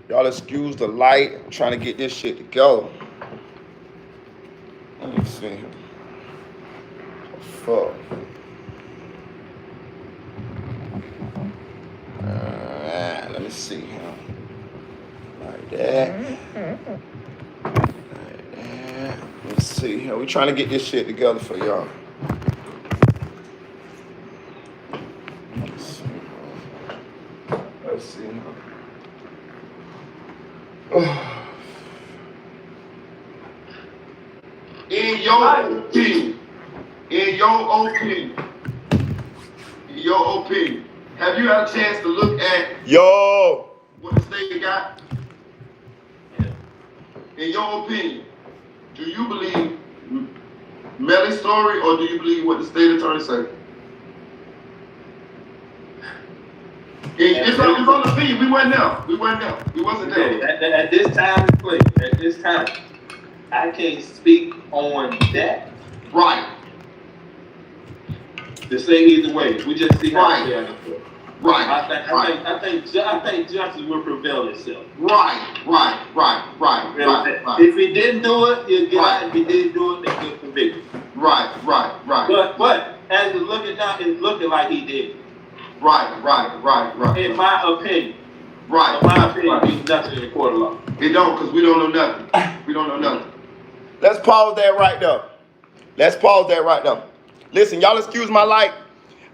Y'all excuse the light. I'm trying to get this shit together. Let me see. Fuck. Let me see here. Like that. Like that. Let's see here. We trying to get this shit together for y'all. Let's see. Let's see. In your opinion, in your opinion, have you had a chance to look at what the state got? In your opinion, do you believe Melly's story or do you believe what the state attorney said? It's on the opinion. We weren't there. We wasn't there. At this time and place, at this time, I can't speak on that. Right. To say either way, we just see how it goes. Right. I think justice will prevail itself. Right. If he didn't do it, he'll get out. If he didn't do it, they get convicted. Right. But as it's looking now, it's looking like he did. Right. In my opinion. Right. In my opinion, means nothing in the court of law. It don't, because we don't know nothing. Let's pause that right there. Listen, y'all excuse my light.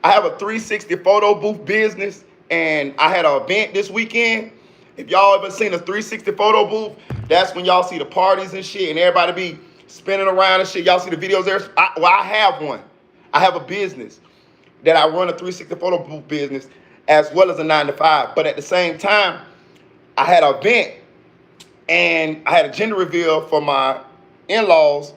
I have a 360 photo booth business, and I had an event this weekend. If y'all ever seen a 360 photo booth, that's when y'all see the parties and shit, and everybody be spinning around and shit. Y'all see the videos there? I have one. I have a business that I run, a 360 photo booth business, as well as a 9-to-5. But at the same time, I had an event, and I had a gender reveal for my in-laws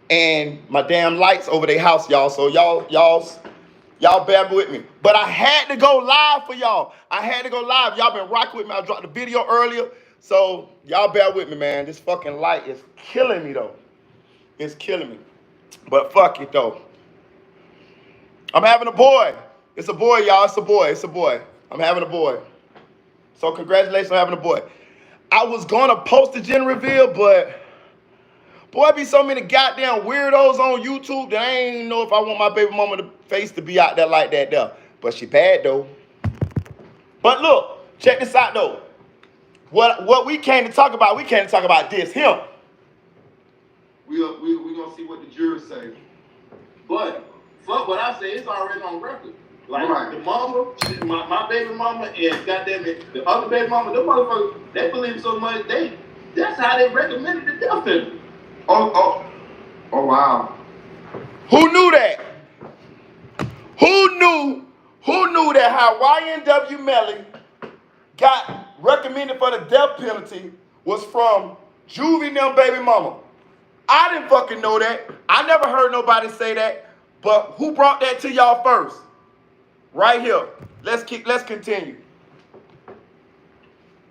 and my damn lights over their house, y'all. So y'all bear with me. But I had to go live for y'all. Y'all been rocking with me. I dropped the video earlier. So y'all bear with me, man. This fucking light is killing me, though. It's killing me. But fuck it, though. I'm having a boy. It's a boy, y'all. It's a boy. I'm having a boy. So congratulations on having a boy. I was going to post the gender reveal, but boy, be so many goddamn weirdos on YouTube that I ain't know if I want my baby mama face to be out there like that there. But she bad, though. But look, check this out, though. What we came to talk about, this, him. We gonna see what the jurors say. But fuck what I say, it's already on record. Like the mama, my baby mama, and goddamn it, the other baby mama, them motherfuckers, they believe so much, that's how they recommended the death penalty. Oh wow. Who knew that? Who knew that YNW Melly got recommended for the death penalty was from Juvie and them baby mama? I didn't fucking know that. I never heard nobody say that. But who brought that to y'all first? Right here. Let's continue.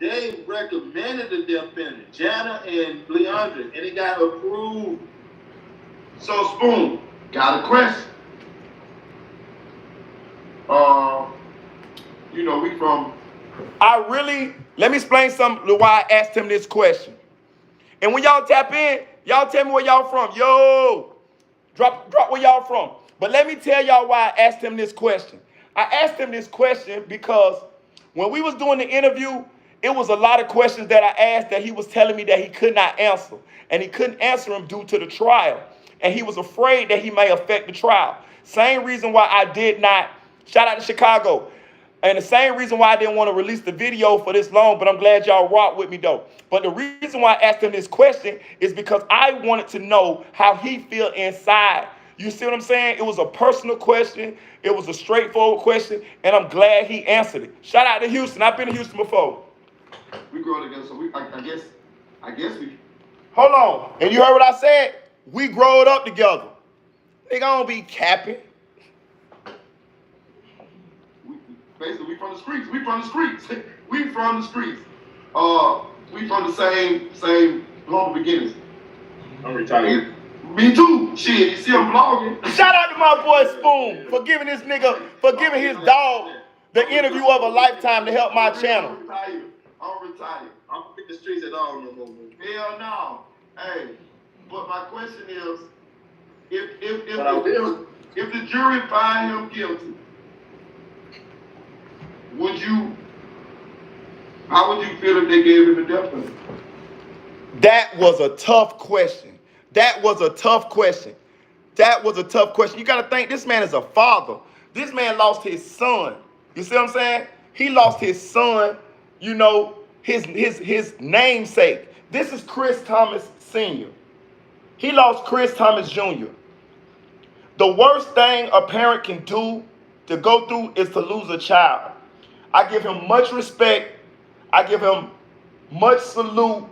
They recommended the death penalty, Jana and Leandra, and it got approved. So Spoon, got a question. We from. Let me explain something why I asked him this question. And when y'all tap in, y'all tell me where y'all from. Yo, drop where y'all from. But let me tell y'all why I asked him this question. I asked him this question because when we was doing the interview, it was a lot of questions that I asked that he was telling me that he could not answer. And he couldn't answer them due to the trial. And he was afraid that he may affect the trial. Same reason why I did not, shout out to Chicago. And the same reason why I didn't want to release the video for this long, but I'm glad y'all rock with me though. But the reason why I asked him this question is because I wanted to know how he feel inside. You see what I'm saying? It was a personal question. It was a straightforward question, and I'm glad he answered it. Shout out to Houston. I've been to Houston before. We grew up together, so I guess we. Hold on. And you heard what I said? We growed up together. Nigga, I don't be capping. Basically, we from the streets. We from the streets. We from the same humble beginnings. I'm retired. Me too. Shit, you see I'm vlogging. Shout out to my boy Spoon for giving his his dog the interview of a lifetime to help my channel. I'm retired. the streets at all no more. Hell no. Hey, but my question is, if the jury find him guilty, how would you feel if they gave him the death penalty? That was a tough question. That was a tough question. You got to think, this man is a father. This man lost his son. You see what I'm saying? He lost his son, you know, his namesake. This is Chris Thomas Sr. He lost Chris Thomas Jr. The worst thing a parent can do to go through is to lose a child. I give him much respect. I give him much salute.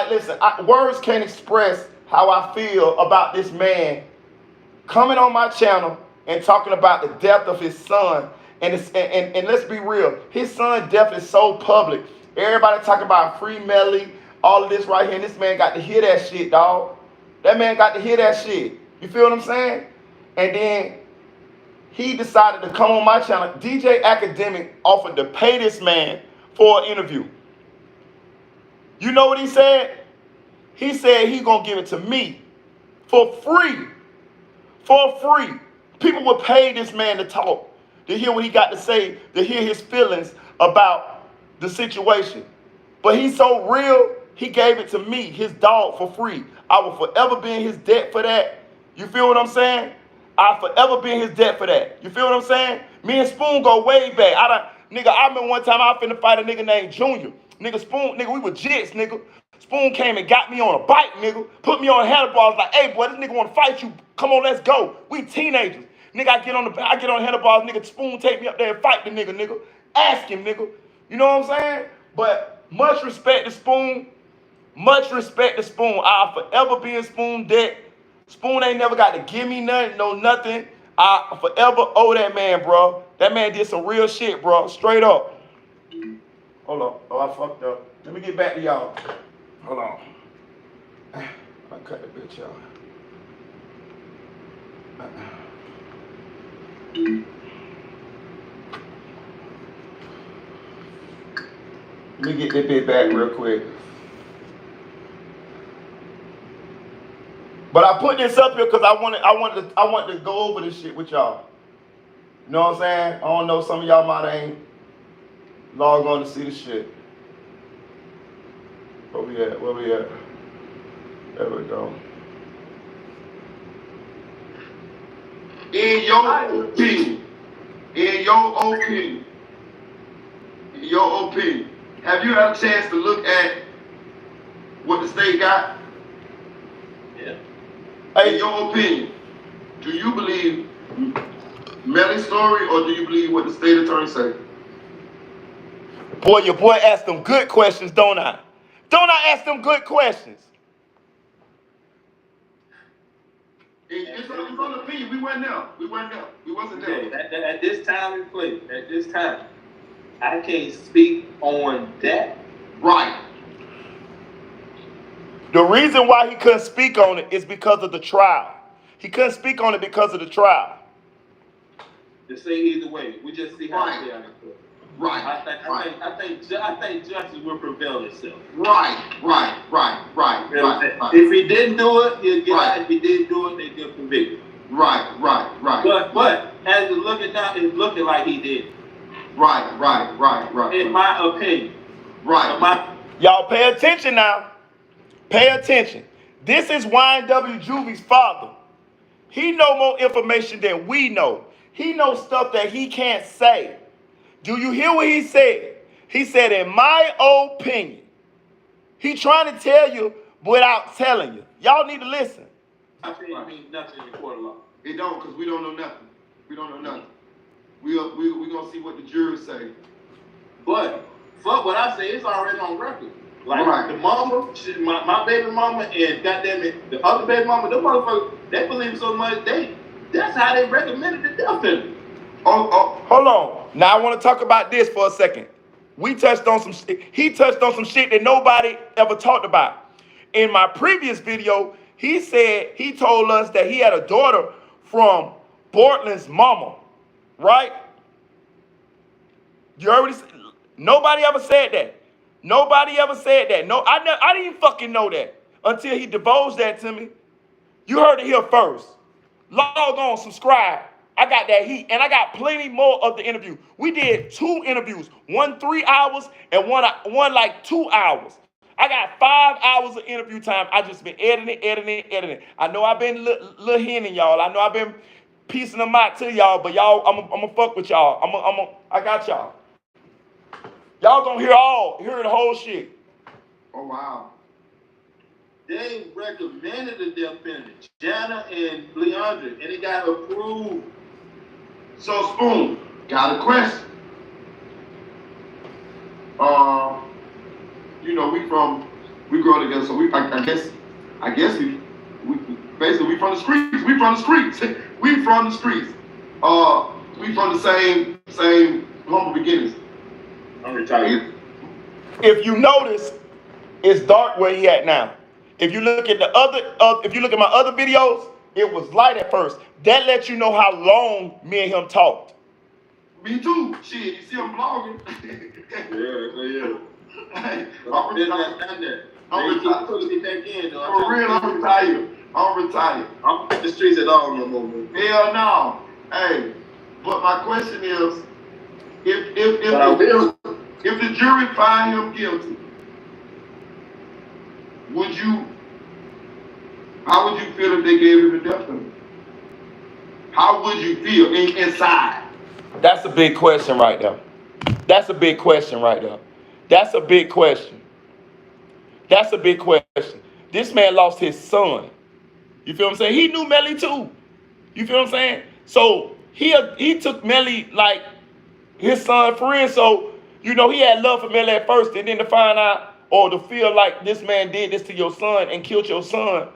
Listen, words can't express how I feel about this man coming on my channel and talking about the death of his son. And let's be real, his son's death is so public. Everybody talking about free Melly, all of this right here, and this man got to hear that shit, dog. That man got to hear that shit. You feel what I'm saying? And then he decided to come on my channel. DJ Academic offered to pay this man for an interview. You know what he said? He said he gonna give it to me for free. For free. People would pay this man to talk, to hear what he got to say, to hear his feelings about the situation. But he's so real, he gave it to me, his dog, for free. I will forever be in his debt for that. You feel what I'm saying? I'll forever be in his debt for that. You feel what I'm saying? Me and Spoon go way back. I remember one time I finna fight a nigga named Junior. Nigga, Spoon, nigga, we were jits, nigga. Spoon came and got me on a bike, nigga. Put me on handlebars, like, hey, boy, this nigga want to fight you. Come on, let's go. We teenagers. Nigga, I get on handlebars, nigga, Spoon take me up there and fight the nigga. Ask him, nigga. You know what I'm saying? But much respect to Spoon. Much respect to Spoon. I'll forever be in Spoon debt. Spoon ain't never got to give me nothing, no nothing. I forever owe that man, bro. That man did some real shit, bro. Straight up. Hold on. Oh, I fucked up. Let me get back to y'all. Hold on. I cut the bitch out. Let me get this bit back real quick. But I put this up here because I wanted to go over this shit with y'all. You know what I'm saying? I don't know, some of y'all might ain't logged on to see the shit. Where we at? There we go. In your opinion, have you had a chance to look at what the state got? Yeah. In your opinion, do you believe Melly's story or do you believe what the state attorney said? Boy, your boy asked them good questions, don't I? Don't I ask them good questions? It's on opinion. We wasn't there. We wasn't there. At this time and place, I can't speak on that. Right. The reason why he couldn't speak on it is because of the trial. He couldn't speak on it because of the trial. To say either way, we just see how it plays. Right. I think justice will prevail itself. Right. If he didn't do it, he'll get out. If he didn't do it, they get convicted. Right. But as it's looking now, it's looking like he did. Right. In my opinion. Right. Y'all pay attention now. Pay attention. This is YNW Juvie's father. He know more information than we know. He knows stuff that he can't say. Do you hear what he said? He said, in my opinion. He trying to tell you without telling you. Y'all need to listen. I think it means nothing in the court of law. It don't, because we don't know nothing. We going to see what the jury say. But fuck what I say, it's already on record. Like the mama, my baby mama, and goddamn it, the other baby mama, them motherfuckers, they believe so much, that's how they recommended the death penalty. Oh, hold on. Now I want to talk about this for a second. He touched on some shit that nobody ever talked about. In my previous video, he told us that he had a daughter from Portland's mama, right? You already said, nobody ever said that. Nobody ever said that. No, I didn't fucking know that until he divulged that to me. You heard it here first. Log on, subscribe. I got that heat, and I got plenty more of the interview. We did 2 interviews, one 3 hours and one like 2 hours. I got 5 hours of interview time. I just been editing. I know I've been little hinting y'all. I know I've been piecing them out to y'all, but y'all, I'm gonna fuck with y'all. I got y'all. Y'all gonna hear the whole shit. Oh wow. They recommended the death penalty, Jana and Leandra, and it got approved. So Spoon, got a question. You know, we grow together, so I guess we basically we from the streets. We from the streets. We from the streets. We from the same humble beginnings. I'm retired. If you notice, it's dark where he at now. If you look at if you look at my other videos, it was light at first. That lets you know how long me and him talked. Me too. Shit, you see him vlogging. yeah. I'm retired. For real, I'm retired. I'm gonna hit the streets at all no more. Hell no. Hey, but my question is, if the jury find him guilty, how would you feel if they gave him the death penalty? How would you feel inside? That's a big question right there. That's a big question. This man lost his son. You feel what I'm saying? He knew Melly too. You feel what I'm saying? So he took Melly like his son friend. So, you know, he had love for Melly at first, and then to find out or to feel like this man did this to your son and killed your son,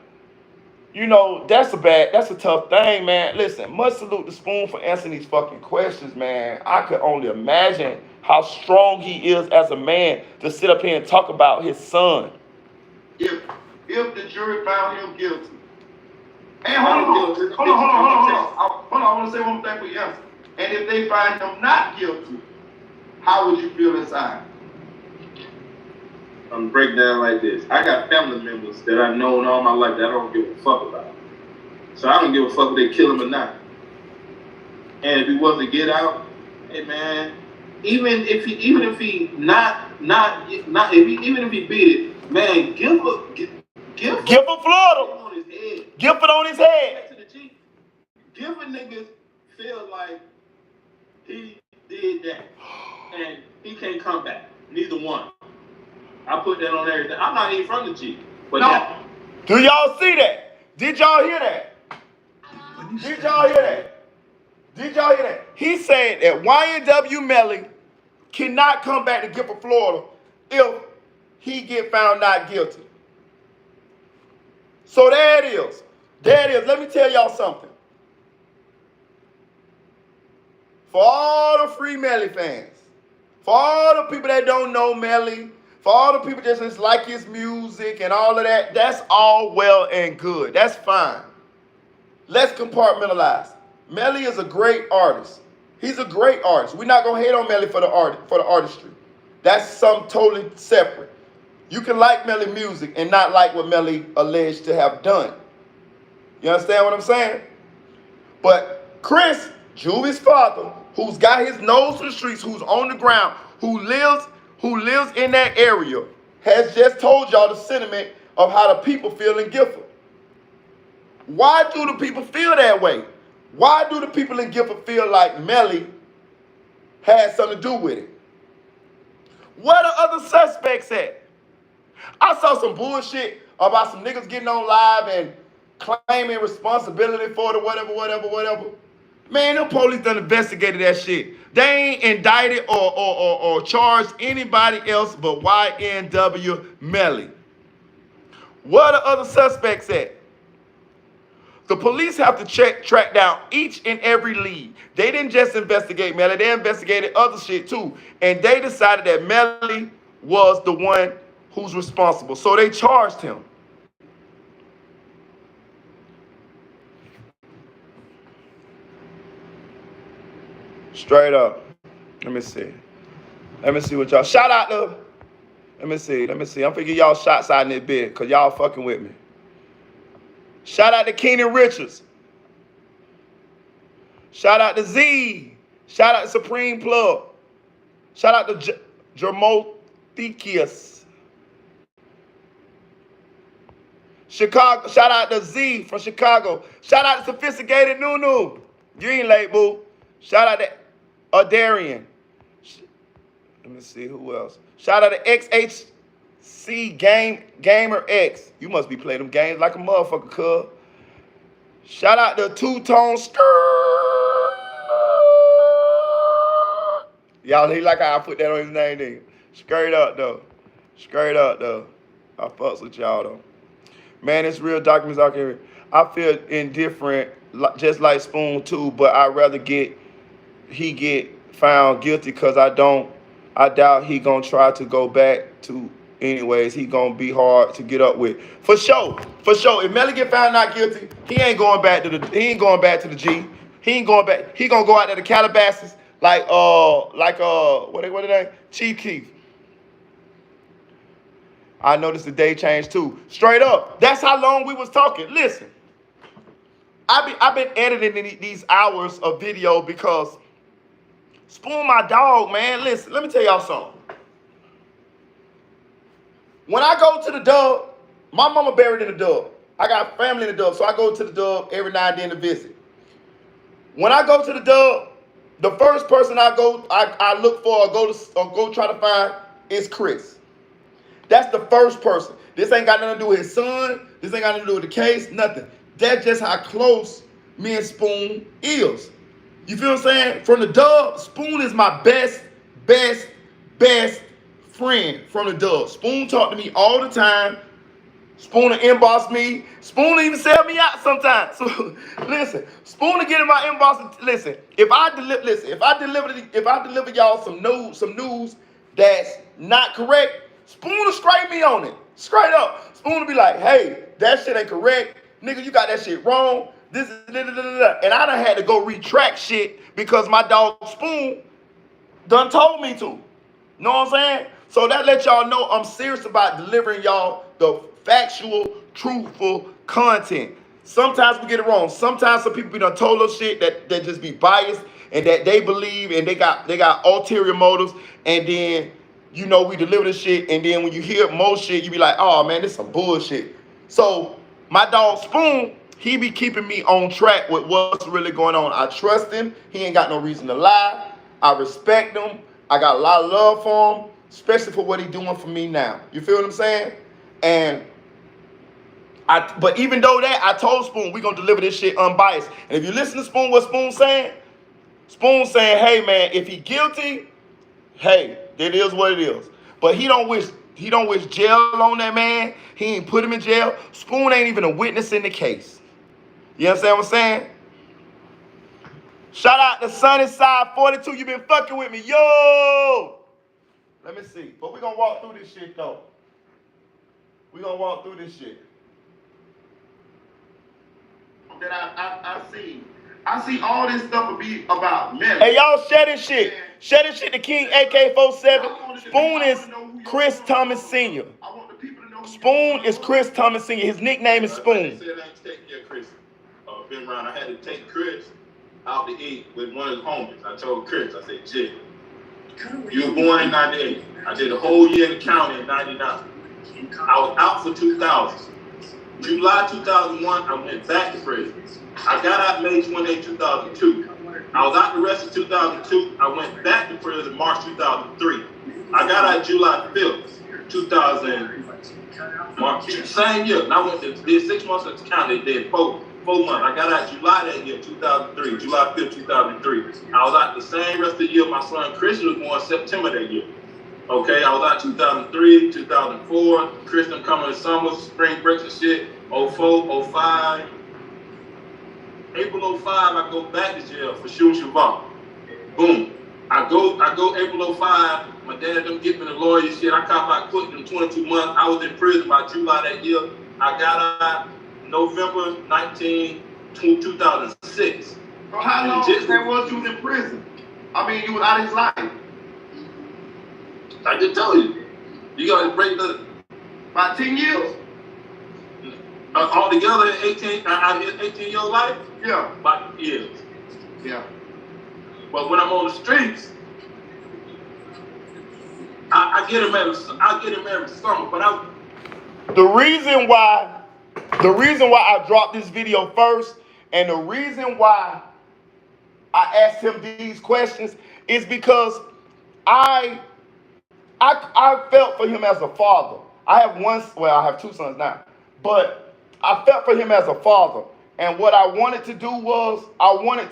you know, that's a tough thing, man. Listen, much salute to Spoon for answering these fucking questions, man. I could only imagine how strong he is as a man to sit up here and talk about his son. If the jury found him guilty. Hey, hold on. I want to say one thing for you. And if they find him not guilty, how would you feel inside? I'm gonna break down like this. I got family members that I've known all my life that I don't give a fuck about. So I don't give a fuck if they kill him or not. And if he was to get out, hey man, even if he beat it, man, give Florida on his head. Gifford on his head. To the Chief. Give a nigga feel like he did that and he can't come back. Neither one. I put that on everything. I'm not even from the Chief. But no. Yeah. Do y'all see that? Did y'all hear that? He said that YNW Melly cannot come back to Gifford, Florida if he get found not guilty. So there it is. Let me tell y'all something. For all the free Melly fans, for all the people that don't know Melly, for all the people that just like his music and all of that, that's all well and good. That's fine. Let's compartmentalize. Melly is a great artist. He's a great artist. We're not gonna hate on Melly for the artistry. That's something totally separate. You can like Melly music and not like what Melly alleged to have done. You understand what I'm saying? But Chris, Juvie's father, who's got his nose to the streets, who's on the ground, who lives in that area, has just told y'all the sentiment of how the people feel in Gifford. Why do the people feel that way? Why do the people in Gifford feel like Melly had something to do with it? Where the other suspects at? I saw some bullshit about some niggas getting on live and claiming responsibility for it, whatever. Man, them police done investigated that shit. They ain't indicted or charged anybody else but YNW Melly. Where the other suspects at? The police have to track down each and every lead. They didn't just investigate Melly, they investigated other shit too. And they decided that Melly was the one who's responsible. So they charged him. Straight up. Let me see what y'all. Shout out to Let me see. I'm finna give y'all shots out in this bit, because y'all fucking with me. Shout out to Keenan Richards. Shout out to Z. Shout out to Supreme Plug. Shout out to Jermothekius. Chicago. Shout out to Z from Chicago. Shout out to Sophisticated Nunu. You ain't late, boo. Shout out to Adarian. Let me see who else. Shout out to XHC Gamer X. You must be playing them games like a motherfucker, cuz. Shout out to Two-Tone Skirt. Y'all, he like how I put that on his name, nigga. Straight up, though. I fucks with y'all, though. Man, it's real documents out here. I feel indifferent, just like Spoon, too, but I'd rather he get found guilty, because I doubt he gonna try to go back to. Anyways, he gonna be hard to get up with. For sure. If Melly get found not guilty, he ain't going back to the G. He ain't going back. He gonna go out to the Calabasas like what are they? Chief Keef. I noticed the day changed too. Straight up. That's how long we was talking. Listen. I've been editing these hours of video because Spoon my dog, man. Listen, let me tell y'all something. When I go to the Dub, my mama buried in the Dub. I got family in the Dub, so I go to the Dub every now and then to visit. When I go to the Dub, the first person I look for or go try to find is Chris. That's the first person. This ain't got nothing to do with his son. This ain't got nothing to do with the case. Nothing. That's just how close me and Spoon is. You feel what I'm saying? From the Dub, Spoon is my best friend from the Dub. Spoon talk to me all the time. Spoon will inbox me. Spoon will even sell me out sometimes. So listen, Spoon will get in my inbox. Listen, if I deliver y'all some news that's not correct, Spoon will straight me on it. Straight up. Spoon will be like, hey, that shit ain't correct. Nigga, you got that shit wrong. This is and I done had to go retract shit because my dog Spoon done told me to. Know what I'm saying? So that let y'all know I'm serious about delivering y'all the factual, truthful content. Sometimes we get it wrong. Sometimes some people be done told us shit that just be biased and that they believe and they got ulterior motives, and then we deliver the shit, and then when you hear most shit, you be like, oh man, this some bullshit. So my dog Spoon, he be keeping me on track with what's really going on. I trust him. He ain't got no reason to lie. I respect him. I got a lot of love for him, especially for what he's doing for me now. You feel what I'm saying? But even though that, I told Spoon we gonna deliver this shit unbiased. And if you listen to Spoon, what Spoon's saying, hey man, if he guilty, hey, it is what it is. But he don't wish jail on that man. He ain't put him in jail. Spoon ain't even a witness in the case. You understand what I'm saying? Shout out to Sunnyside 42. You been fucking with me. Yo! Let me see. But we're going to walk through this shit, though. That I see. I see all this stuff will be about Melly. Hey, y'all share this shit. Share this shit to King AK-47. Spoon is Chris Thomas Sr. Spoon is Chris Thomas Sr. His nickname is Spoon. I said I take care of Chris. Been around. I had to take Chris out to eat with one of his homies. I told Chris, I said, Jay, you were born in 98. I did a whole year in the county in 99. I was out for 2000. July 2001, I went back to prison. I got out May 28, 2002. I was out the rest of 2002. I went back to prison March 2003. I got out July 5th, 2000. March, same year. And I went to did 6 months at the county. They did 4 months. I got out July that year, 2003. July 5th, 2003. I was out the same rest of the year. My son Christian was born September that year. Okay, I was out 2003, 2004. Christian coming in summer, spring breaks and shit. 04, 05. April 05, I go back to jail for shooting Siobhan. Boom. I go April 05. My dad didn't get me the lawyer shit. I caught my quit in 22 months. I was in prison by July that year. I got out November 19, 2006. So how long that was you was in prison? I mean, you was out of his life. I just told you. You got to break the about 10 years. Altogether, 18-year life. Yeah, about years. Yeah. But when I'm on the streets, I get him every summer. But the reason why I dropped this video first, and the reason why I asked him these questions is because I felt for him as a father. I have two sons now, but I felt for him as a father. And what I wanted to do was I wanted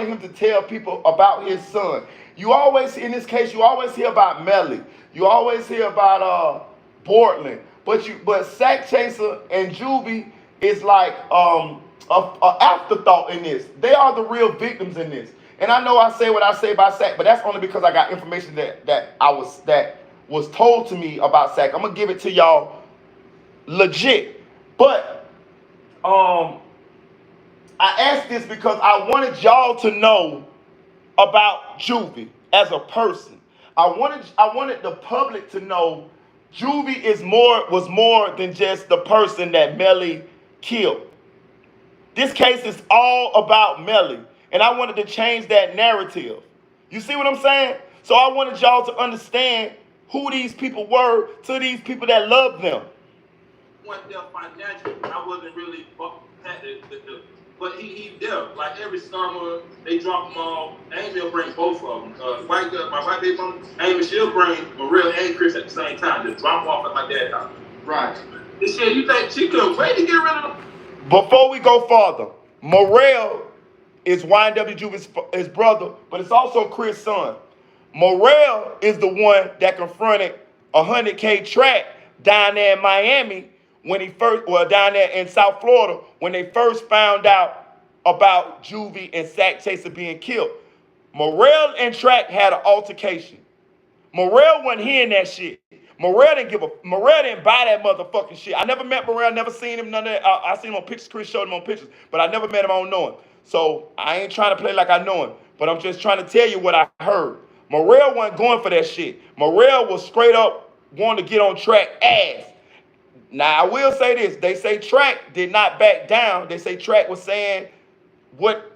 him to tell people about his son. You always, in this case, you always hear about Melly. You always hear about Portland. But Sack Chaser and Juvie is like a afterthought in this. They are the real victims in this. And I know I say what I say about Sack, but that's only because I got information that was told to me about Sack. I'm gonna give it to y'all legit. But I asked this because I wanted y'all to know about Juvie as a person. I wanted the public to know Juvie was more than just the person that Melly killed. This case is all about Melly, and I wanted to change that narrative. You see what I'm saying? So I wanted y'all to understand who these people were to these people that loved them. Went there financially. I wasn't really but he there. Like every summer, they drop them off. Amy will bring both of them. My white baby mama, Amy, she'll bring Maria and Chris at the same time. Just drop them off at my dad's house. Right. This shit, you think she couldn't wait to get rid of them? Before we go farther, Morrell is YNW Juvie's his brother, but it's also Chris' son. Morrell is the one that confronted 100K Track down there in Miami down there in South Florida when they first found out about Juvie and Sack Chaser being killed. Morrell and Track had an altercation. Morrell wasn't hearing that shit. Morrell didn't buy that motherfucking shit. I never met Morrell, never seen him, none of that. I seen him on pictures, Chris showed him on pictures, but I never met him, I don't know him. So I ain't trying to play like I know him, but I'm just trying to tell you what I heard. Morrell wasn't going for that shit. Morrell was straight up wanting to get on Track ass. Now, I will say this. They say Track did not back down. They say Track was saying what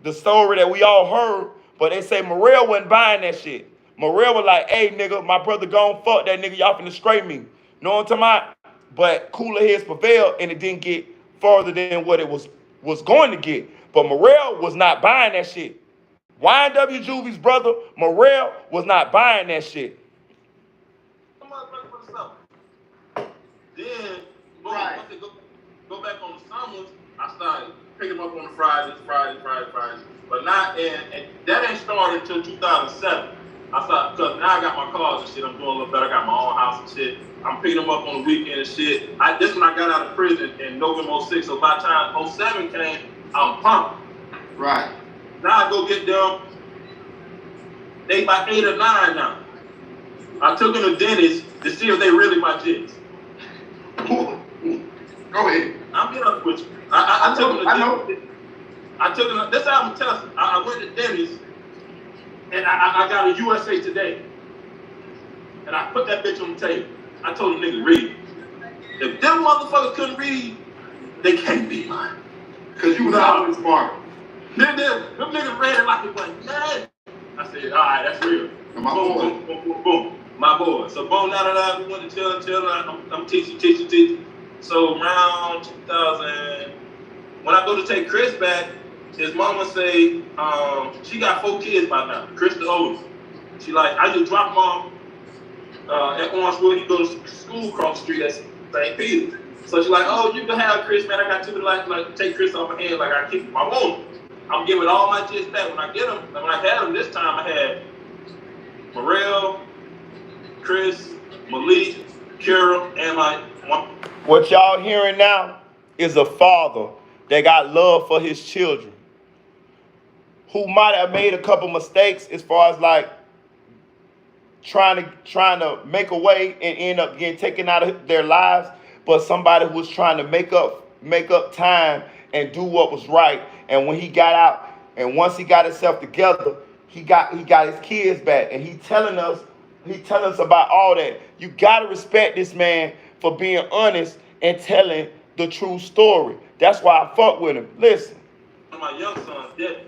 the story that we all heard, but they say Morrell wasn't buying that shit. Morrell was like, hey, nigga, my brother gone fuck that nigga. Y'all finna scrape me. You know what I'm talking about? But cooler heads prevailed, and it didn't get farther than what it was going to get. But Morrell was not buying that shit. YNW Juvie's brother, Morrell, was not buying that shit. Then, once they go back on the summers, I started picking them up on the Fridays. But not, and that ain't started until 2007. I started, because now I got my cars and shit, I'm doing a little better, I got my own house and shit. I'm picking them up on the weekend and shit. This when I got out of prison in November 06, so by the time 07 came, I'm pumped. Right. Now I go get them, they about 8 or 9 now. I took them to Denny's to see if they really my jits. Go ahead. I'm getting up with you. I took them to Denny's. I took them, this how I'm telling you. I went to Denny's and I got a USA Today. And I put that bitch on the table. I told the nigga read. If them motherfuckers couldn't read, they can't be mine. Cause you was always smart. Them niggas read it like it wasn't mad. I said, all right, that's real. My boom, boom, boom, boom. My boy. So boom, now we went to chill. I'm teaching. So around 2000, when I go to take Chris back, his mama say, she got 4 kids by now. Chris the oldest. She like, I just drop him off at Orangewood. He go to school across the street at St. Peter's. So she like, oh, you can have Chris, man. I got to like take Chris off my hand, like I keep him. I want him. I'm giving all my kids back. When I get them, when I had them this time, I had Morrell, Chris, Malik, Kira, and my one. What y'all hearing now is a father that got love for his children, who might have made a couple mistakes as far as like trying to make a way and end up getting taken out of their lives, but somebody who was trying to make up time and do what was right. And when he got out, and once he got himself together, he got his kids back, and he telling us He telling us about all that. You gotta respect this man for being honest and telling the true story. That's why I fuck with him. Listen. My young son's Devin.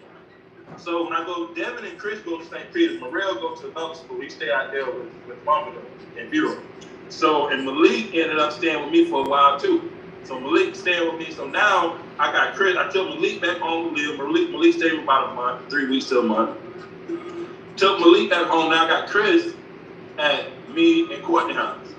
So when I go, Devin and Chris go to St. Peter's. Morrell go to another school. He stay out there with Mama in Bureau. So, and Malik ended up staying with me for a while too. So Malik staying with me. So now I got Chris. I took Malik back home to live. Malik stayed for about a month, 3 weeks to a month. Took Malik back home. Now I got Chris at me and Courtney house.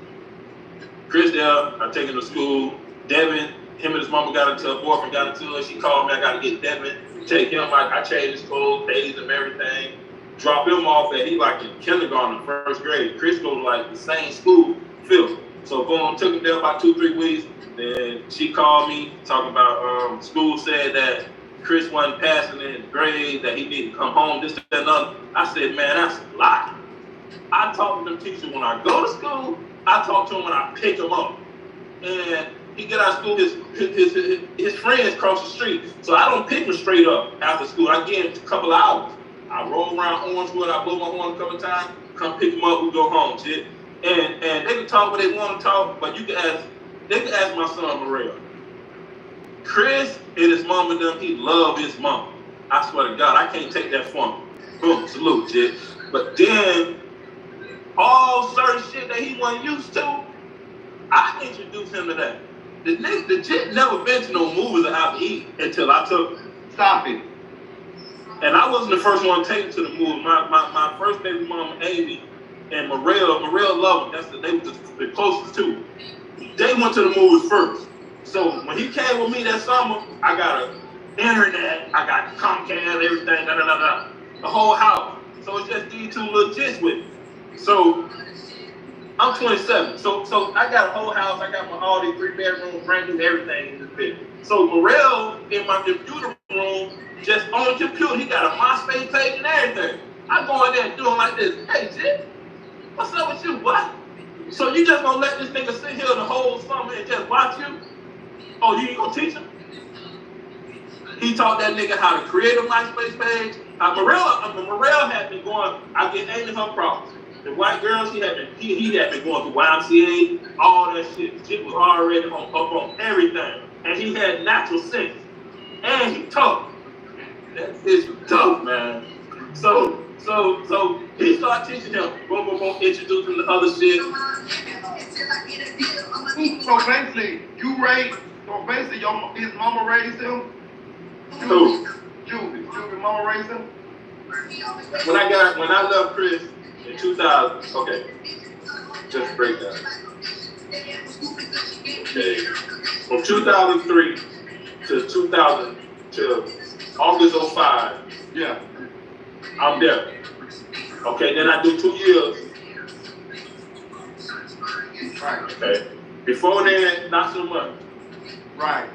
Chris there, I take him to school. Devin, him and his mama got into a boyfriend, got into it. She called me, I gotta get Devin, take him. I changed his clothes, bathed him, everything. Drop him off at, he like in kindergarten, first grade. Chris goes like the same school, Phil. So boom, took him there about 2-3 weeks. Then she called me, talking about school said that Chris wasn't passing in his grade, that he needed to come home, this, that, and another. I said, man, that's a lie. I talk to the teacher when I go to school. I talk to him when I pick him up. And he get out of school, his friends cross the street. So I don't pick him straight up after school. I give him a couple of hours. I roll around Orangewood, I blow my horn a couple of times, come pick him up, we go home, shit. And they can talk what they want to talk, but they can ask my son Morrell. Chris and his mom and them, he love his mom. I swear to God, I can't take that from him. Boom, salute, shit. But then all certain shit that he wasn't used to, I introduced him to that. The chick never been to no movies or out to eat until I took him. Stop it. And I wasn't the first one taken to the movie. My first baby mama, Amy, and Morrell loved him. They were the closest two. They went to the movies first. So when he came with me that summer, I got an internet, I got Comcast, everything, the whole house. So it's just these two little jits with me. So I'm 27. So I got a whole house. I got my all these 3-bedroom, brand new everything in this bitch. So Morrell in my computer room, just on the computer, he got a MySpace page and everything. I go in there and do him like this. Hey, Jit, what's up with you, what? So you just gonna let this nigga sit here the whole summer and just watch you? Oh, you ain't gonna teach him? He taught that nigga how to create a MySpace page. Morrell had been going, I get Amy her problems. The white girls, he had been going through YMCA, all that shit. Shit was already up on everything. And he had natural sense. And he tough. That bitch was tough, man. So he started teaching him, boom, introduce him to other shit. So basically, his mama raised him? Who? Juvie, mama raised him? When I left Chris in 2000, okay, just break that. Okay, from 2003 to August 05, yeah, I'm there. Okay, then I do 2 years. Right. Okay. Before then, not so much. Right.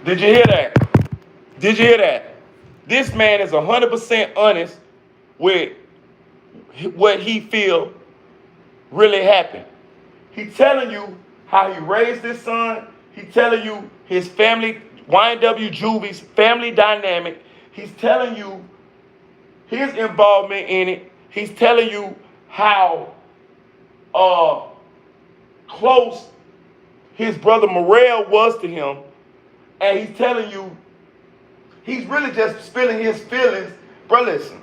Did you hear that? This man is 100% honest with what he feel really happened. He telling you how he raised his son. He telling you his family, YNW Juvie's family dynamic. He's telling you his involvement in it. He's telling you how close his brother Morrell was to him. And he's telling you, he's really just spilling his feelings. Bro, listen.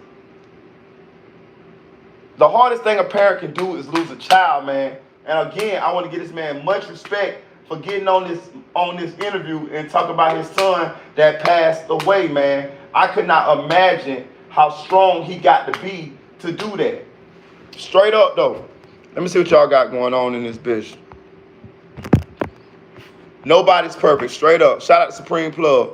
The hardest thing a parent can do is lose a child, man. And again, I want to give this man much respect for getting on this interview and talk about his son that passed away, man. I could not imagine how strong he got to be to do that. Straight up, though. Let me see what y'all got going on in this bitch. Nobody's perfect. Straight up. Shout out to Supreme Plug.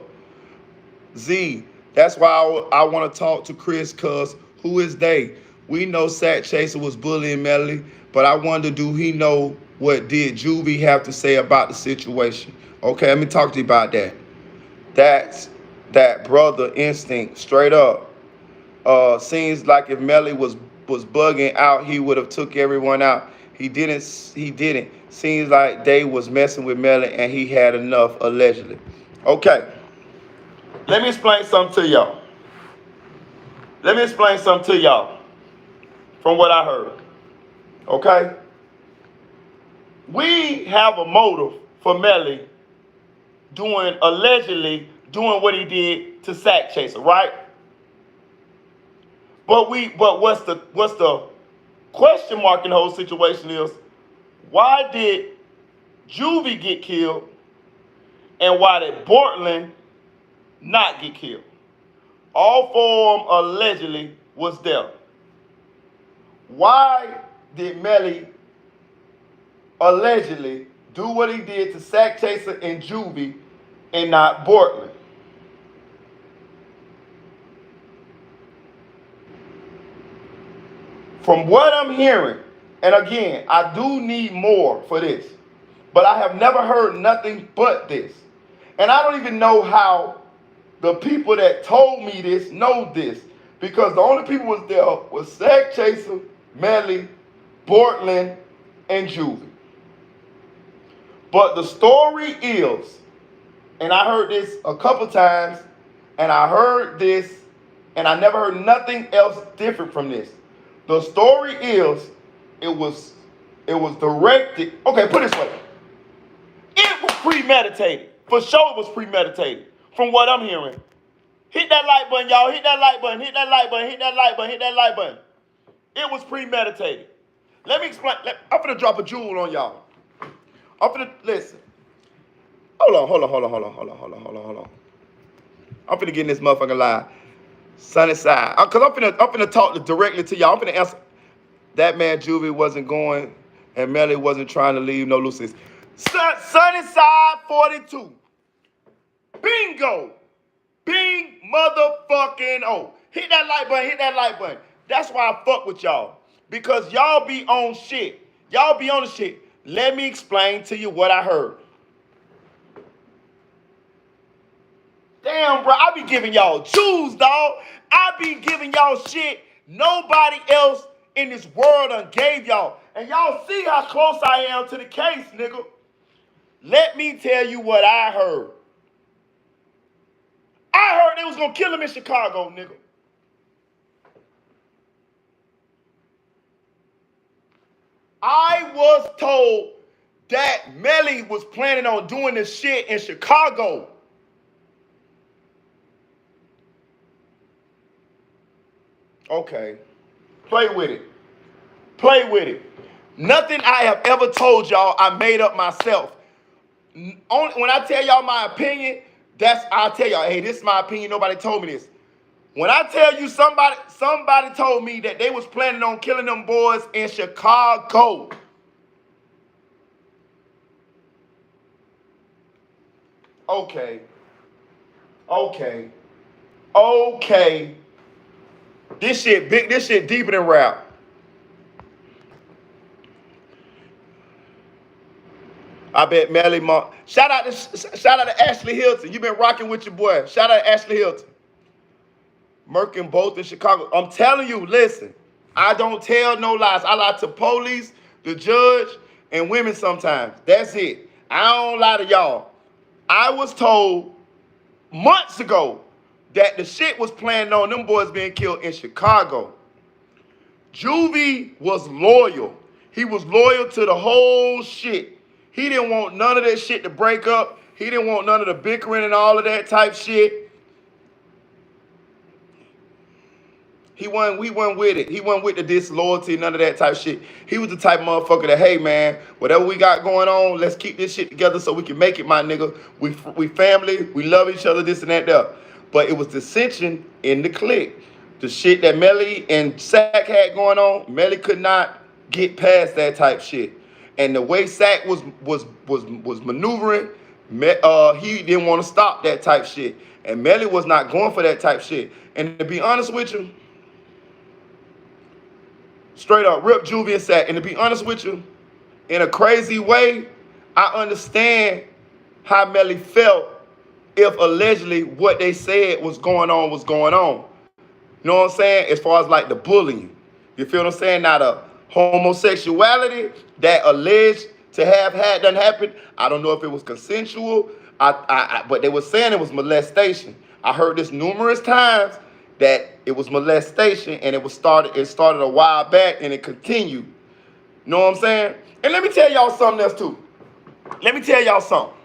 Z, that's why I want to talk to Chris, cuz who is they? We know Sat Chaser was bullying Melly, but I wonder, do he know what did Juvie have to say about the situation? Okay, let me talk to you about that. That's that brother instinct, straight up. Seems like if Melly was bugging out, he would have took everyone out. He didn't. Seems like they was messing with Melly and he had enough, allegedly. Okay. Let me explain something to y'all. From what I heard. Okay? We have a motive for Melly allegedly doing what he did to Sack Chaser, right? But what's the question mark in the whole situation is, why did Juvie get killed and why did Bortland not get killed? All four of them allegedly was there. Why did Melly allegedly do what he did to Sack Chaser and Juvie and not Bortland? From what I'm hearing, and again, I do need more for this, but I have never heard nothing but this. And I don't even know how the people that told me this know this, because the only people was there was Sack Chaser, Melly, Bortland, and Juvie. But the story is, and I heard this a couple times, and I heard this, and I never heard nothing else different from this. The story is, it was directed. Okay, put it this way. It was premeditated. For sure, it was premeditated. From what I'm hearing. Hit that like button, y'all. Hit that like button. Hit that like button. Hit that like button. Hit that like button. It was premeditated. Let me explain. I'm gonna drop a jewel on y'all. I'm gonna listen. Hold on. I'm finna get in this motherfucking live. Sunny side. Cause I'm finna talk directly to y'all. I'm finna answer. That man Juvie wasn't going, and Melly wasn't trying to leave no loose ends. Sunny side 42. Bingo. Bing motherfucking oh. Hit that like button. Hit that like button. That's why I fuck with y'all. Because y'all be on shit. Y'all be on the shit. Let me explain to you what I heard. Damn, bro, I be giving y'all jewels, dog. I be giving y'all shit nobody else in this world done gave y'all. And y'all see how close I am to the case, nigga. Let me tell you what I heard. I heard they was gonna kill him in Chicago, nigga. I was told that Melly was planning on doing this shit in Chicago. Okay. Play with it. Play with it. Nothing I have ever told y'all I made up myself. When I tell y'all my opinion, I'll tell y'all, hey, this is my opinion. Nobody told me this. When I tell you somebody told me that they was planning on killing them boys in Chicago. Okay. This shit big. This shit deeper than rap. I bet Melly Mom. Shout out to Ashley Hilton. You been rocking with your boy. Shout out to Ashley Hilton. Murking both in Chicago. I'm telling you, listen. I don't tell no lies. I lie to police, the judge, and women sometimes. That's it. I don't lie to y'all. I was told months ago that the shit was planned on them boys being killed in Chicago. Juvie was loyal. He was loyal to the whole shit. He didn't want none of that shit to break up. He didn't want none of the bickering and all of that type shit. We wasn't with it. He wasn't with the disloyalty, none of that type shit. He was the type of motherfucker that, hey man, whatever we got going on, let's keep this shit together so we can make it, my nigga. We family, we love each other, this and that there. But it was dissension in the clique. The shit that Melly and Sack had going on, Melly could not get past that type shit. And the way Sack was maneuvering, he didn't want to stop that type shit. And Melly was not going for that type shit. And to be honest with you, straight up, rip Juvie and Sack. And to be honest with you, in a crazy way, I understand how Melly felt if allegedly what they said was going on. You know what I'm saying? As far as like the bullying. You feel what I'm saying? Now the homosexuality that alleged to have done happened, I don't know if it was consensual, but they were saying it was molestation. I heard this numerous times that it was molestation, and it started a while back, and it continued. You know what I'm saying? And let me tell y'all something else too. Let me tell y'all something.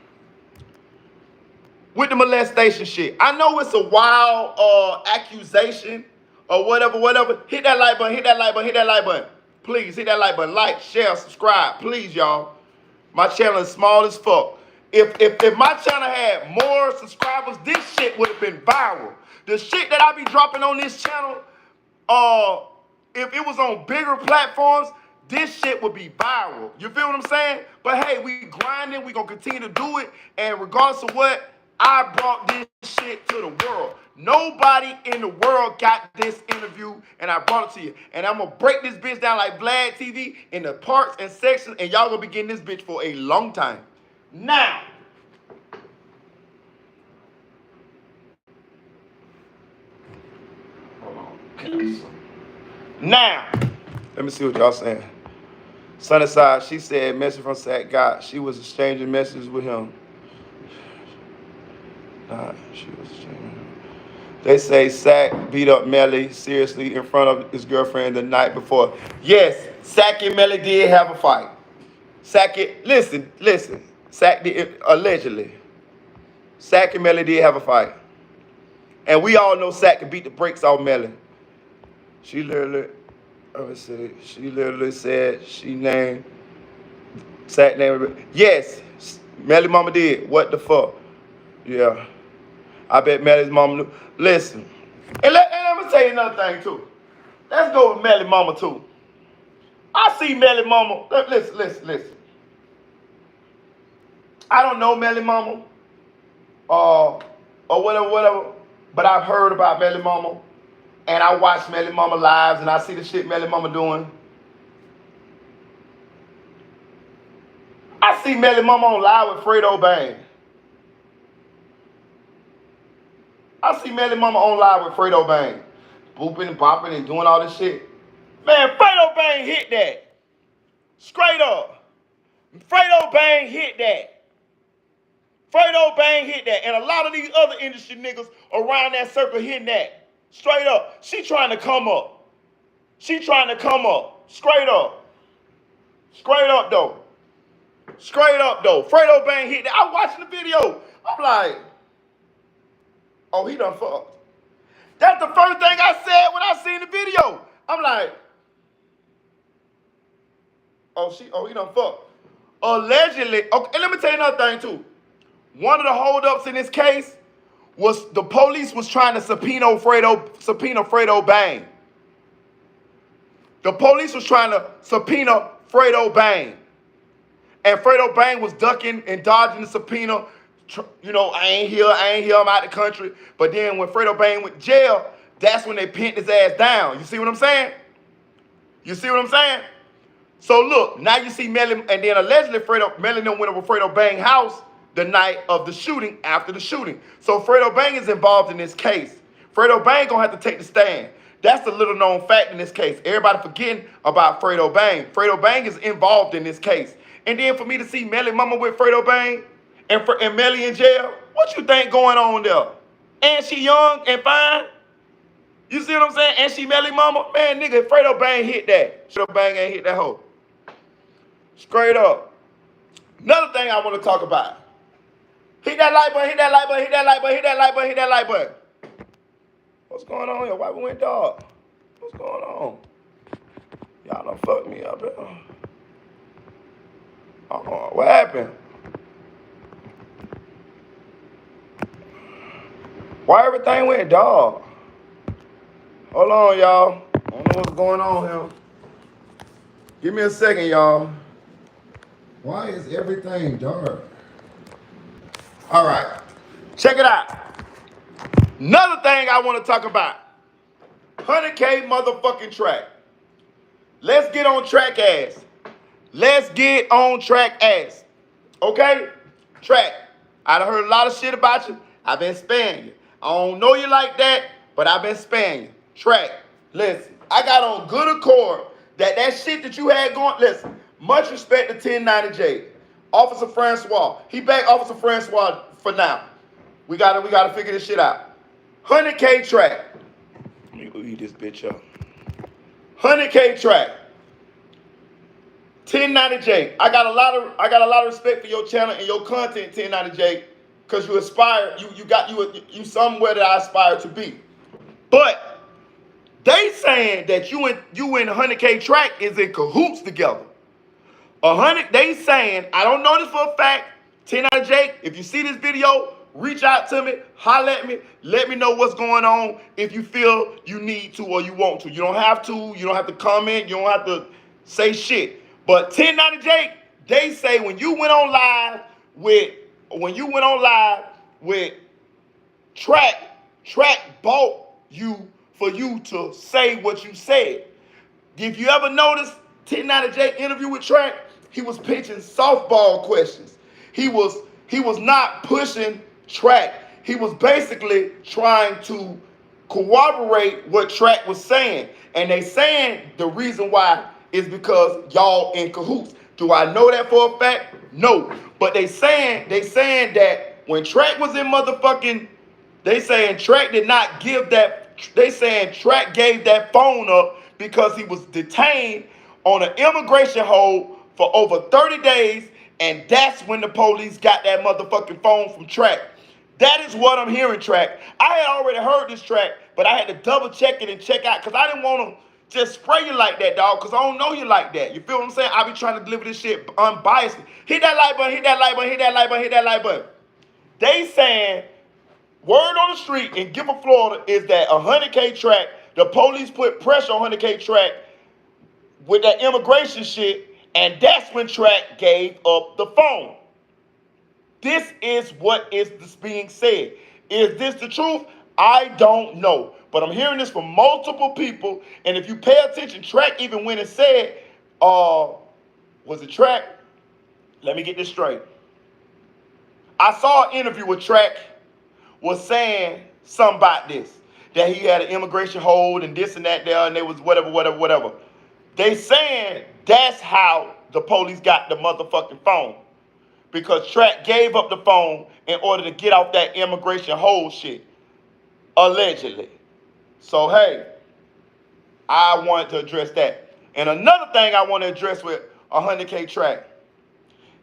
With the molestation shit, I know it's a wild accusation or whatever. Hit that like button, hit that like button, hit that like button. Please hit that like button. Like, share, subscribe. Please, y'all. My channel is small as fuck. If my channel had more subscribers, this shit would have been viral. The shit that I be dropping on this channel, if it was on bigger platforms, this shit would be viral. You feel what I'm saying? But hey, we grinding, we gonna continue to do it, and regardless of what, I brought this shit to the world. Nobody in the world got this interview, and I brought it to you. And I'm gonna break this bitch down like Vlad TV in the parts and sections, and y'all gonna be getting this bitch for a long time. Now, hold on, cancel. Now, let me see what y'all saying. Sunnyside, she said, message from Sack God. She was exchanging messages with him. She was exchanging. They say Sack beat up Melly seriously in front of his girlfriend the night before. Yes, Sack and Melly did have a fight. Sack it, listen. Sack did, allegedly. Sack and Melly did have a fight. And we all know Sack can beat the brakes off Melly. She literally said she named Sack name. Yes, Melly mama did. What the fuck? Yeah. I bet Melly's mama knew. Listen. And let me tell you another thing too. Let's go with Melly mama too. I see Melly mama. Listen. I don't know Melly mama. Or whatever. But I've heard about Melly mama. And I watch Melly mama lives and I see the shit Melly mama doing. I see Melly mama on live with Fredo Bang. I see Melly mama on live with Fredo Bang. Booping and bopping and doing all this shit. Man, Fredo Bang hit that. Straight up. Fredo Bang hit that. Fredo Bang hit that. And a lot of these other industry niggas around that circle hitting that. Straight up. She trying to come up. Straight up. Straight up though. Fredo Bang hit that. I'm watching the video. I'm like, oh, he done fucked. That's the first thing I said when I seen the video. I'm like, he done fucked. Allegedly, okay, and let me tell you another thing too. One of the holdups in this case was the police was trying to subpoena Fredo Bang. The police was trying to subpoena Fredo Bang. And Fredo Bang was ducking and dodging the subpoena. You know, I ain't here, I'm out the country. But then when Fredo Bang went to jail, that's when they pinned his ass down. You see what I'm saying? So look, now you see Melly, and then allegedly Melly went over Fredo Bang's house the night of the shooting, after the shooting. So Fredo Bang is involved in this case. Fredo Bang gonna have to take the stand. That's the little known fact in this case. Everybody forgetting about Fredo Bang. Fredo Bang is involved in this case. And then for me to see Melly mama with Fredo Bang and Melly in jail, what you think going on there? And she young and fine? You see what I'm saying? And she Melly mama? Man, nigga, Fredo Bang hit that. Fredo Bang ain't hit that hoe. Straight up. Another thing I want to talk about. Hit that like button. What's going on here? Why we went dark? What's going on? Y'all done fucked me up here. What happened? Why everything went dark? Hold on, y'all. I don't know what's going on here. Give me a second, y'all. Why is everything dark? All right. Check it out. Another thing I want to talk about. 100K motherfucking track. Let's get on track ass. Okay? Track. I done heard a lot of shit about you. I've been spamming you. I don't know you like that, but I've been spamming you. Track. Listen, I got on good accord that shit that you had going. Listen, much respect to 1090J. Officer Francois. He back Officer Francois for now. We gotta figure this shit out. 100K track. Let me eat this bitch up. 100K track. 1090J, I got a lot of respect for your channel and your content, 1090J, because you aspire, you somewhere that I aspire to be. But they saying that you and 100K Track is in cahoots together. 100, they saying, I don't know this for a fact. 1090J, if you see this video, reach out to me, holler at me, let me know what's going on if you feel you need to or you want to. You don't have to comment, you don't have to say shit. But 1090J, they say when you went on live with Track bought you for you to say what you said. If you ever notice 1090J interview with Track, he was pitching softball questions. He was not pushing Track. He was basically trying to corroborate what Track was saying. And they saying the reason why is because y'all in cahoots. Do I know that for a fact? No. But they saying that when Track was in motherfucking, they saying Track did not give that, they saying Track gave that phone up because he was detained on an immigration hold for over 30 days, and that's when the police got that motherfucking phone from Track. That is what I'm hearing, Track. I had already heard this Track, but I had to double check it and check out because I didn't want to just spray you like that, dog, because I don't know you like that. You feel what I'm saying? I be trying to deliver this shit unbiased. Hit that like button, hit that like button, hit that like button, hit that like button. They saying, word on the street in Gifford, Florida, is that 100K Track, the police put pressure on 100K Track with that immigration shit, and that's when Track gave up the phone. This is what is being said. Is this the truth? I don't know. But I'm hearing this from multiple people, and if you pay attention, Track even went and said, was it Track? Let me get this straight. I saw an interview with Track was saying something about this, that he had an immigration hold and this and that there, and they was whatever. They saying that's how the police got the motherfucking phone, because Track gave up the phone in order to get off that immigration hold shit, allegedly. So hey, I wanted to address that. And another thing I want to address with 100K Track.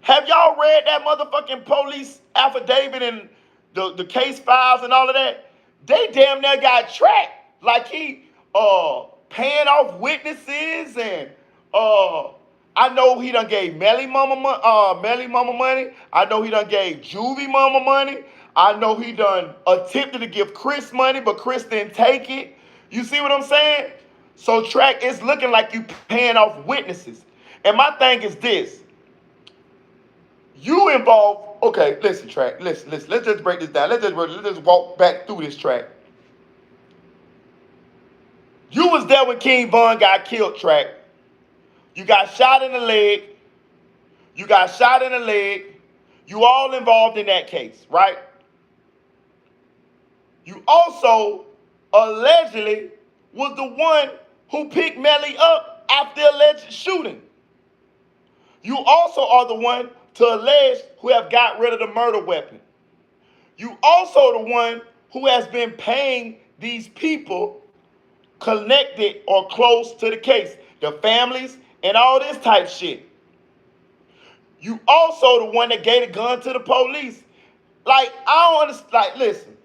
Have y'all read that motherfucking police affidavit and the case files and all of that? They damn near got Track like he paying off witnesses, and I know he done gave Melly mama money. I know he done gave Juvie mama money. I know he done attempted to give Chris money, but Chris didn't take it. You see what I'm saying? So Track is looking like you paying off witnesses. And my thing is this. You involved, okay, listen, Track, listen. Let's just break this down. Let's just walk back through this, Track. You was there when King Von got killed, Track. You got shot in the leg. You all involved in that case, right? You also allegedly was the one who picked Melly up after the alleged shooting. You also are the one to allege who have got rid of the murder weapon. You also the one who has been paying these people connected or close to the case, the families and all this type shit. You also the one that gave the gun to the police. Like, I don't understand. Like, listen,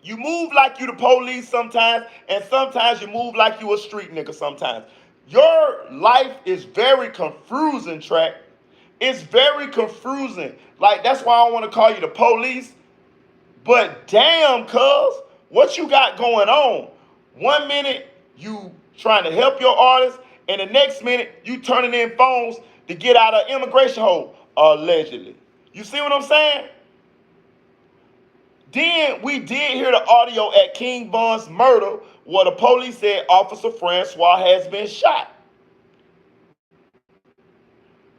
you move like you the police sometimes, and sometimes you move like you a street nigga sometimes. Your life is very confusing, Track. It's very confusing. Like, that's why I don't want to call you the police. But damn, cuz, what you got going on? 1 minute you trying to help your artist, and the next minute you turning in phones to get out of immigration hold, allegedly. You see what I'm saying? Then we did hear the audio at King Von's murder where the police said Officer Francois has been shot.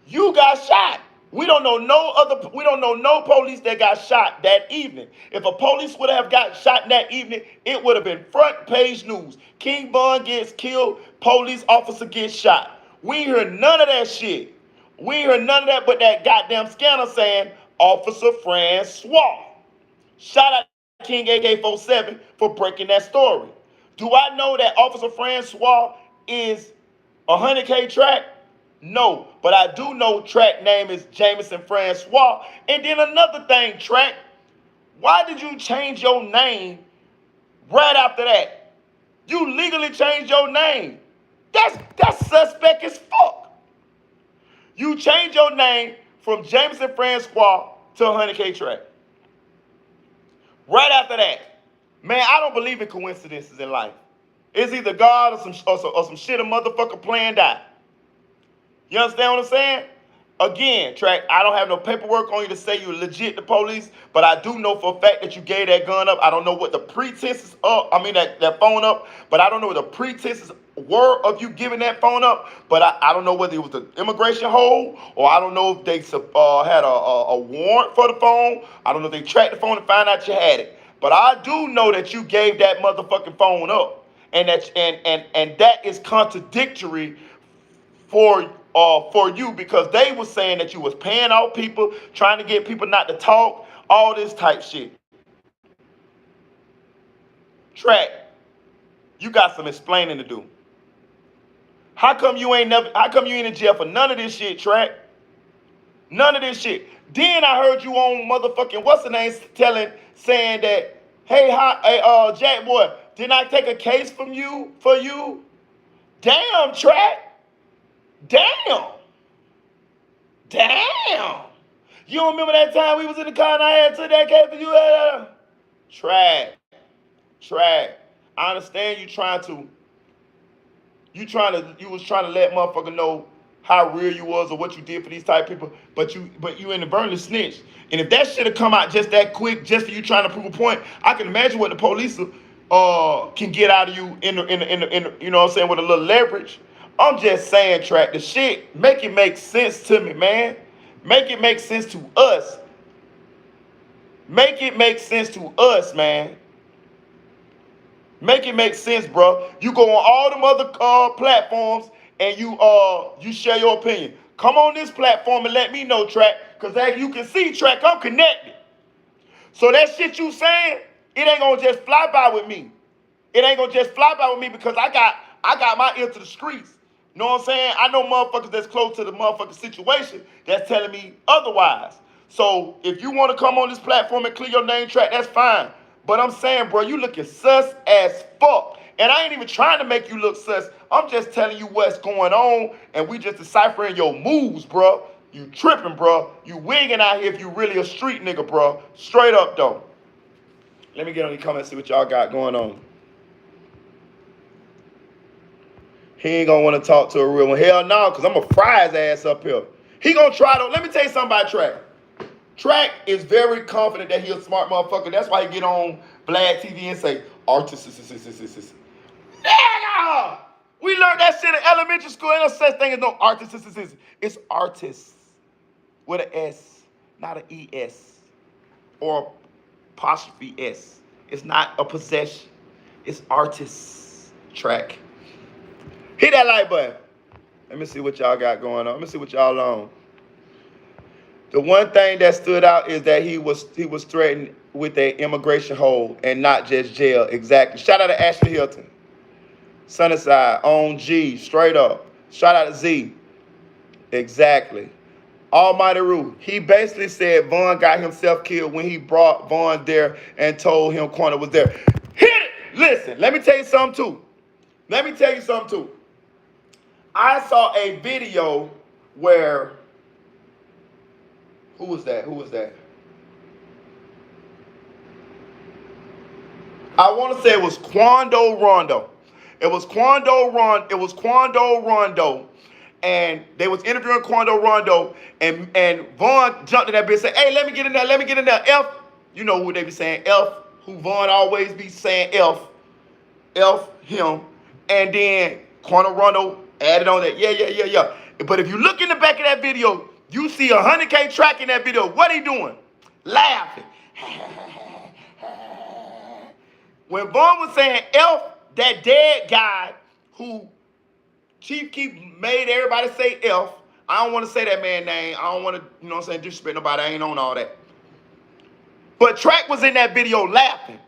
You got shot. We don't know no police that got shot that evening. If a police would have got shot that evening, it would have been front page news. King Von gets killed, police officer gets shot. We ain't heard none of that shit. We ain't heard none of that but that goddamn scanner saying Officer Francois. Shout out to King AK-47 for breaking that story. Do I know that Officer Francois is 100K Track? No, but I do know track name is Jameson Francois. And then another thing, track, why did you change your name right after that? You legally changed your name. That's suspect as fuck. You changed your name from Jameson Francois to 100K track. Right after that. Man, I don't believe in coincidences in life. It's either God or some shit a motherfucker planned out. You understand what I'm saying? Again, track, I don't have no paperwork on you to say you're legit the police, but I do know for a fact that you gave that gun up. I don't know what the pretenses that phone up, but I don't know what the pretenses were of you giving that phone up, but I don't know whether it was the immigration hold, or I don't know if they had a warrant for the phone. I don't know if they tracked the phone and found out you had it. But I do know that you gave that motherfucking phone up. And that is contradictory for you, because they were saying that you was paying off people, trying to get people not to talk, all this type shit. Track, you got some explaining to do. How come you ain't in jail for none of this shit, Track? None of this shit. Then I heard you on motherfucking what's the name saying that, hey, Jack boy, didn't I take a case from you for you? Damn, Track. Damn. You don't remember that time we was in the car and I had took that case for you? Track. I understand you was trying to let motherfucker know how real you was or what you did for these type of people, but you inadvertently snitched. And if that shit have come out just that quick, just for you trying to prove a point, I can imagine what the police can get out of you in the you know what I'm saying, with a little leverage. I'm just saying, Track, the shit, make it make sense to me, man. Make it make sense to us. Make it make sense to us, man. Make it make sense, bro. You go on all them other platforms and you share your opinion. Come on this platform and let me know, Track, because as you can see, Track, I'm connected. So that shit you saying, it ain't gonna just fly by with me. It ain't gonna just fly by with me because I got my ear to the streets. You know what I'm saying? I know motherfuckers that's close to the motherfucking situation that's telling me otherwise. So if you want to come on this platform and clear your name, Track, that's fine. But I'm saying, bro, you looking sus as fuck. And I ain't even trying to make you look sus. I'm just telling you what's going on, and we just deciphering your moves, bro. You tripping, bro. You wigging out here if you really a street nigga, bro. Straight up, though. Let me get on the comments and see what y'all got going on. He ain't gonna want to talk to a real one. Hell no, because I'm gonna fry his ass up here. He gonna try to. Let me tell you something about Track. Track is very confident that he a smart motherfucker. That's why he get on Vlad TV and say, artist. Nigga! We learned that shit in elementary school. Ain't no such thing as no artist. It's artists with an S, not an ES or apostrophe S. It's not a possession. It's artists. Track. Hit that like button. Let me see what y'all got going on. Let me see what y'all on. The one thing that stood out is that he was threatened with an immigration hold and not just jail. Exactly. Shout out to Ashley Hilton. Sunnyside, on G, straight up. Shout out to Z. Exactly. Almighty Roo. He basically said Vaughn got himself killed when he brought Vaughn there and told him Corner was there. Hit it! Listen, let me tell you something too. I saw a video where, who was that? I want to say it was Quando Rondo. And they was interviewing Quando Rondo, and Vaughn jumped in that bitch and said, hey, let me get in there. F, you know who they be saying, F, who Vaughn always be saying F him. And then Quando Rondo added on that, yeah. But if you look in the back of that video, you see 100K Track in that video. What he doing? Laughing. When Vaughn was saying F, that dead guy who Chief Keef made everybody say F, I don't want to say that man's name. I don't want to, you know what I'm saying, disrespect nobody. I ain't on all that. But Track was in that video laughing,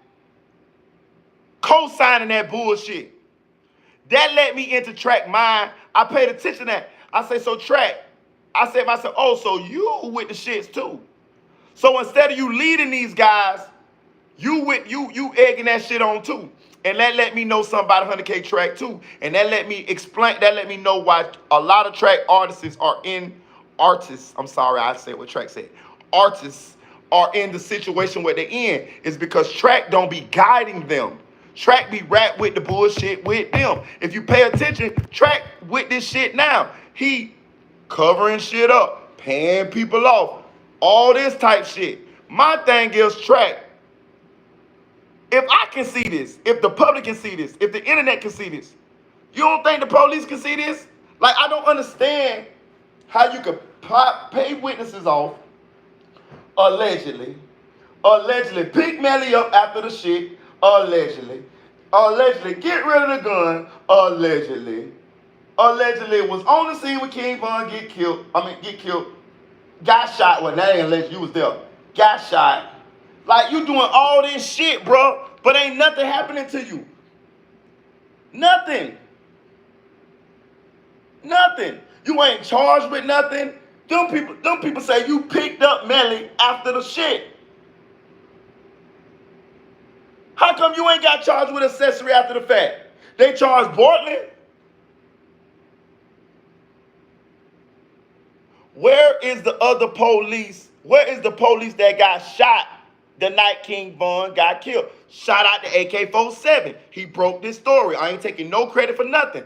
co-signing that bullshit. That let me into Track mind. I paid attention to that. I say, so Track. I said to myself, oh, so you with the shits too. So instead of you leading these guys, you egging that shit on too. And that let me know something about 100K Track too. And that let me know why a lot of track artists I'm sorry, I said what Track said. Artists are in the situation where they're in is because Track don't be guiding them. Track be rap with the bullshit with them. If you pay attention, Track with this shit now. He covering shit up, paying people off, all this type shit. My thing is Track. If I can see this, if the public can see this, if the internet can see this, you don't think the police can see this? Like, I don't understand how you could pay witnesses off, allegedly, pick Melly up after the shit, allegedly, get rid of the gun, allegedly was on the scene when King Von get killed, got shot, well, that ain't alleged, you was there, got shot. Like, you doing all this shit, bro, but ain't nothing happening to you. Nothing. You ain't charged with nothing. Them people say you picked up Melly after the shit. How come you ain't got charged with accessory after the fact? They charged Portland. Where is the other police? Where is the police that got shot the night King Von got killed? Shout out to AK-47. He broke this story. I ain't taking no credit for nothing.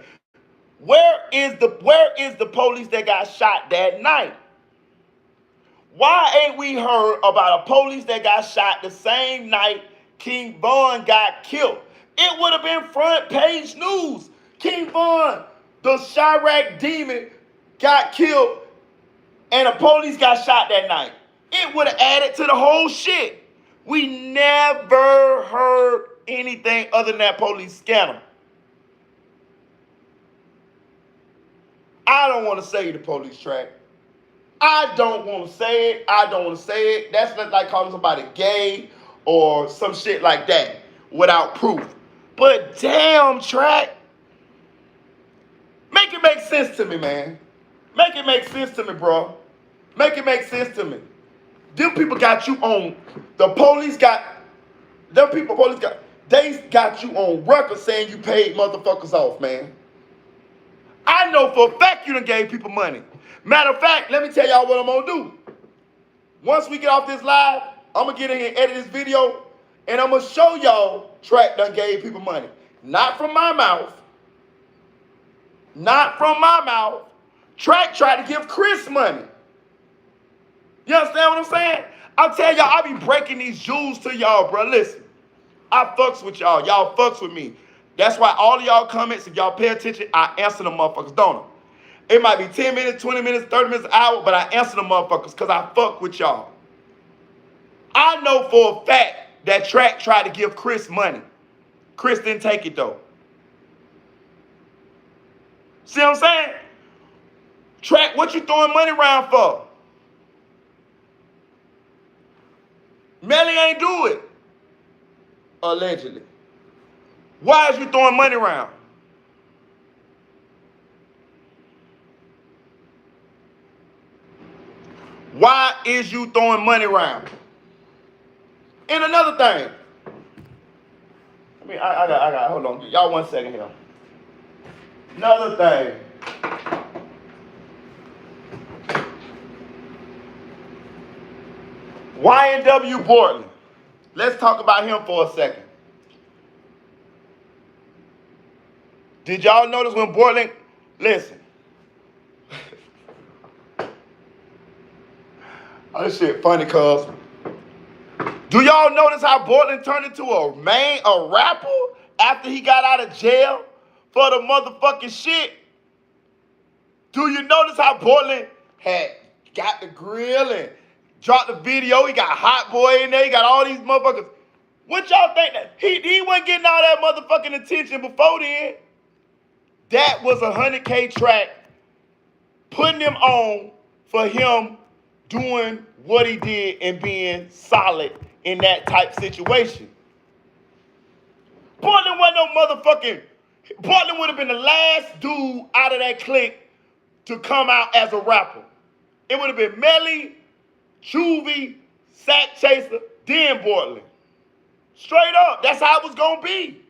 Where is the police that got shot that night? Why ain't we heard about a police that got shot the same night King Von got killed? It would have been front page news. King Von, the Chirac demon, got killed and the police got shot that night. It would have added to the whole shit. We never heard anything other than that police scandal. I don't want to say the police Track. I don't want to say it. That's like calling somebody gay or some shit like that without proof. But damn, Track. Make it make sense to me, man. Make it make sense to me, bro. Make it make sense to me. Them people got you on, they got you on record saying you paid motherfuckers off, man. I know for a fact you done gave people money. Matter of fact, let me tell y'all what I'm gonna do. Once we get off this live, I'm gonna get in here and edit this video, and I'm gonna show y'all Track done gave people money. Not from my mouth. Track tried to give Chris money. You understand what I'm saying? I'll tell y'all, I be breaking these jewels to y'all, bro. Listen, I fucks with y'all. Y'all fucks with me. That's why all of y'all comments, if y'all pay attention, I answer them motherfuckers, don't I? It might be 10 minutes, 20 minutes, 30 minutes, an hour, but I answer them motherfuckers because I fuck with y'all. I know for a fact that Track tried to give Chris money. Chris didn't take it, though. See what I'm saying? Track, what you throwing money around for? Melly ain't do it. Allegedly. Why is you throwing money around? Why is you throwing money around? And another thing. I got, hold on. Y'all 1 second here. Another thing. YNW Portland. Let's talk about him for a second. Did y'all notice when Portland, listen. Oh, this shit funny, cuz. Do y'all notice how Portland turned into a rapper after he got out of jail for the motherfucking shit? Do you notice how Portland had got the grill and dropped the video? He got Hot Boy in there. He got all these motherfuckers. What y'all think? That he wasn't getting all that motherfucking attention before then. That was 100K Track putting him on for him doing what he did and being solid in that type situation. Portland wasn't no motherfucking. Portland would have been the last dude out of that clique to come out as a rapper. It would have been Melly, Juvie, Sack Chaser, then Portland. Straight up, that's how it was gonna be.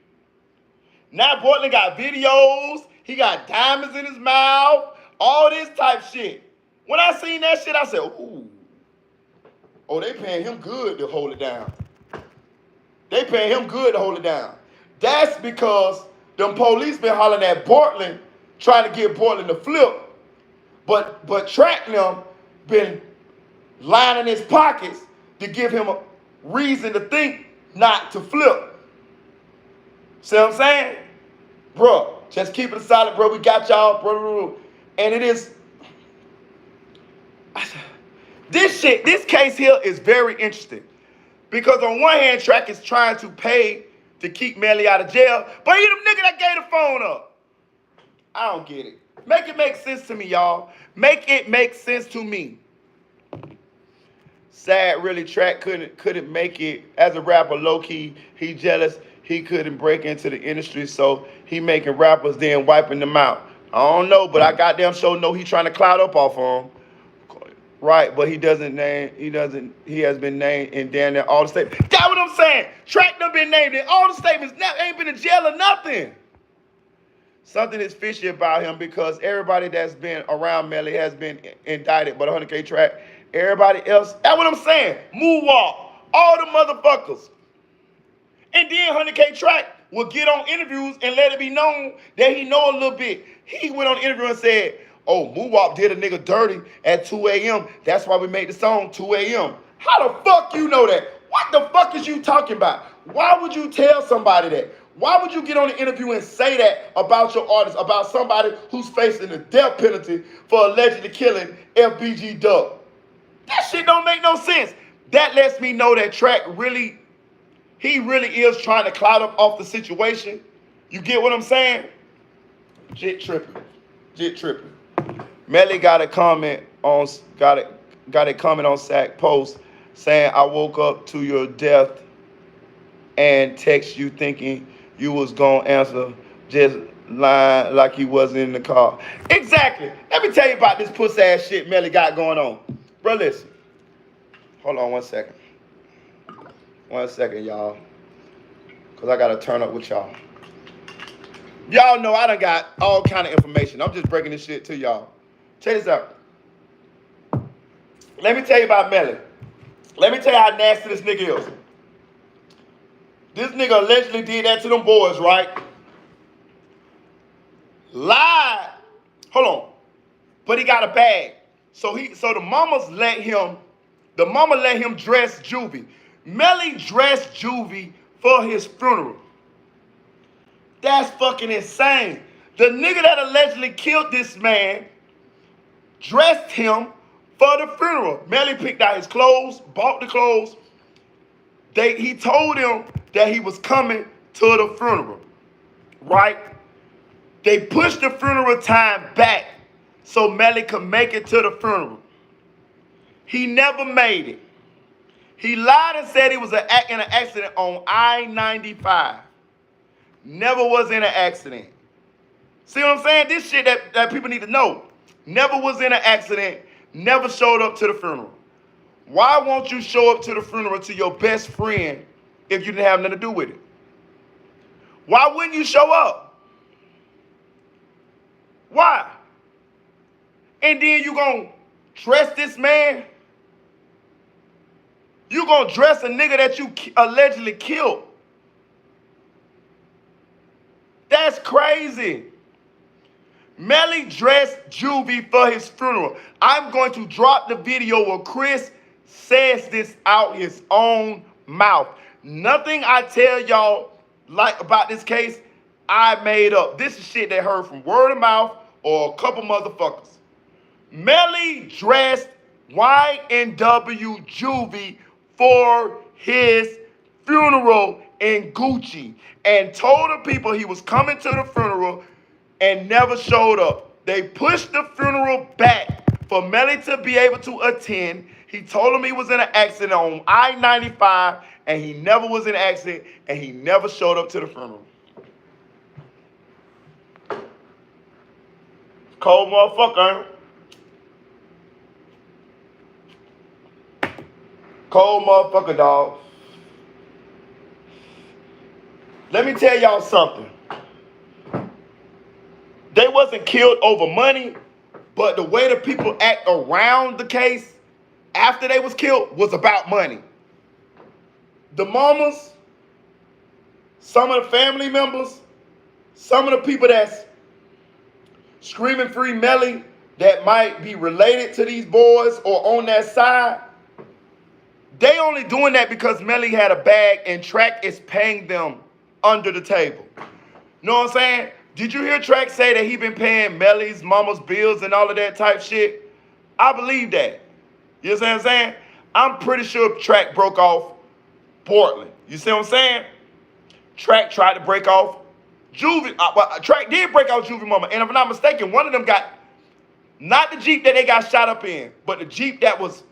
Now Portland got videos, he got diamonds in his mouth, all this type shit. When I seen that shit, I said, ooh. Oh, they paying him good to hold it down. They paying him good to hold it down. That's because them police been hollering at Portland, trying to get Portland to flip. But Track them been lining his pockets to give him a reason to think not to flip. See what I'm saying? Bro, just keep it solid, bro. We got y'all, bro. And it is... This case here is very interesting. Because on one hand, Track is trying to pay to keep Melly out of jail, but he the nigga that gave the phone up. I don't get it. Make it make sense to me, y'all. Make it make sense to me. Sad, really, Track couldn't make it as a rapper. Low key, he jealous. He couldn't break into the industry, so he making rappers then wiping them out. I don't know, but I goddamn sure know he trying to cloud up off of them. Right, but he has been named in damn near all the statements. That's what I'm saying. Track done been named in all the statements. Now ain't been in jail or nothing. Something is fishy about him because everybody that's been around Melly has been indicted, but 100K Track, everybody else, that's what I'm saying. Moonwalk, all the motherfuckers. And then 100K Track will get on interviews and let it be known that he know a little bit. He went on an interview and said, oh, Moonwalk did a nigga dirty at 2 a.m. That's why we made the song 2 a.m. How the fuck you know that? What the fuck is you talking about? Why would you tell somebody that? Why would you get on the interview and say that about your artist, about somebody who's facing the death penalty for allegedly killing FBG Duck? That shit don't make no sense. That lets me know that Track really is trying to cloud up off the situation. You get what I'm saying? Jit tripping. Melly got a comment on Sack post saying, I woke up to your death and text you thinking you was gonna answer, just lying like you wasn't in the car. Exactly. Let me tell you about this pussy ass shit Melly got going on. Bro, listen. Hold on 1 second. 1 second, y'all. Because I got to turn up with y'all. Y'all know I done got all kind of information. I'm just breaking this shit to y'all. Check this out. Let me tell you about Melly. Let me tell you how nasty this nigga is. This nigga allegedly did that to them boys, right? Lied. Hold on. But he got a bag. So the mama let him dress Juvie. Melly dressed Juvie for his funeral. That's fucking insane. The nigga that allegedly killed this man dressed him for the funeral. Melly picked out his clothes, bought the clothes. He told him that he was coming to the funeral, right? They pushed the funeral time back so Melly could make it to the funeral. He never made it. He lied and said he was in an accident on I-95. Never was in an accident. See what I'm saying? This shit that people need to know. Never was in an accident. Never showed up to the funeral. Why won't you show up to the funeral to your best friend if you didn't have nothing to do with it? Why wouldn't you show up? Why? And then you gonna dress this man? You gonna dress a nigga that you allegedly killed? That's crazy. Melly dressed Juvie for his funeral. I'm going to drop the video where Chris says this out his own mouth. Nothing I tell y'all like about this case, I made up. This is shit they heard from word of mouth or a couple motherfuckers. Melly dressed Y&W Juvie for his funeral in Gucci and told the people he was coming to the funeral and never showed up. They pushed the funeral back for Melly to be able to attend. He told him he was in an accident on I-95 and he never was in an accident and he never showed up to the funeral. Cold motherfucker, ain't it? Cold motherfucker, dog. Let me tell y'all something. They wasn't killed over money, but the way the people act around the case after they was killed was about money. The mamas, some of the family members, some of the people that's screaming free Melly that might be related to these boys or on that side, they only doing that because Melly had a bag and Track is paying them under the table. You know what I'm saying? Did you hear Track say that he been paying Melly's mama's bills and all of that type shit? I believe that. You know what I'm saying? I'm pretty sure Track broke off Portland. You see what I'm saying? Track tried to break off Juvie. Track did break off Juvie mama. And if I'm not mistaken, one of them got, not the Jeep that they got shot up in, but the Jeep that was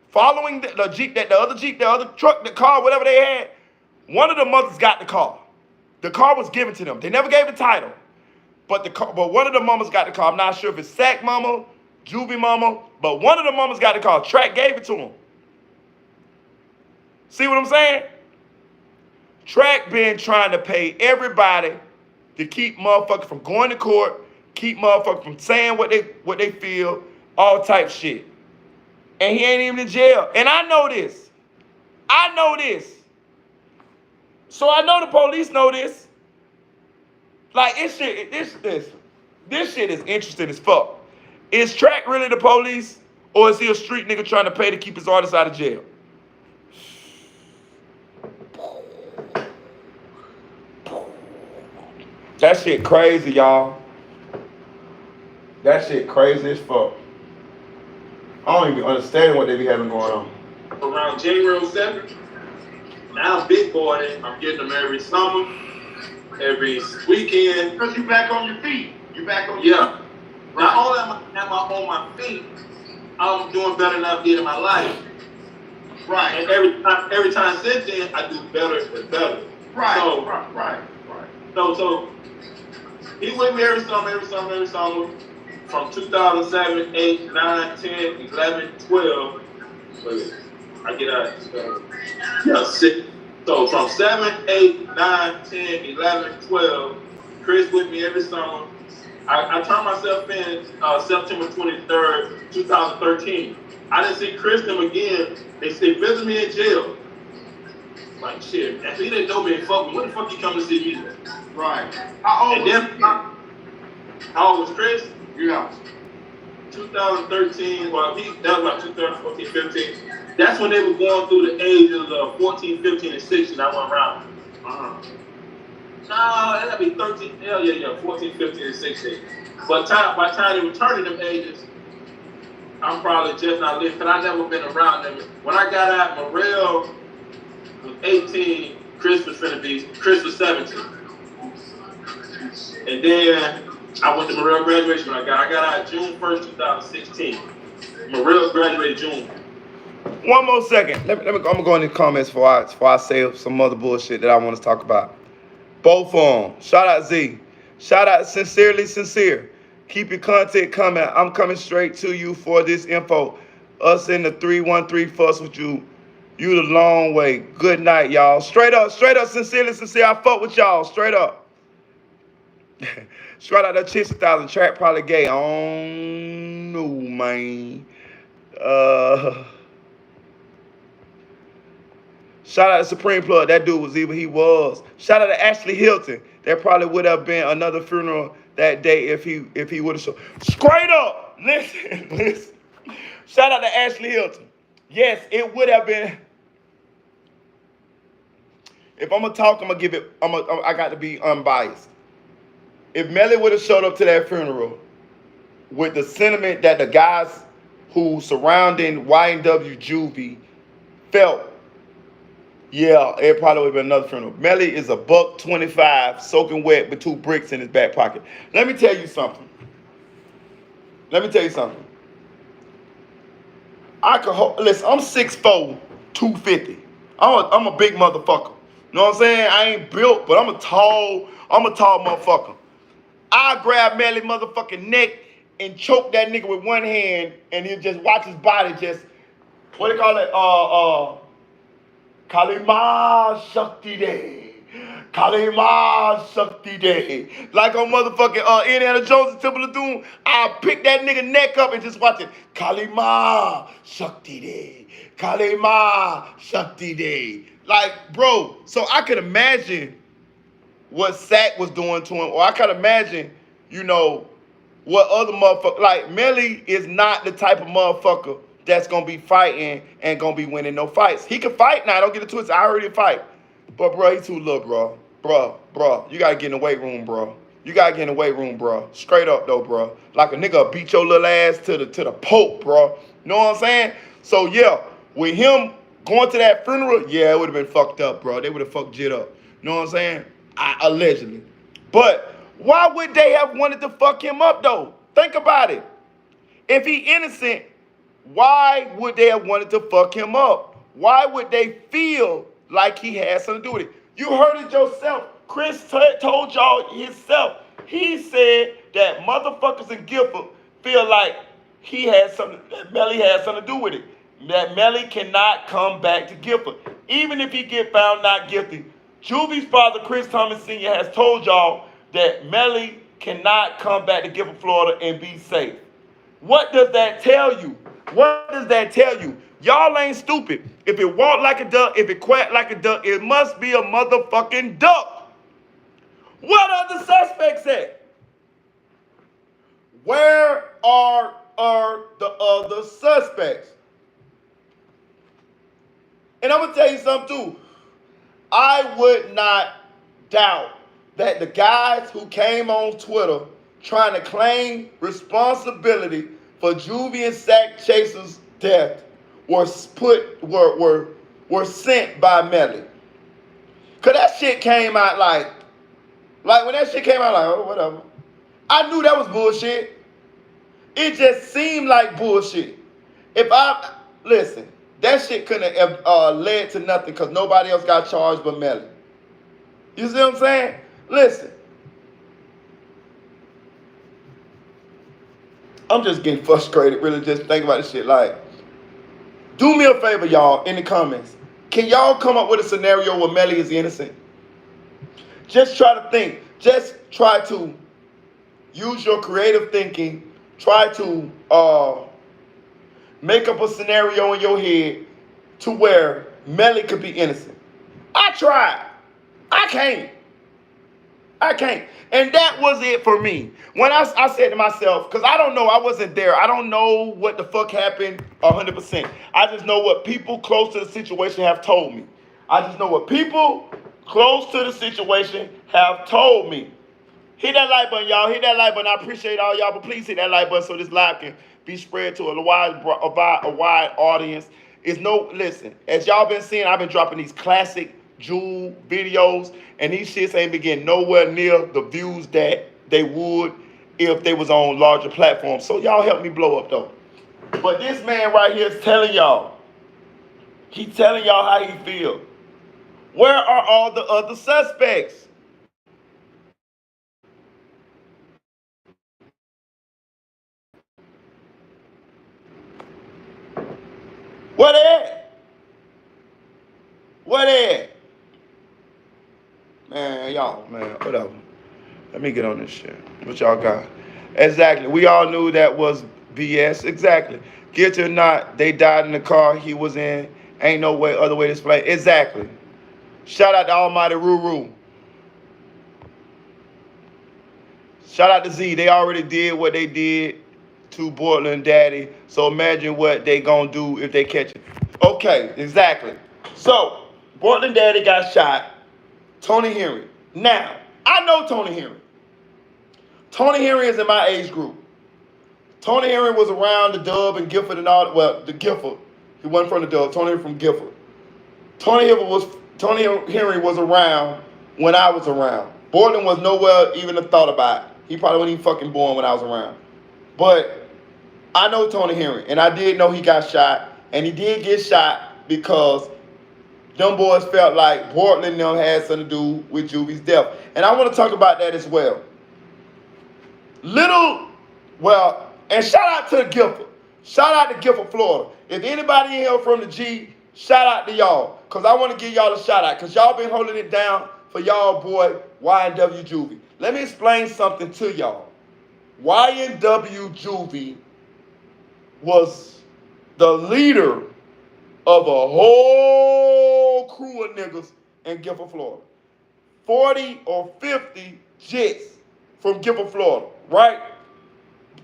following the Jeep, that the other truck, the car, whatever they had, one of the mothers got the car. The car was given to them. They never gave the title. But one of the mamas got the car. I'm not sure if it's Sack mama, Juvie mama, but one of the mamas got the car. Track gave it to him. See what I'm saying? Track been trying to pay everybody to keep motherfuckers from going to court, keep motherfuckers from saying what they feel, all type shit. And he ain't even in jail. And I know this. I know this. So I know the police know this. Like, this shit is interesting as fuck. Is Track really the police, or is he a street nigga trying to pay to keep his artists out of jail? That shit crazy, y'all. That shit crazy as fuck. I don't even understand what they be having going on. Around January 7th, now I'm big boy. I'm getting them every summer, every weekend. Because you back on your feet. You back on your feet. Yeah. Not only am I on my feet, I'm doing better than I did in my life. Right. And every time since then, I do better and better. Right. So, right. So he with me every summer. From 2007, 8, 9, 10, 11, 12. I get out. 6. So from 7, 8, 9, 10, 11, 12, Chris with me every summer. I turned myself in September 23rd, 2013. I didn't see Chris them again. They visited me in jail. Like, shit, if he didn't know me and fuck me, what the fuck you come to see me then? Right. How old was Chris? Yeah. 2013, that was about 2014, 15. That's when they were going through the ages of 14, 15, and 16. I went around. No, that'd be 13. Hell yeah, 14, 15, and 16. But by the time they were turning them ages, I'm probably just not living, because I never been around them. When I got out, Morrell was 18, Chris was 17. And then I went to Morrell graduation. I got out June 1st, 2016. Morrell graduated June. One more second. I'm gonna go in the comments before I say some other bullshit that I want to talk about. Both of them. Shout out Z. Shout out Sincerely Sincere. Keep your content coming. I'm coming straight to you for this info. Us in the 313 fuss with you. You the long way. Good night, y'all. Straight up, Sincerely Sincere. I fuck with y'all. Straight up. Shout out that 60,000 Track probably gay. I don't know, man. Shout out to Supreme Plug. That dude was he was. Shout out to Ashley Hilton. There probably would have been another funeral that day if he would have shown. Straight up. Listen. Shout out to Ashley Hilton. Yes, it would have been. If I'm gonna talk, I'm gonna give it. I got to be unbiased. If Melly would have showed up to that funeral with the sentiment that the guys who surrounding YNW Juvie felt, yeah, it probably would have been another funeral. Melly is a $125 soaking wet with 2 bricks in his back pocket. Let me tell you something. Listen, I'm 6'4", 250. I'm a big motherfucker. You know what I'm saying? I ain't built, but I'm a tall motherfucker. I grab Melly motherfucking neck and choke that nigga with one hand, and he'll just watch his body just, what do they call it? Kalima Shakti Day. Kalima Shakti Day. Like on motherfucking Indiana Jones and Temple of Doom, I'll pick that nigga neck up and just watch it. Kalima Shakti Day. Kalima Shakti Day. Like, bro, so I could imagine what Sack was doing to him, or I could imagine, what other motherfucker, like Melly is not the type of motherfucker that's gonna be fighting and gonna be winning no fights. He can fight now, don't get it twisted. I already fight. But bro, he too little, bro. Bro, you gotta get in the weight room, bro. You gotta get in the weight room, bro. Straight up though, bro. Like a nigga beat your little ass to the Pope, bro. You know what I'm saying? So yeah, with him going to that funeral, yeah, it would have been fucked up, bro. They would have fucked Jit up. You know what I'm saying? Allegedly. But why would they have wanted to fuck him up though? Think about it. If he innocent, why would they have wanted to fuck him up? Why would they feel like he had something to do with it? You heard it yourself. Chris told y'all himself. He said that motherfuckers in Gifford feel like he had something, that Melly had something to do with it. That Melly cannot come back to Gifford. Even if he get found not guilty. Juvie's father, Chris Thomas Sr., has told y'all that Melly cannot come back to Gifford, Florida and be safe. What does that tell you? What does that tell you? Y'all ain't stupid. If it walk like a duck, if it quack like a duck, it must be a motherfucking duck. What are the suspects at? Where are the other suspects? And I'm going to tell you something too. I would not doubt that the guys who came on Twitter trying to claim responsibility for Juvie and Sack Chaser's death were sent by Melly. Cause that shit came out like when that shit came out, like, oh, whatever. I knew that was bullshit. It just seemed like bullshit. Listen, that shit couldn't have led to nothing because nobody else got charged but Melly. You see what I'm saying? Listen. I'm just getting frustrated, really just thinking about this shit. Like, do me a favor, y'all, in the comments. Can y'all come up with a scenario where Melly is innocent? Just try to think. Just try to use your creative thinking. Try to make up a scenario in your head to where Melly could be innocent. I tried. I can't. And that was it for me. When I said to myself, because I don't know, I wasn't there. I don't know what the fuck happened 100%. I just know what people close to the situation have told me. I just know what people close to the situation have told me. Hit that like button, y'all. Hit that like button. I appreciate all y'all, but please hit that like button so this live can be spread to a wide audience. Listen, as y'all been seeing, I've been dropping these classic Jewel videos, and these shits ain't been getting nowhere near the views that they would if they was on larger platforms. So y'all help me blow up though. But this man right here is telling y'all. He's telling y'all how he feel. Where are all the other suspects? Where they at? Where they at? Man, y'all, man, whatever. Let me get on this shit. What y'all got? Exactly. We all knew that was BS. Exactly. Guilty or not, they died in the car he was in. Ain't no other way to explain. Exactly. Shout out to Almighty Ruru. Shout out to Z. They already did what they did to Portland Daddy. So imagine what they gonna do if they catch it. Okay, exactly. So, Portland Daddy got shot. Tony Henry. Now, I know Tony Henry. Tony Henry is in my age group. Tony Henry was around the Dub and Gifford and all. Well, the Gifford. He wasn't from the Dub. Tony Henry from Gifford. Tony Henry was around when I was around. Borland was nowhere even a thought about. He probably wasn't even fucking born when I was around. But I know Tony Henry, and I did know he got shot, and he did get shot because them boys felt like Portland and them had something to do with Juvie's death. And I want to talk about that as well. And shout out to the Gifford. Shout out to Gifford, Florida. If anybody in here from the G, shout out to y'all. Because I want to give y'all a shout out. Because y'all been holding it down for y'all boy, YNW Juvie. Let me explain something to y'all. YNW Juvie was the leader of a whole crew of niggas in Gifford, Florida. 40 or 50 jets from Gifford, Florida, right?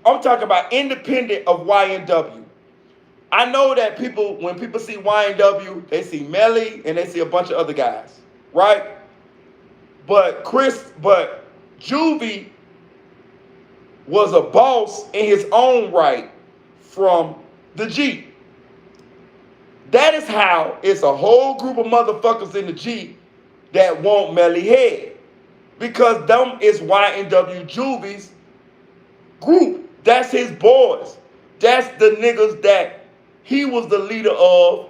I'm talking about independent of YNW. I know that people, when people see YNW, they see Melly and they see a bunch of other guys, right? But Juvie was a boss in his own right from the G. That is how it's a whole group of motherfuckers in the G that want Melly head. Because them is YNW Juvie's group. That's his boys. That's the niggas that he was the leader of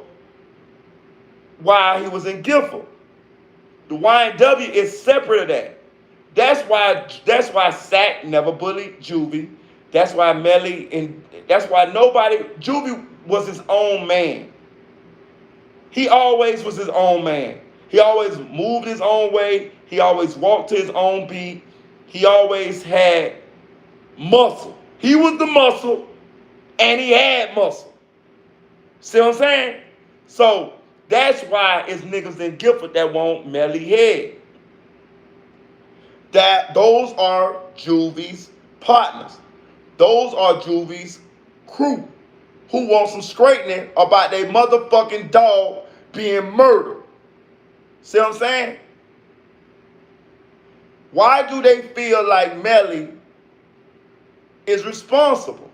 while he was in Gifford. The YNW is separate of that. That's why Sack never bullied Juvie. That's why Melly and that's why Juvie was his own man. He always was his own man. He always moved his own way. He always walked to his own beat. He always had muscle. He was the muscle, and he had muscle. See what I'm saying? So that's why it's niggas in Gifford that want Melly head. Those are Juvie's partners. Those are Juvie's crew who want some straightening about their motherfucking dog being murdered. See what I'm saying? Why do they feel like Melly is responsible?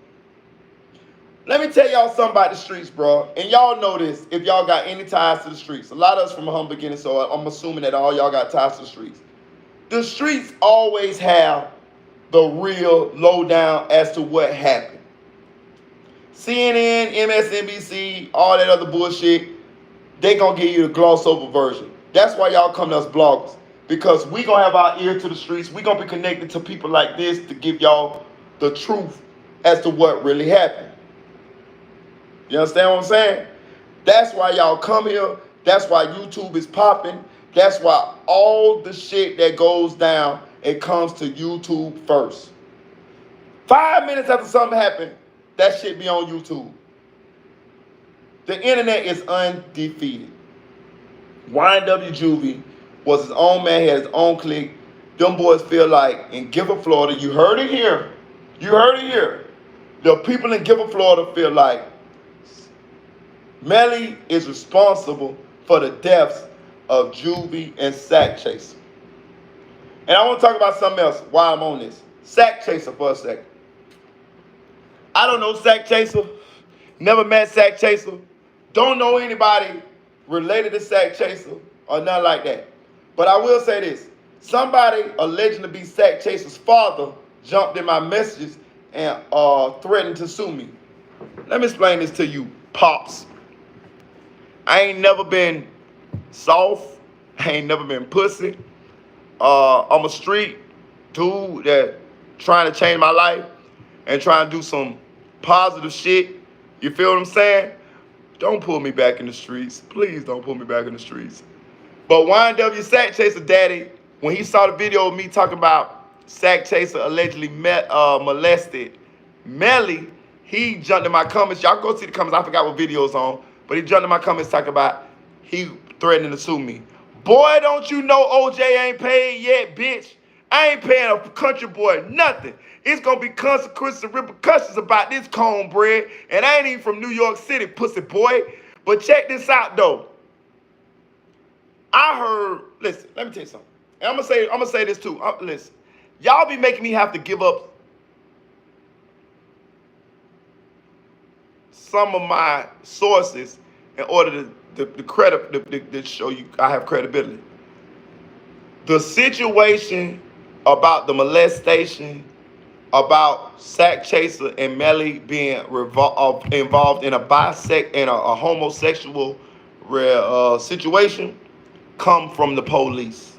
Let me tell y'all something about the streets, bro. And y'all know this if y'all got any ties to the streets. A lot of us from a humble beginning, so I'm assuming that all y'all got ties to the streets. The streets always have the real lowdown as to what happened. CNN, MSNBC, all that other bullshit, they gonna give you the gloss over version. That's why y'all come to us bloggers. Because we gonna have our ear to the streets. We gonna be connected to people like this to give y'all the truth as to what really happened. You understand what I'm saying? That's why y'all come here. That's why YouTube is popping. That's why all the shit that goes down, it comes to YouTube first. 5 minutes after something happened, that shit be on YouTube. The internet is undefeated. YNW Juvie was his own man, he had his own clique. Them boys feel like in Gifford, Florida, you heard it here. You heard it here. The people in Gifford, Florida feel like Melly is responsible for the deaths of Juvie and Sack Chaser. And I want to talk about something else while I'm on this. Sack Chaser for a second. I don't know Sack Chaser. Never met Sack Chaser. Don't know anybody related to Sack Chaser or nothing like that. But I will say this. Somebody alleged to be Sack Chaser's father jumped in my messages and threatened to sue me. Let me explain this to you, pops. I ain't never been soft. I ain't never been pussy. I'm a street dude that trying to change my life and trying to do some positive shit. You feel what I'm saying? Don't pull me back in the streets. Please don't pull me back in the streets. But YNW Sack Chaser daddy, when he saw the video of me talking about Sack Chaser allegedly molested Melly, he jumped in my comments. Y'all go see the comments. I forgot what video's on. But he jumped in my comments talking about he threatening to sue me. Boy, don't you know OJ ain't paid yet, bitch. I ain't paying a country boy nothing. It's going to be consequences and repercussions about this cornbread. And I ain't even from New York City, pussy boy. But check this out, though. I heard, listen, let me tell you something. And I'm gonna say this too. Listen, y'all be making me have to give up some of my sources in order to show you I have credibility. The situation about the molestation, about Sack Chaser and Melly being involved in a homosexual situation, come from the police.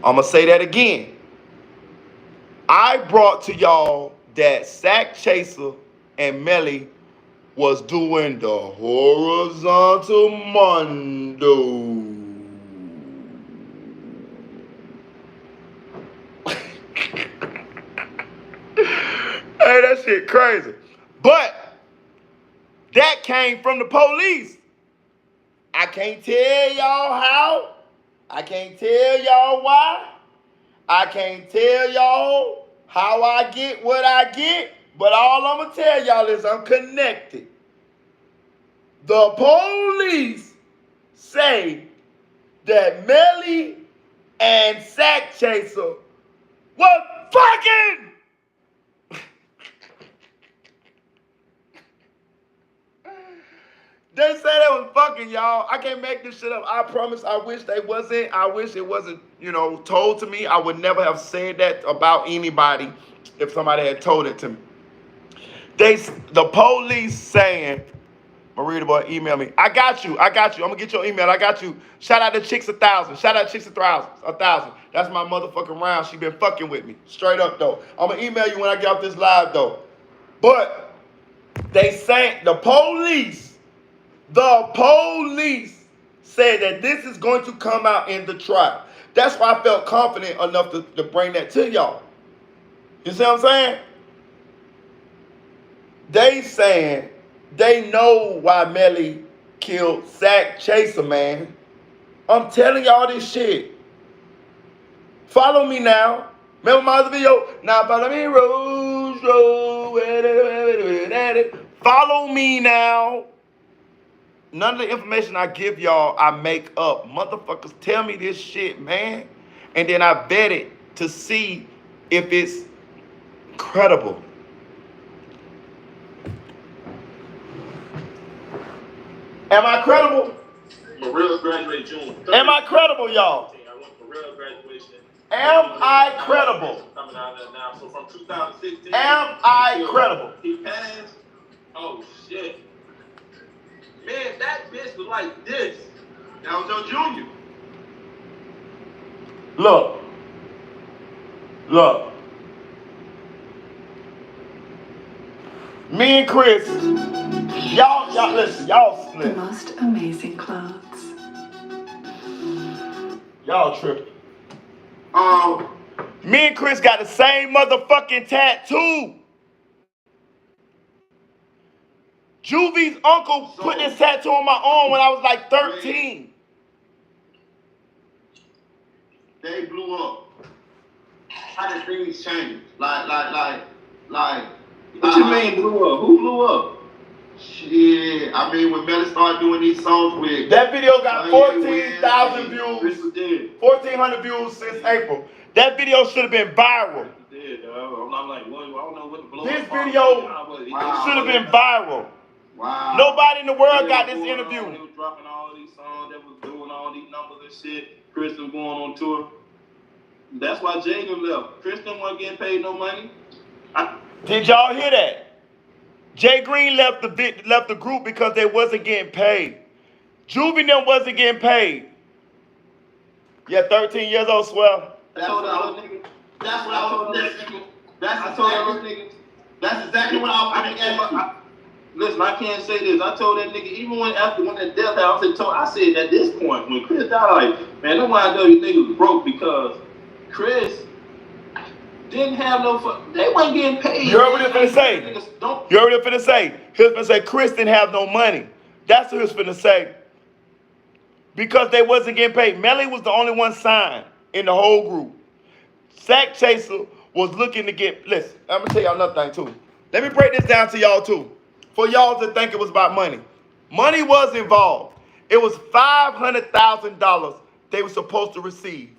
I'm gonna say that again. I brought to y'all that Sack Chaser and Melly was doing the horizontal Mondo. Hey, that shit crazy. But that came from the police. I can't tell y'all how. I can't tell y'all why. I can't tell y'all how I get what I get. But all I'm going to tell y'all is I'm connected. The police say that Melly and Sack Chaser was fucking. They say they was fucking, y'all. I can't make this shit up. I promise. I wish they wasn't. I wish it wasn't, told to me. I would never have said that about anybody if somebody had told it to me. The police saying, Marita boy, email me. I got you. I'm gonna get your email. I got you. Shout out to Chicks 1000. Shout out Chicks 1000. That's my motherfucking round. She been fucking with me. Straight up though. I'm gonna email you when I get off this live though. But they say the police said that this is going to come out in the trial. That's why I felt confident enough to bring that to y'all. You see what I'm saying? They saying they know why Melly killed Sack Chaser, man. I'm telling y'all this shit. Follow me now. Remember my other video? Now follow me, Rose. Follow me now. None of the information I give y'all, I make up. Motherfuckers tell me this shit, man. And then I vet it to see if it's credible. Am I credible? Marilla's graduated June 30th. Am I credible, y'all? I went for real graduation. Am I credible? Coming out of that now. So from 2016. Am I credible? He passed. Oh shit. Man, that bitch was like this. That was your junior. Look. Me and Chris, y'all listen, y'all The split. most amazing clothes. Y'all tripping. Me and Chris got the same motherfucking tattoo. Juvie's uncle put this tattoo on my arm when I was like 13. They blew up. How did things change? Like. What you mean blew up? Who blew up? Shit, I mean when Melly started doing these songs with that video got 14,000 views. 1,400 views since April. That video should have been viral. I'm like, well, I don't know what to blow this up. Video should have been viral. Wow. Nobody in the world got this interview. They was dropping all these songs. They was doing all these numbers and shit. Kristen going on tour. That's why Jaden left. Kristen wasn't getting paid no money. Did y'all hear that? Jay Green left the group because they wasn't getting paid. Juvie and them wasn't getting paid. Yeah, 13 years old, swear. That's what I was thinking. That's what I told this nigga. That's exactly what I was thinking. Listen, I can't say this. I told that nigga, even when that death happened, I said at this point, when Chris died, like, man, that's why I know you niggas was broke, because Chris didn't have no fun. They wasn't getting paid. You heard what he was finna say? You heard what he was finna say? He was finna say Chris didn't have no money. That's what he was finna say. Because they wasn't getting paid. Melly was the only one signed in the whole group. Sack Chaser was looking to get, listen, I'm gonna tell y'all another thing too. Let me break this down to y'all too. For y'all to think it was about money. Money was involved. It was $500,000 they were supposed to receive.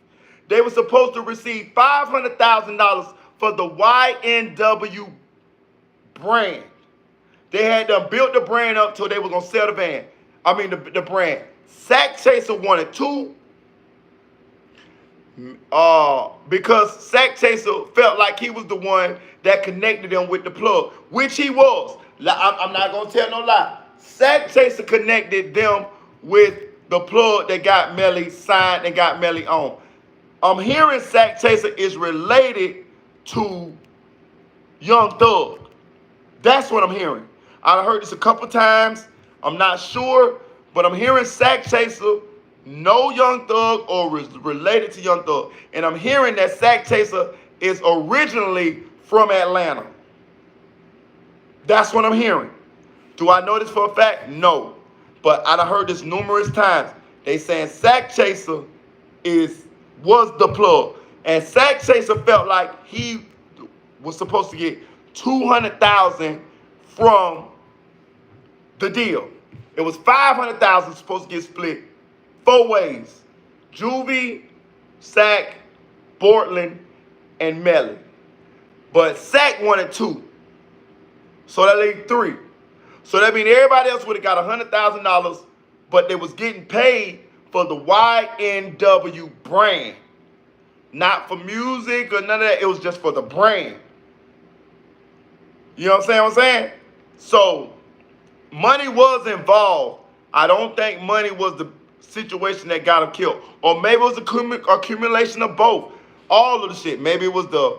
They were supposed to receive $500,000 for the YNW brand. They had to build the brand up till they were gonna sell the brand. Sack Chaser wanted $2 because Sack Chaser felt like he was the one that connected them with the plug, which he was. I'm not gonna tell no lie. Sack Chaser connected them with the plug that got Melly signed and got Melly on. I'm hearing Sack Chaser is related to Young Thug. That's what I'm hearing. I heard this a couple times. I'm not sure, but I'm hearing Sack Chaser know Young Thug or is related to Young Thug. And I'm hearing that Sack Chaser is originally from Atlanta. That's what I'm hearing. Do I know this for a fact? No. But I done heard this numerous times. They saying Sack Chaser was the plug. And Sack Chaser felt like he was supposed to get $200,000 from the deal. It was $500,000 supposed to get split 4 ways. Juvie, Sack, Portland, and Melly. But Sack wanted 2. So that leave 3. So that means everybody else would have got $100,000, but they was getting paid for the YNW brand. Not for music or none of that. It was just for the brand. You know what I'm saying? So money was involved. I don't think money was the situation that got him killed. Or maybe it was a accumulation of both. All of the shit. Maybe it was the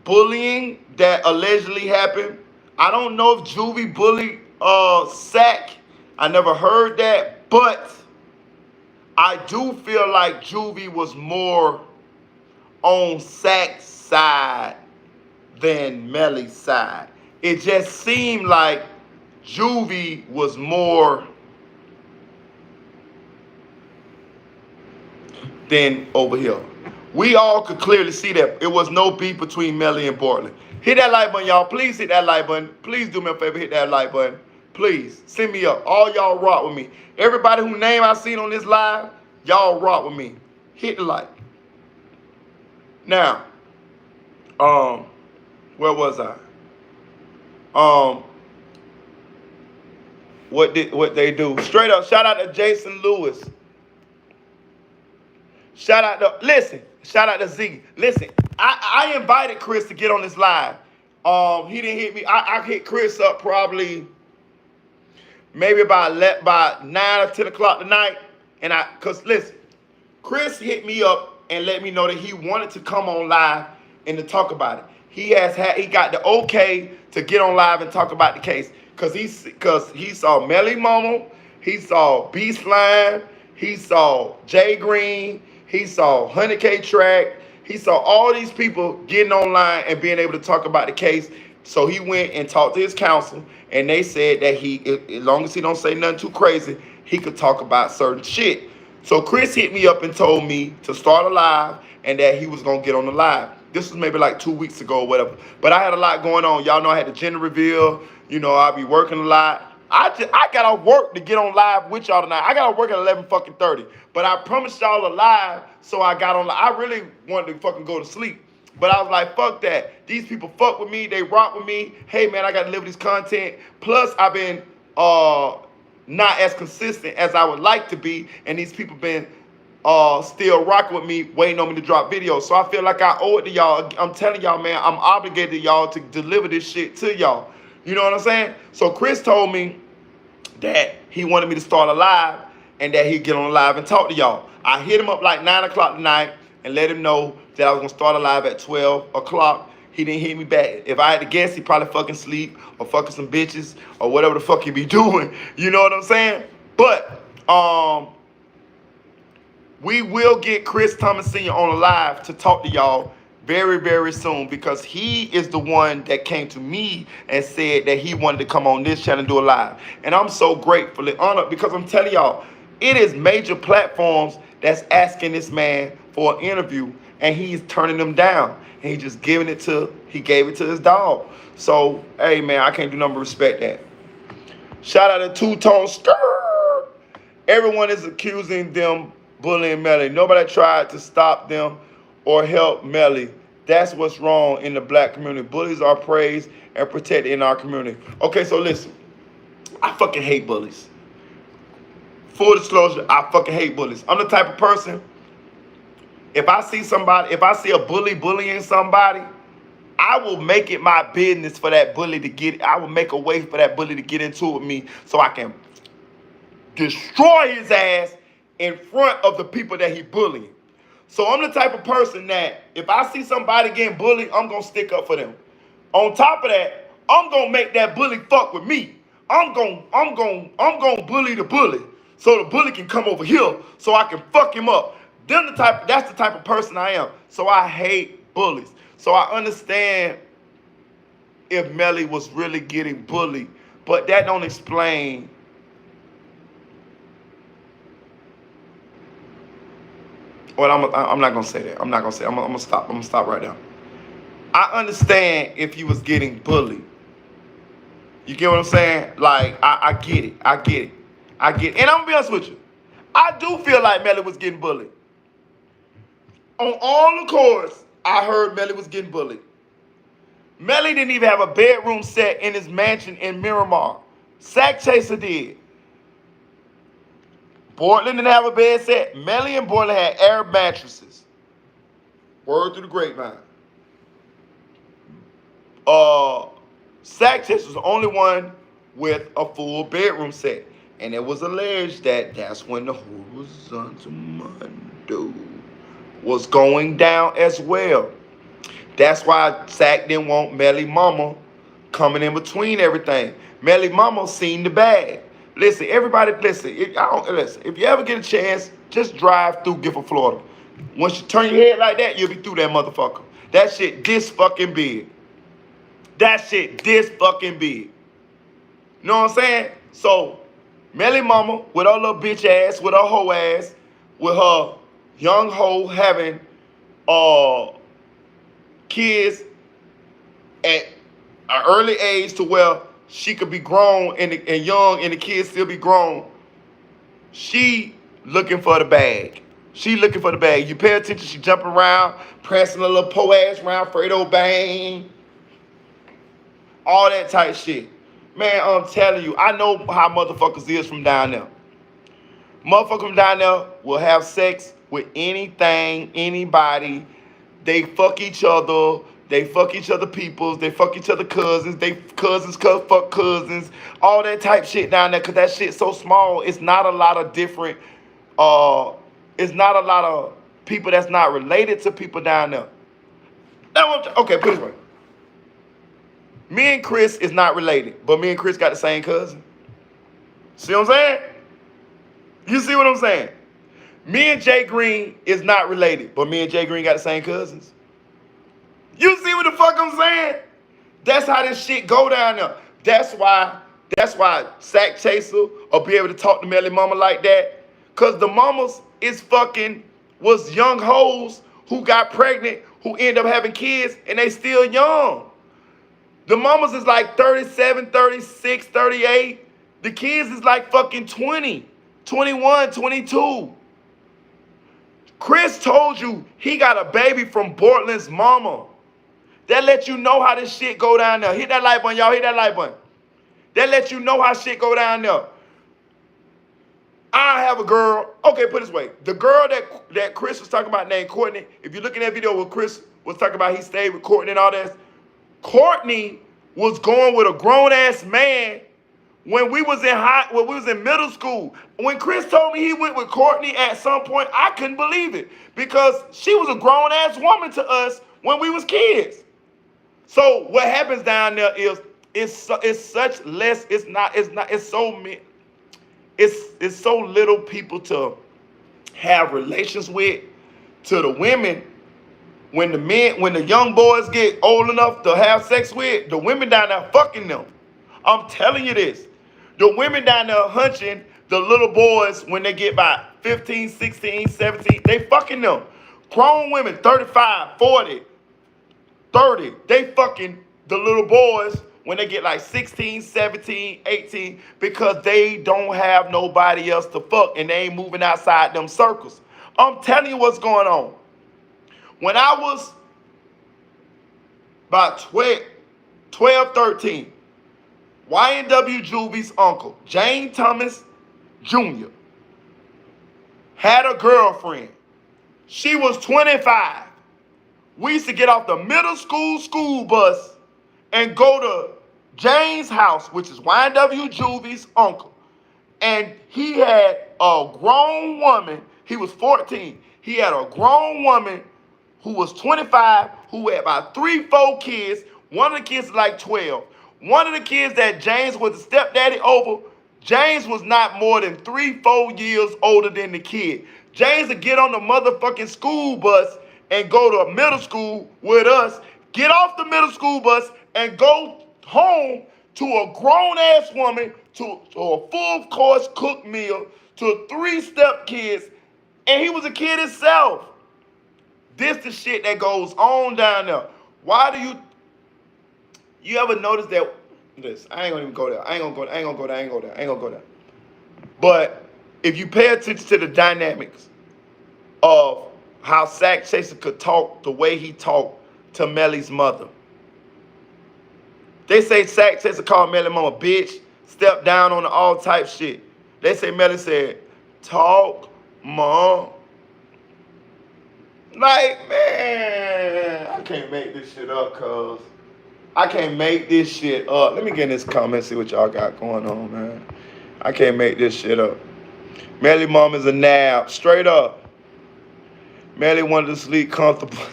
bullying that allegedly happened. I don't know if Juvie bullied Sack. I never heard that. But I do feel like Juvie was more on Sack's side than Melly's side. It just seemed like Juvie was more than over here. We all could clearly see that it was no beef between Melly and Portland. Hit that like button, y'all. Please hit that like button. Please do me a favor, hit that like button. Please, send me up. All y'all rock with me. Everybody whose name I seen on this live, y'all rock with me. Hit the like. Now, where was I? What they do? Straight up, shout out to Jason Lewis. Shout out to Ziggy. Listen, I invited Chris to get on this live. He didn't hit me. I hit Chris up probably maybe by 9 or 10 o'clock tonight. And cause listen, Chris hit me up and let me know that he wanted to come on live and to talk about it. He got the okay to get on live and talk about the case. Cause he saw Melly Mama, he saw Beastline, he saw Jay Green, he saw 100K Track, he saw all these people getting online and being able to talk about the case. So he went and talked to his counsel, and they said that as long as he don't say nothing too crazy, he could talk about certain shit. So Chris hit me up and told me to start a live and that he was gonna get on the live. This was maybe like 2 weeks ago or whatever. But I had a lot going on. Y'all know I had the gender reveal. You know, I be working a lot. I gotta work to get on live with y'all tonight. I gotta work at 11:30. But I promised y'all a live, so I got on. I really wanted to fucking go to sleep. But I was like, fuck that. These people fuck with me. They rock with me. Hey, man, I got to deliver this content. Plus, I've been not as consistent as I would like to be. And these people been still rocking with me, waiting on me to drop videos. So I feel like I owe it to y'all. I'm telling y'all, man, I'm obligated to y'all to deliver this shit to y'all. You know what I'm saying? So Chris told me that he wanted me to start a live and that he'd get on live and talk to y'all. I hit him up like 9 o'clock tonight and let him know that I was going to start a live at 12 o'clock. He didn't hit me back. If I had to guess, he probably fucking sleep or fucking some bitches or whatever the fuck he be doing. You know what I'm saying? But we will get Chris Thomas Sr. on a live to talk to y'all very, very soon, because he is the one that came to me and said that he wanted to come on this channel and do a live. And I'm so gratefully honored, because I'm telling y'all, it is major platforms that's asking this man for an interview, and he's turning them down. And he just gave it to his dog. So, hey, man, I can't do nothing but respect that. Shout out to Two-Tone Skirt. Everyone is accusing them bullying Melly. Nobody tried to stop them or help Melly. That's what's wrong in the black community. Bullies are praised and protected in our community. Okay, so listen. I fucking hate bullies. Full disclosure, I fucking hate bullies. I'm the type of person, if I see a bully bullying somebody, I will make it my business for that bully to get, I will make a way for that bully to get into it with me so I can destroy his ass in front of the people that he bullying. So I'm the type of person that if I see somebody getting bullied, I'm gonna stick up for them. On top of that, I'm gonna make that bully fuck with me. I'm gonna bully the bully. So the bully can come over here so I can fuck him up. That's the type of person I am. So I hate bullies. So I understand if Melly was really getting bullied, but that don't explain. Well, I'm not gonna say that. I'm not gonna say. I'm gonna stop. I'm gonna stop right now. I understand if he was getting bullied. You get what I'm saying? Like I get it. I get it. I get it. And I'm gonna be honest with you. I do feel like Melly was getting bullied. On all the chords, I heard Melly was getting bullied. Melly didn't even have a bedroom set in his mansion in Miramar. Sack Chaser did. Portland didn't have a bed set. Melly and Portland had air mattresses. Word through the grapevine. Sack Chaser was the only one with a full bedroom set. And it was alleged that that's when the horizontal Mondo was going down as well. That's why Sack didn't want Melly Mama coming in between everything. Melly Mama seen the bag. Listen, everybody, listen. If you ever get a chance, just drive through Gifford, Florida. Once you turn your head like that, you'll be through that motherfucker. That shit this fucking big. That shit this fucking big. You know what I'm saying? So, Melly Mama, with her little bitch ass, with her hoe ass, with her young hoe having kids at an early age to where she could be grown and young and the kids still be grown. She looking for the bag. She looking for the bag. You pay attention, she jumping around, pressing a little po ass around, Fredo Bang. All that type shit. Man, I'm telling you, I know how motherfuckers is from down there. Motherfuckers from down there will have sex with anything, anybody. They fuck each other. They fuck each other peoples. They fuck each other cousins. They cousins fuck cousins. All that type shit down there. Because that shit's so small. It's not a lot of different, it's not a lot of people that's not related to people down there. Okay, put it this way. Me and Chris is not related. But me and Chris got the same cousin. See what I'm saying? You see what I'm saying? Me and Jay Green is not related, but me and Jay Green got the same cousins. You see what the fuck I'm saying? That's how this shit go down there. That's why Sack Chaser will be able to talk to Melly Mama like that. Cause the mamas was young hoes who got pregnant, who end up having kids, and they still young. The mamas is like 37, 36, 38. The kids is like fucking 20, 21, 22. Chris told you he got a baby from Portland's mama. That let you know how this shit go down there. Hit that like button, y'all. Hit that like button. That let you know how shit go down there. I have a girl. Okay, put it this way. The girl that Chris was talking about named Courtney, if you look in that video where Chris was talking about he stayed with Courtney and all that, Courtney was going with a grown-ass man when we was in middle school. When Chris told me he went with Courtney at some point, I couldn't believe it because she was a grown-ass woman to us when we was kids. So what happens down there is it's so little people to have relations with. To the women, when the young boys get old enough to have sex with, the women down there fucking them. I'm telling you this. The women down there hunching the little boys when they get by 15, 16, 17, they fucking them. Grown women, 35, 40, 30, they fucking the little boys when they get like 16, 17, 18 because they don't have nobody else to fuck and they ain't moving outside them circles. I'm telling you what's going on. When I was about 12, 13, YNW Juby's uncle, Jane Thomas Jr., had a girlfriend. She was 25. We used to get off the middle school bus and go to Jane's house, which is YNW Juby's uncle. And he had a grown woman. He was 14. He had a grown woman who was 25, who had about 3-4 kids. One of the kids is like 12. One of the kids that James was the stepdaddy over, James was not more than 3-4 years older than the kid. James would get on the motherfucking school bus and go to a middle school with us, get off the middle school bus and go home to a grown-ass woman, to a full-course cooked meal, to 3 step-kids, and he was a kid himself. This the shit that goes on down there. Why do you ever notice that? Listen, I ain't gonna even go there. I ain't gonna go there. But if you pay attention to the dynamics of how Sack Chaser could talk the way he talked to Melly's mother. They say Sack Chaser called Melly mama bitch, stepped down on all type shit. They say Melly said, talk, mom. Like, man, I can't make this shit up, cuz. I can't make this shit up. Let me get in this comment, see what y'all got going on, man. I can't make this shit up. Melly mom is a nab, straight up. Melly wanted to sleep comfortable.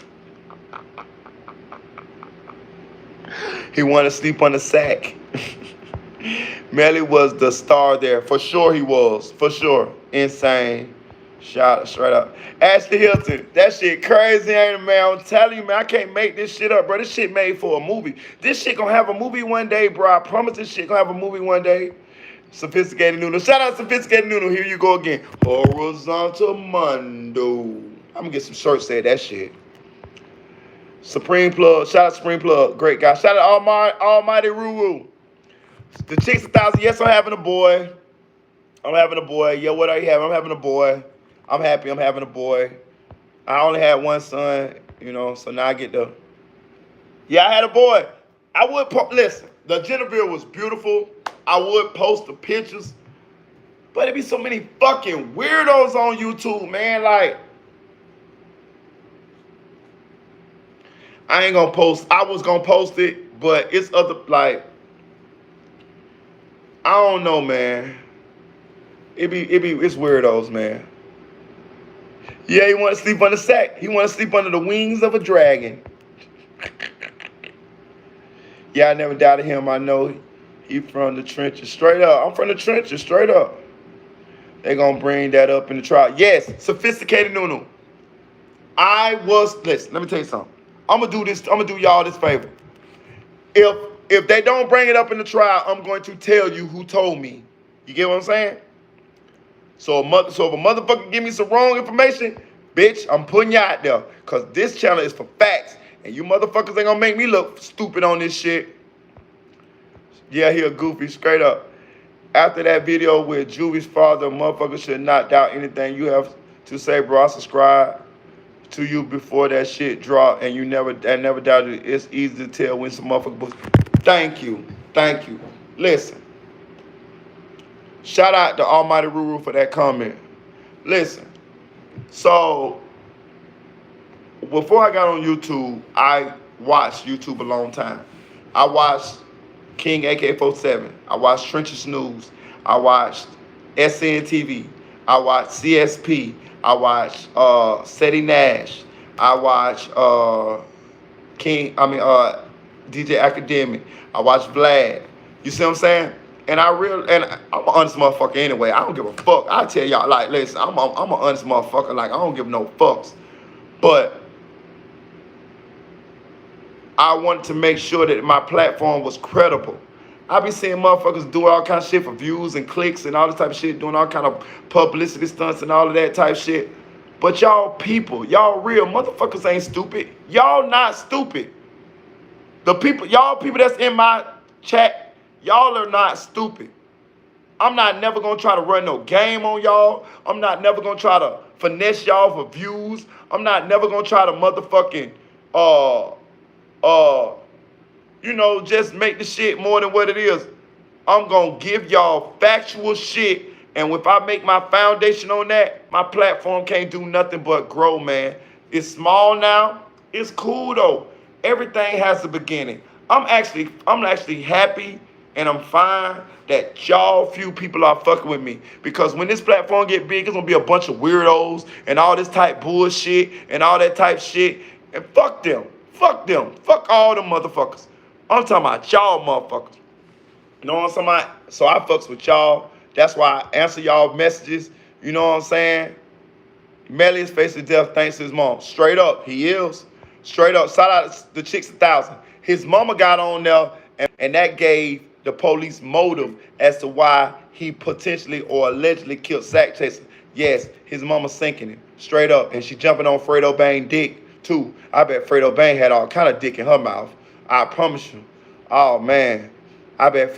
He wanted to sleep on the sack. Melly was the star there. For sure he was. For sure. Insane. Shout straight up. Ashley Hilton. That shit crazy, ain't it, man? I'm telling you, man, I can't make this shit up, bro. This shit made for a movie. This shit gonna have a movie one day, bro. I promise this shit gonna have a movie one day. Sophisticated Noodle. Shout out Sophisticated Noodle. Here you go again. Horizontal Mundo. I'm gonna get some shirts saying that shit. Supreme Plug. Shout out Supreme Plug. Great guy. Shout out Almighty Ruru. The Chicks 1,000. Yes, I'm having a boy. I'm having a boy. Yeah, what are you having? I'm having a boy. I'm happy I'm having a boy. I only had one son, you know, so now I get the... Yeah, I had a boy. I would... Listen, the Genevieve was beautiful. I would post the pictures. But there'd be so many fucking weirdos on YouTube, man. Like, I ain't gonna post... I was gonna post it, but it's other... Like, I don't know, man. It's weirdos, man. Yeah, he want to sleep on the sack. He want to sleep under the wings of a dragon. Yeah, I never doubted him. I know he from the trenches. Straight up. I'm from the trenches. Straight up. They going to bring that up in the trial. Yes, Sophisticated Nunu. Listen, let me tell you something. I'm going to do this. I'm going to do y'all this favor. If they don't bring it up in the trial, I'm going to tell you who told me. You get what I'm saying? So if a motherfucker give me some wrong information, bitch, I'm putting you out there. Because this channel is for facts. And you motherfuckers ain't gonna make me look stupid on this shit. Yeah, he a goofy, straight up. After that video with Juvie's father, motherfucker should not doubt anything you have to say, bro. I subscribe to you before that shit dropped, and I never doubted it. It's easy to tell when some motherfucker... Thank you. Thank you. Listen. Shout out to Almighty Ruru for that comment. Listen, so before I got on YouTube, I watched YouTube a long time. I watched King AK-47. I watched Trenches News. I watched SNTV. I watched CSP. I watched Seti Nash. I watched DJ Academic. I watched Vlad. You see what I'm saying? And I'm an honest motherfucker anyway. I don't give a fuck. I tell y'all, like, listen, I'm an honest motherfucker. Like, I don't give no fucks. But I wanted to make sure that my platform was credible. I be seeing motherfuckers do all kind of shit for views and clicks and all this type of shit, doing all kind of publicity stunts and all of that type shit. But y'all people, y'all real motherfuckers ain't stupid. Y'all not stupid. Y'all people that's in my chat, y'all are not stupid. I'm not never gonna try to run no game on y'all. I'm not never gonna try to finesse y'all for views. I'm not never gonna try to motherfucking just make the shit more than what it is. I'm gonna give y'all factual shit, and if I make my foundation on that, my platform can't do nothing but grow, man. It's small now. It's cool though. Everything has a beginning. I'm actually happy And I'm fine that y'all few people are fucking with me. Because when this platform get big, it's gonna be a bunch of weirdos and all this type bullshit and all that type shit. And fuck them. Fuck them. Fuck all them motherfuckers. I'm talking about y'all motherfuckers. You know what I'm talking about? So I fucks with y'all. That's why I answer y'all messages. You know what I'm saying? Melly is facing death thanks to his mom. Straight up, he is. Straight up. Shout out to the Chicks 1000. His mama got on there, and that gave the police motive as to why he potentially or allegedly killed Sack Chaser. Yes, his mama sinking him. Straight up. And she jumping on Fredo Bang dick, too. I bet Fredo Bang had all kind of dick in her mouth. I promise you. Oh, man. I bet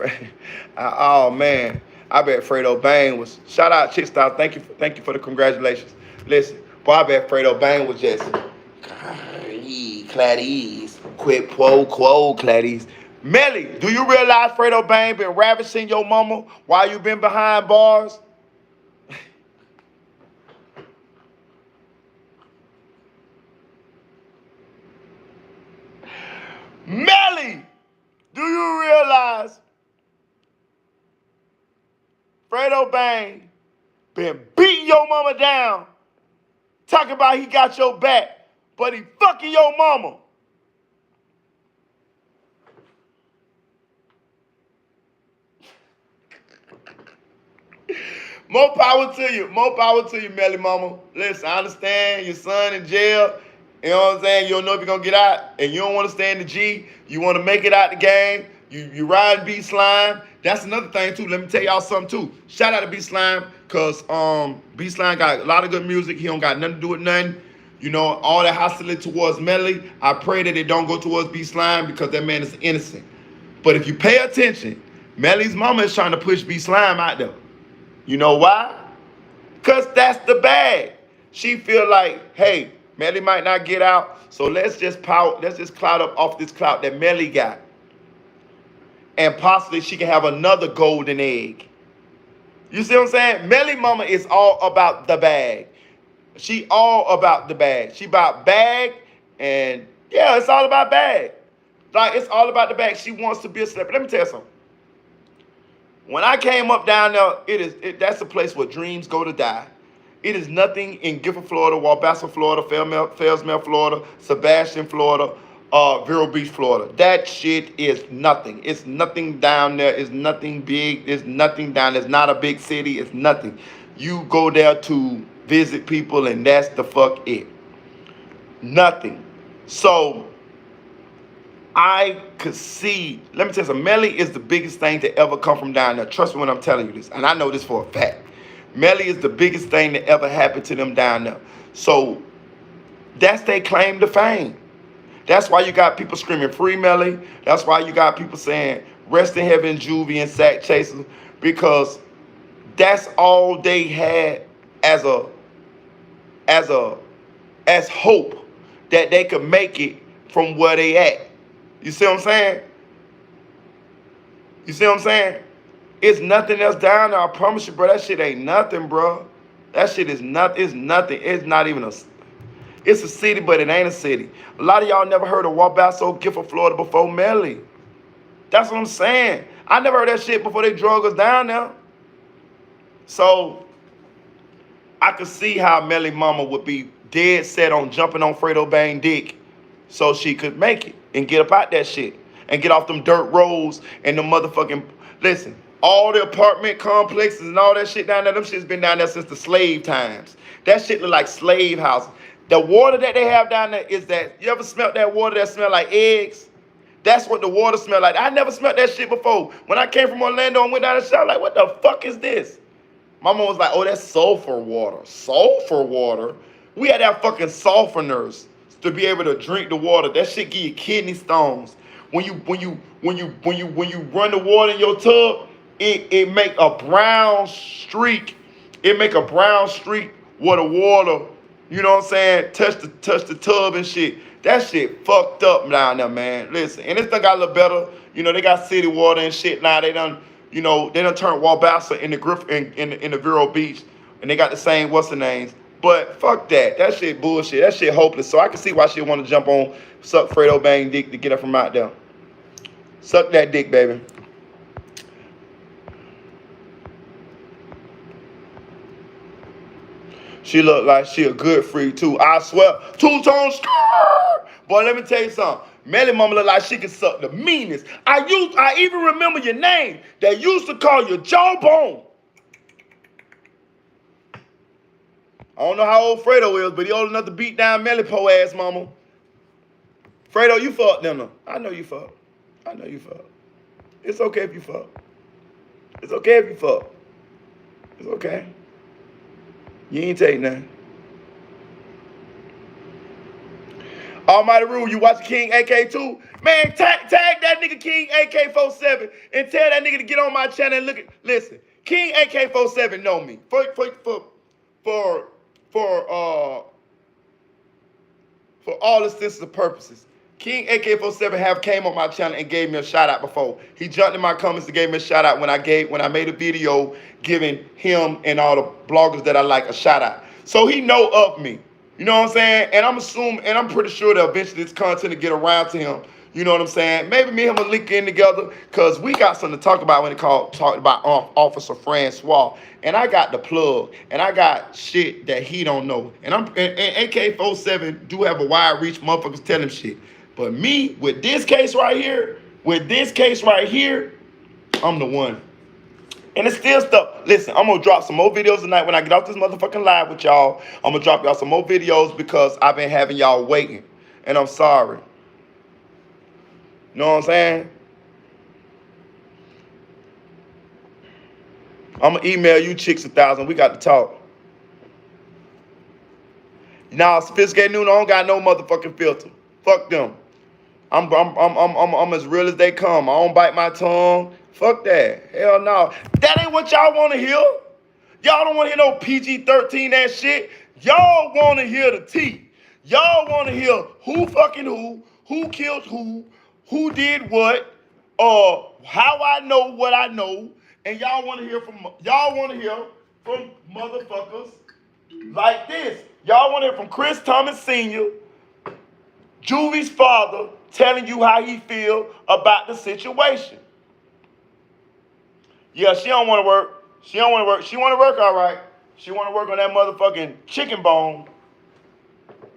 Fredo Bang was. Shout out Chick Style. Thank you for the congratulations. Listen, boy, I bet Fredo Bang was just claddies, quid pro quo claddies. Melly, do you realize Fredo Bang been ravishing your mama while you been behind bars? Melly, do you realize Fredo Bang been beating your mama down, talking about he got your back, but he fucking your mama? More power to you. More power to you, Melly Mama. Listen, I understand your son in jail. You know what I'm saying? You don't know if you're going to get out, and you don't want to stay in the G. You want to make it out the game. You ride B Slime. That's another thing, too. Let me tell y'all something, too. Shout out to B Slime, because B Slime got a lot of good music. He don't got nothing to do with nothing. You know, all that hostility towards Melly, I pray that it don't go towards B Slime, because that man is innocent. But if you pay attention, Melly's mama is trying to push B Slime out there. You know why? Because that's the bag. She feel like, hey, Melly might not get out, so let's just cloud up off this clout that Melly got. And possibly she can have another golden egg. You see what I'm saying? Melly mama is all about the bag. She all about the bag. She about bag, and yeah, it's all about bag. Like, it's all about the bag. She wants to be a celebrity. Let me tell you something. When I came up down there, that's a place where dreams go to die. It is nothing in Gifford, Florida, Walbassa, Florida, Fellsmere, Florida, Sebastian, Florida, Vero Beach, Florida. That shit is nothing. It's nothing down there. It's nothing big. It's nothing down there. It's not a big city. It's nothing. You go there to visit people, and that's the fuck it. Nothing. So I could see, let me tell you something, Melly is the biggest thing to ever come from down there. Trust me when I'm telling you this, and I know this for a fact. Melly is the biggest thing that ever happened to them down there. So that's their claim to fame. That's why you got people screaming free Melly. That's why you got people saying rest in heaven Juvie and Sack Chaser, because that's all they had as hope that they could make it from where they at. You see what I'm saying? You see what I'm saying? It's nothing else down there. I promise you, bro. That shit ain't nothing, bro. That shit is nothing. It's nothing. It's not even a... It's a city, but it ain't a city. A lot of y'all never heard of Wabasso, Gifford, Florida before Melly. That's what I'm saying. I never heard that shit before they drug us down there. So I could see how Melly mama would be dead set on jumping on Fredo Bang dick so she could make it and get up out that shit and get off them dirt roads and the motherfucking... Listen, all the apartment complexes and all that shit down there, them shit's been down there since the slave times. That shit look like slave houses. The water that they have down there is that... You ever smelled that water that smell like eggs? That's what the water smell like. I never smelled that shit before. When I came from Orlando and went down the shop, like, what the fuck is this? My mom was like, oh, that's sulfur water. Sulfur water? We had to have fucking sulfoners to be able to drink the water. That shit give you kidney stones. When you run the water in your tub, it make a brown streak. It make a brown streak where the water, you know what I'm saying, touch the tub and shit. That shit fucked up down there, man. Listen, and this thing got a little better. You know, they got city water and shit now. They done turn Walbassa in the Vero Beach, and they got the same what's the names. But fuck that. That shit bullshit. That shit hopeless. So I can see why she want to jump on, suck Fredo Bang dick to get her from out there. Suck that dick, baby. She look like she a good freak too. I swear. Two-tone skirt. Boy, let me tell you something. Melly mama look like she can suck the meanest. I even remember your name. They used to call you Jawbone. I don't know how old Fredo is, but he old enough to beat down Melly po ass mama. Fredo, you fucked them. I know you fucked. I know you fucked. It's okay if you fuck. It's okay if you fuck. It's okay. You ain't take nothing. Almighty Rule, you watch King AK2? Man, tag that nigga King AK47 and tell that nigga to get on my channel and look at. Listen, King AK47 know me. For all intents and purposes. King AK47 have came on my channel and gave me a shout out before. He jumped in my comments and gave me a shout out when I made a video giving him and all the bloggers that I like a shout out. So he know of me. You know what I'm saying? And I'm pretty sure that eventually this content will get around to him. You know what I'm saying? Maybe me and him will link in together because we got something to talk about when it talking about Officer Francois. And I got the plug. And I got shit that he don't know. And AK-47 do have a wide reach. Motherfuckers tell him shit. But me, with this case right here, I'm the one. And it's still stuff. Listen, I'm going to drop some more videos tonight when I get off this motherfucking live with y'all. I'm going to drop y'all some more videos because I've been having y'all waiting. And I'm sorry. You know what I'm saying? I'm going to email you chicks 1,000. We got to talk. Now, Sophisticated Noon, I don't got no motherfucking filter. Fuck them. I'm as real as they come. I don't bite my tongue. Fuck that. Hell no. That ain't what y'all want to hear. Y'all don't want to hear no PG-13 that shit. Y'all want to hear the tea. Y'all want to hear who fucking who killed who did what, how I know what I know, and y'all want to hear from motherfuckers like this. Y'all want to hear from Chris Thomas Sr., Juvie's father, telling you how he feel about the situation. Yeah, she don't want to work. She want to work all right. She want to work on that motherfucking chicken bone.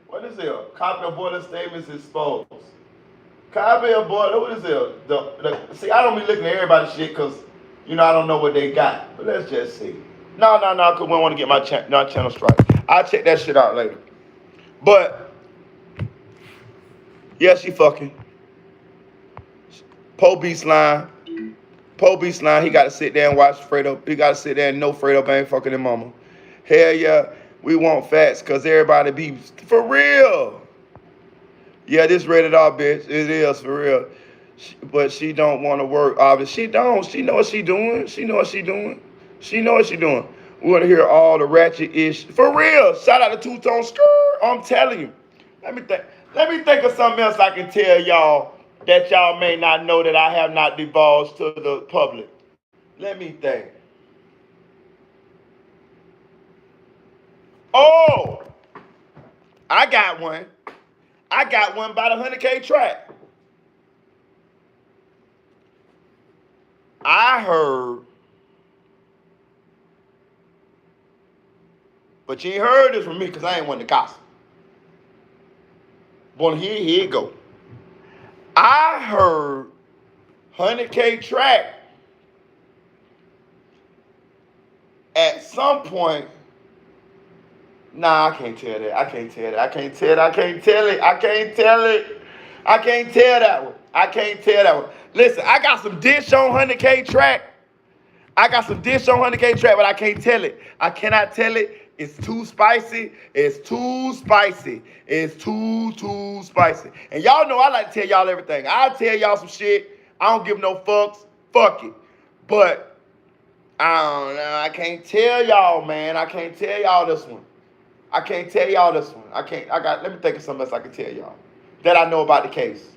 What is it? Copy of boiler statements exposed. Copy of boiler. What is it? See, I don't be looking at everybody's shit because, I don't know what they got. But let's just see. No, because we don't want to get my channel strike. I'll check that shit out later. But, yeah, she fucking. Po Beastline, he got to sit there and watch Fredo. He got to sit there and know Fredo ain't fucking his mama. Hell yeah, we want facts because everybody be for real. Yeah, this rated R, bitch. It is for real. But she don't want to work. Obviously, she don't. She know what she doing. We want to hear all the ratchet ish. For real. Shout out to Two-Tone Skirt. I'm telling you. Let me think of something else I can tell y'all that y'all may not know that I have not divulged to the public. Let me think. Oh, I got one. By the 100K track. I heard, but you ain't heard this from me because I ain't one to gossip. Well, here you go. I heard 100K track at some point. Nah, I can't tell that. I can't tell that one. Listen, I got some dish on 100K track. But I can't tell it. I cannot tell it. It's too spicy. It's too spicy. And y'all know I like to tell y'all everything. I'll tell y'all some shit. I don't give no fucks. Fuck it. But I don't know. I can't tell y'all, man. I can't tell y'all this one. Let me think of something else I can tell y'all that I know about the case.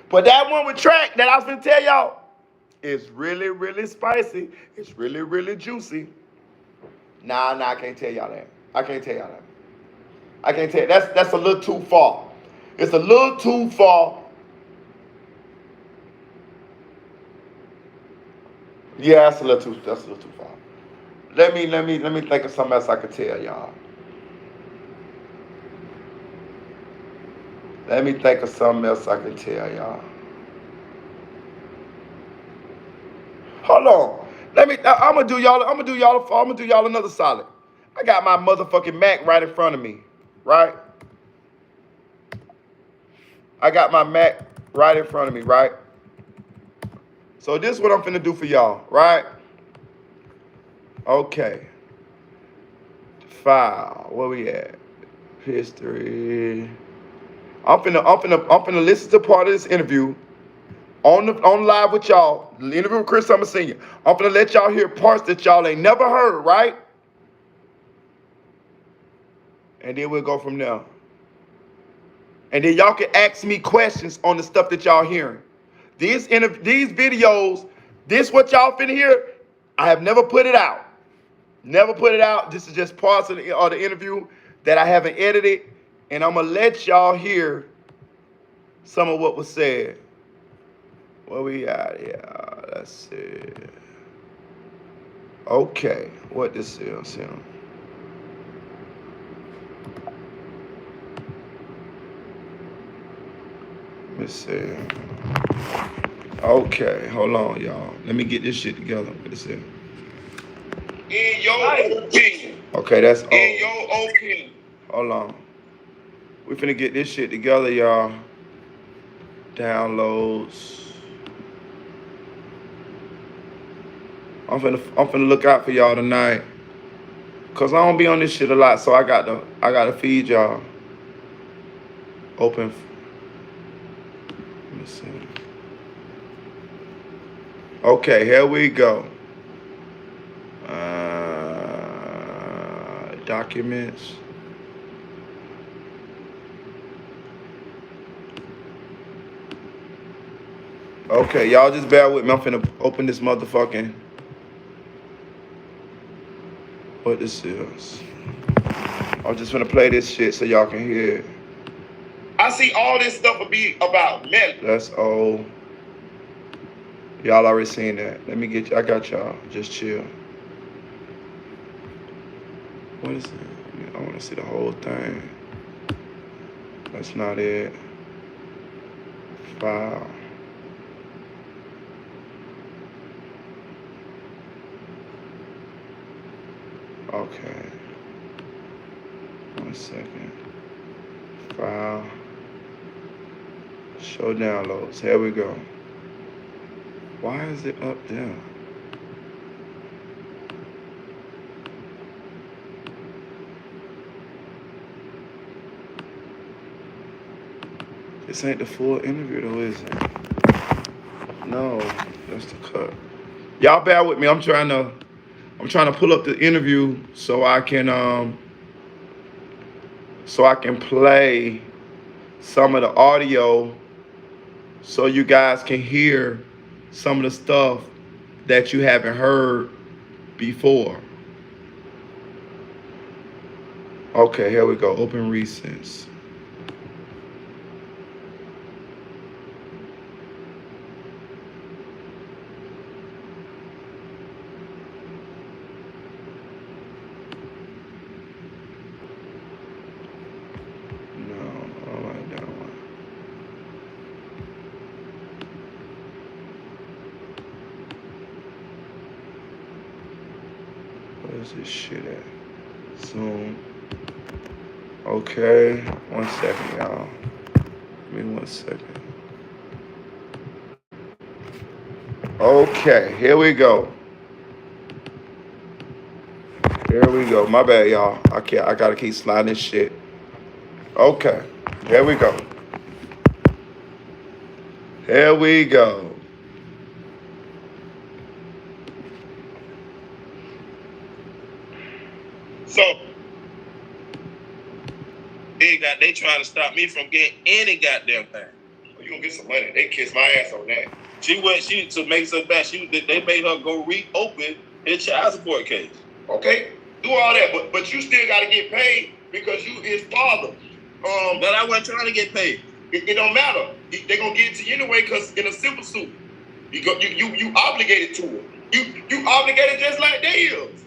But that one with track that I was gonna tell y'all is really, really spicy. It's really, really juicy. Nah, I can't tell y'all that. That's a little too far. It's a little too far. Yeah, that's a little too far. Let me think of something else I could tell y'all. Let me think of something else I can tell y'all. Hold on. I'm gonna do y'all another solid. I got my motherfucking Mac right in front of me, right? I got my Mac right in front of me, right? So this is what I'm finna do for y'all, right? Okay. File. Where we at? History. I'm finna listen to part of this interview on live with y'all. The interview with Chris Summer Senior. I'm finna let y'all hear parts that y'all ain't never heard, right? And then we'll go from there. And then y'all can ask me questions on the stuff that y'all hearing. These videos, this what y'all finna hear. I have never put it out. Never put it out. This is just parts of the interview that I haven't edited. And I'm gonna let y'all hear some of what was said. Where we at here? Let's see. Okay, what this is. Let me see. Okay, hold on, y'all. Let me get this shit together. What this is. In your opinion. Okay, that's all. In your opinion. Hold on. We finna get this shit together, y'all. Downloads. I'm finna look out for y'all tonight. Cause I don't be on this shit a lot, so I gotta feed y'all. Open. Let me see. Okay, here we go. Documents. Okay, y'all just bear with me. I'm finna open this motherfucking. What this is. I'm just finna play this shit so y'all can hear it. I see all this stuff will be about Melly. That's old. Y'all already seen that. Let me get you. I got y'all. Just chill. What is it? I want to see the whole thing. That's not it. File. Okay. 1 second. File. Show downloads. Here we go. Why is it up there? This ain't the full interview though, is it? No, that's the cut. Y'all bear with me. I'm trying to pull up the interview so I can play some of the audio so you guys can hear some of the stuff that you haven't heard before. Okay, here we go. Open recents. Where's this shit at? Zoom. Okay, 1 second, y'all. Give me 1 second. Okay, here we go. Here we go. My bad, y'all. I gotta keep sliding this shit. Okay, here we go. Here we go. So they trying to stop me from getting any goddamn thing. Well, you gonna get some money? They kiss my ass on that. She to make us back. They made her go reopen his child support case. Okay, do all that, but you still got to get paid because you his father. But I wasn't trying to get paid. It don't matter. They gonna get it to you anyway because in a civil suit, you obligated to it. You obligated just like they is.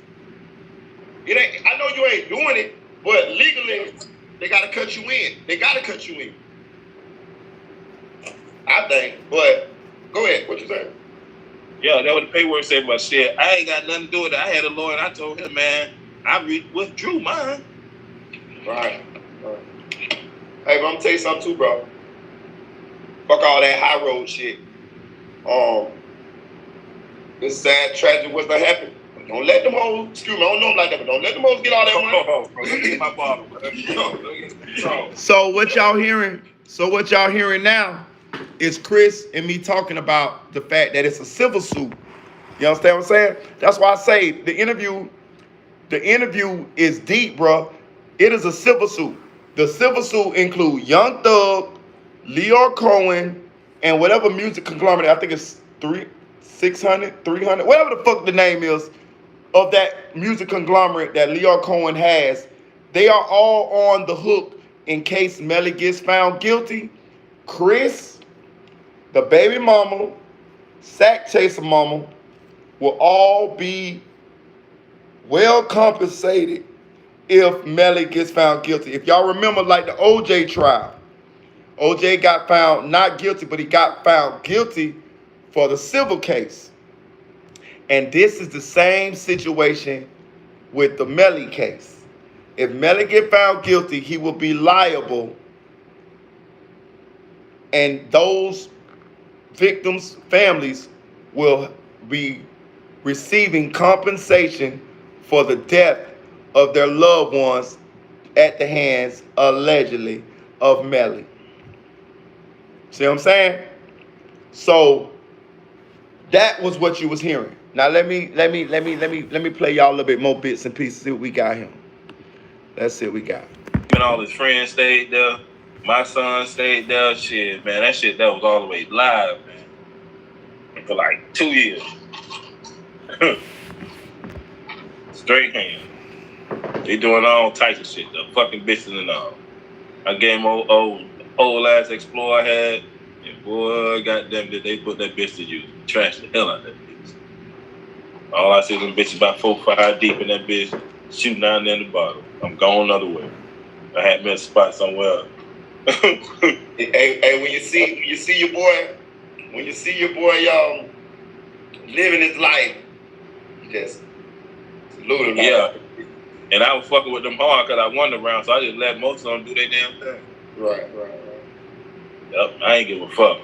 It ain't. I know you ain't doing it, but legally, they gotta cut you in. They gotta cut you in. I think. But go ahead. What you saying? Yeah, that what the paperwork said. But shit, I ain't got nothing to do with it. I had a lawyer, and I told him, man, I withdrew mine. Right. Hey, but I'm gonna tell you something too, bro. Fuck all that high road shit. This sad tragedy was not happen. Don't let them hoes, excuse me, I don't know them like that, but don't let them hoes get all that money. Let me get my bottle. So what y'all hearing now is Chris and me talking about the fact that it's a civil suit. You understand what I'm saying? That's why I say the interview is deep, bro. It is a civil suit. The civil suit includes Young Thug, Lyor Cohen, and whatever music conglomerate, I think it's 600, 300, whatever the fuck the name is of that music conglomerate that Lyor Cohen has. They are all on the hook in case Melly gets found guilty. Chris, the baby mama, Sack Chaser mama, will all be well compensated if Melly gets found guilty. If y'all remember, like the OJ trial, OJ got found not guilty, but he got found guilty for the civil case. And this is the same situation with the Melly case. If Melly get found guilty, he will be liable, and those victims' families will be receiving compensation for the death of their loved ones at the hands, allegedly, of Melly. See what I'm saying? So that was what you was hearing. Now let me play y'all a little bit more bits and pieces. See what we got here. Let's see what we got. And all his friends stayed there. My son stayed there. Shit, man, that was all the way live, man. For like 2 years. Straight hand. They doing all types of shit. The fucking bitches and all. I gave him old ass Explorer I had. And boy, goddamn, did they put that bitch to use. Trashed the hell out of that bitch. All I see them bitches about 4 or 5 deep in that bitch, shooting down there in the bottom. I'm going another way. I had me a spot somewhere else. Hey, when you see your boy, living his life, you just salute him. Yeah. And I was fucking with them hard because I won the round, so I just let most of them do their damn thing. Right. Yep, I ain't give a fuck.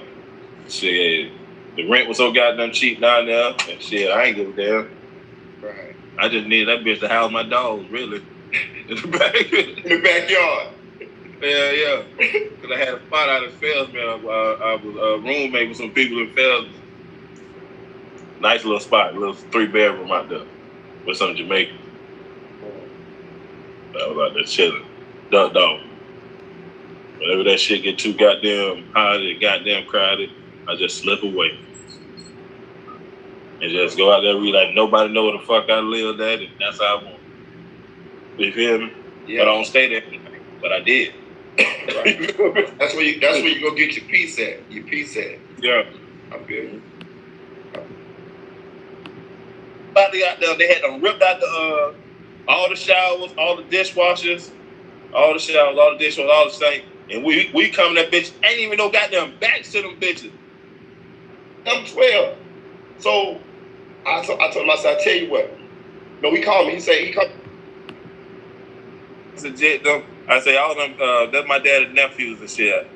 Shit, the rent was so goddamn cheap down there, and shit, I ain't give a damn. Right. I just needed that bitch to house my dogs, really. In the backyard. Yeah. Because I had a spot out in Fells, man. I was a roommate with some people in Fells. Nice little spot, a little 3-bedroom out there with some Jamaicans. I was out there chilling. Duck dog. Whenever that shit get too goddamn hot and goddamn crowded, I just slip away. And just go out there and be like, nobody know where the fuck I live at, and that's how I want. You feel me? Yeah. But I don't stay there, but I did. Right. That's where you go get your piece at. Yeah. I'm good. About to got there, they had them ripped out the all the showers, all the dishwashers, all the sinks. And we come in that bitch, ain't even no goddamn backs to them bitches. I'm 12. So I told him, I said, I tell you what. No, he called me. He said, I say, all them, that's my dad's nephews and shit.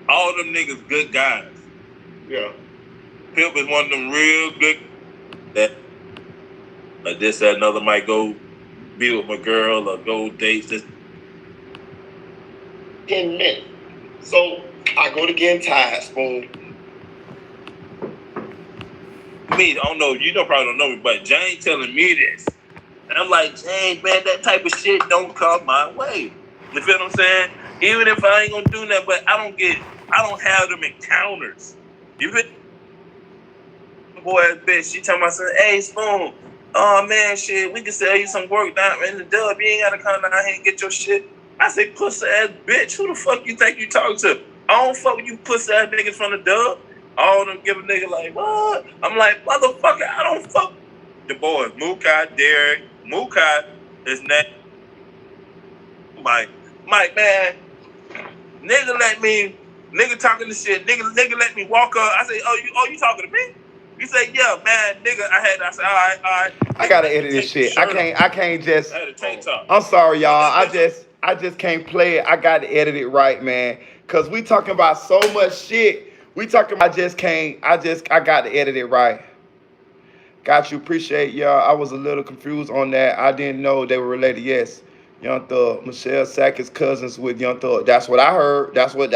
All them niggas good guys. Yeah. Pimp is one of them real good that this, that, another might go be with my girl or go date this. 10 minutes. So I go to getting tired, spoon. Me, I don't know, you probably don't know me, but Jane telling me this. And I'm like, Jane, man, that type of shit don't come my way. You feel what I'm saying? Even if I ain't gonna do that, but I don't have them encounters. You feel? Boy, bitch, she telling my son, hey, Spoon, oh man, shit, we can sell you some work down in the dub. You ain't gotta come down here and get your shit. I say, pussy ass bitch, who the fuck you think you talking to? I don't fuck with you pussy ass niggas from the dub. All of them give a nigga like, what? I'm like, motherfucker, I don't fuck the boys. Mukai, Derek, Mukai, His name, Mike. Mike, man, nigga talking to shit. Nigga let me walk up. I say, you talking to me? He said, yeah, man, nigga. I said, all right. I gotta edit this shit. I can't just. I had a tank top. I'm sorry, y'all. I just can't play it. I gotta edit it right, man. Cause we talking about so much shit. We talking about, I got to edit it right. Got you. Appreciate y'all. I was a little confused on that. I didn't know they were related. Yes. Young Thug. Michelle Sackett's cousins with Young Thug. That's what I heard. That's what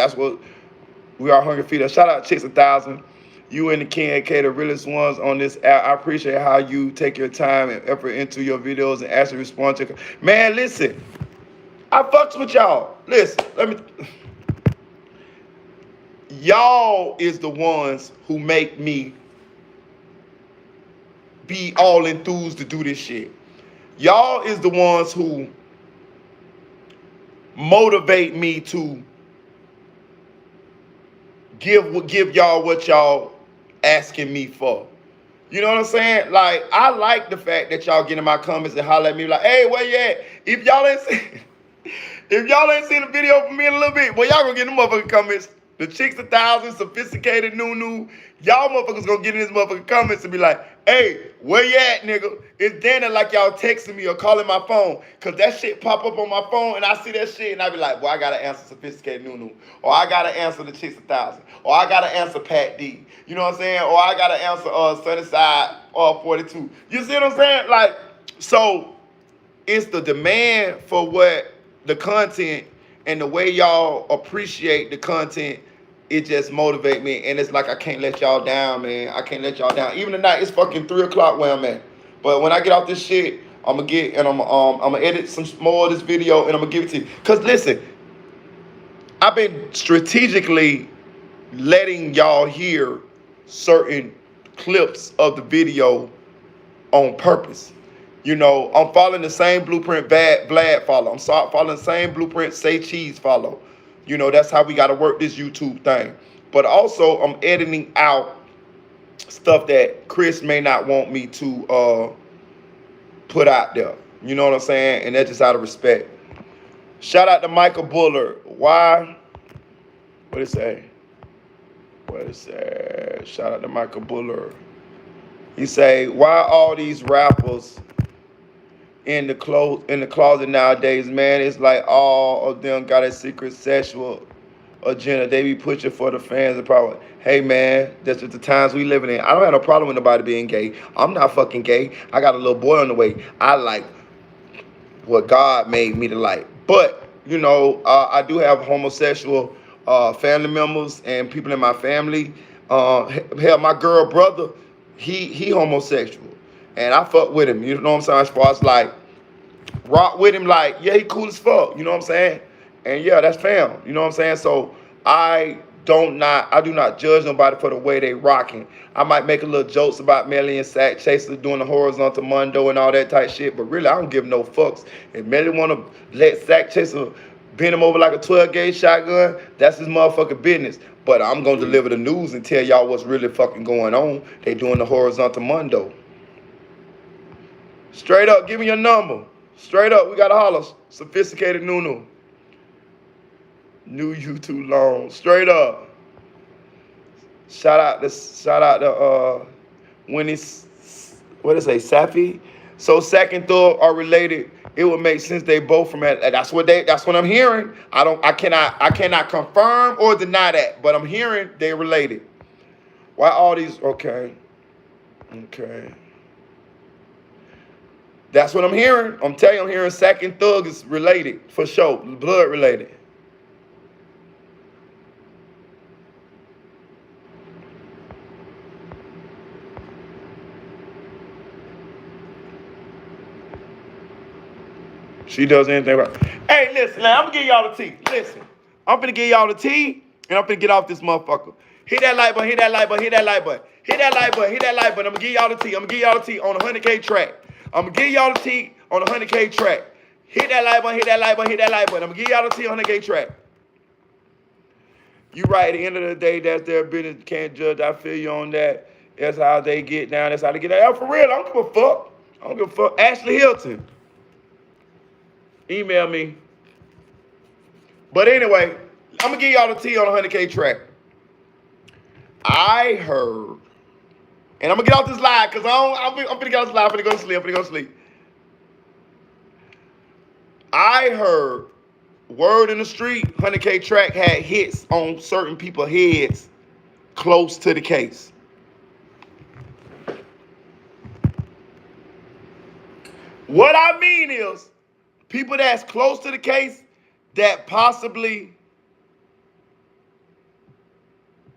we are hungry feeder. Shout out Chicks 1000. You and the King AK, the realest ones on this app. I appreciate how you take your time and effort into your videos and actually respond to. Man, listen. I fucks with y'all. Listen, y'all is the ones who make me be all enthused to do this shit. Y'all is the ones who motivate me to give y'all what y'all asking me for. You know what I'm saying? Like, I like the fact that y'all get in my comments and holler at me like, hey, where you at? If y'all ain't seen the video from me in a little bit, well, y'all gonna get in the motherfucking comments. The Chicks 1000, Sophisticated Nunu, y'all motherfuckers gonna get in this motherfucking comments and be like, hey, where you at, nigga? It's damn like y'all texting me or calling my phone, cause that shit pop up on my phone and I see that shit and I be like, well, I gotta answer Sophisticated Nunu, or I gotta answer the Chicks 1000, or I gotta answer Pat D. You know what I'm saying? Or I gotta answer Sunnyside 42. You see what I'm saying? Like, so it's the demand for what the content and the way y'all appreciate the content. It just motivate me, and it's like I can't let y'all down, man. I can't let y'all down. Even tonight, it's fucking 3 o'clock where I'm at. But when I get off this shit, I'm gonna edit some more of this video, and I'm gonna give it to you. Cause listen, I've been strategically letting y'all hear certain clips of the video on purpose. You know, I'm following the same blueprint Vlad follow. I'm following the same blueprint Say Cheese follow. You know, that's how we got to work this YouTube thing. But also, I'm editing out stuff that Chris may not want me to put out there. You know what I'm saying? And that's just out of respect. Shout out to Michael Bullard. Why? What it say? Shout out to Michael Bullard. He say, why all these rappers in the closet nowadays, man? It's like all of them got a secret sexual agenda. They be pushing for the fans and probably, hey man, that's just the times we living in. I don't have no problem with nobody being gay. I'm not fucking gay. I got a little boy on the way. I like what God made me to like. But, you know, I do have homosexual family members and people in my family. Hell, my girl brother, he homosexual. And I fuck with him, you know what I'm saying? As far as like, rock with him, like, yeah, he cool as fuck, you know what I'm saying? And yeah, that's fam, you know what I'm saying? So I do not judge nobody for the way they rocking. I might make a little jokes about Melly and Sack Chaser doing the horizontal mundo and all that type shit, but really I don't give no fucks. If Melly wanna let Sack Chaser bend him over like a 12-gauge shotgun, that's his motherfucking business. But I'm gonna deliver the news and tell y'all what's really fucking going on. They doing the horizontal mundo. Straight up, give me your number. Straight up, we gotta holler. Sophisticated Nunu. Knew you too long. Straight up. Shout out to Winnie, what is it, Safi? So Sack and Thug are related. It would make sense they both from Atlanta. That's what I'm hearing. I cannot confirm or deny that, but I'm hearing they're related. Why all these? Okay. That's what I'm hearing. I'm telling you, I'm hearing Sack and Thug is related, for sure, blood related. She does anything right. Hey, listen, man, I'm gonna give y'all the tea. Listen, I'm gonna give y'all the tea, and I'm gonna get off this motherfucker. Hit that like button, hit that like button, hit that like button. Hit that like button, hit that like button. I'm gonna give y'all the tea. I'm gonna give y'all the tea on the 100K track. I'm gonna give y'all the tea on the 100K track. Hit that like button, hit that like button, hit that like button. I'm gonna give y'all the tea on the 100K track. You right, at the end of the day, that's their business. Can't judge. I feel you on that. That's how they get down. That's how they get down. For real, I don't give a fuck. Ashley Hilton. Email me. But anyway, I'm gonna give y'all the tea on a 100K track. I heard, and I'm gonna get off this live because I'm gonna get off this live. I'm gonna go to sleep. I heard word in the street, 100K track had hits on certain people's heads close to the case. What I mean is, people that's close to the case that possibly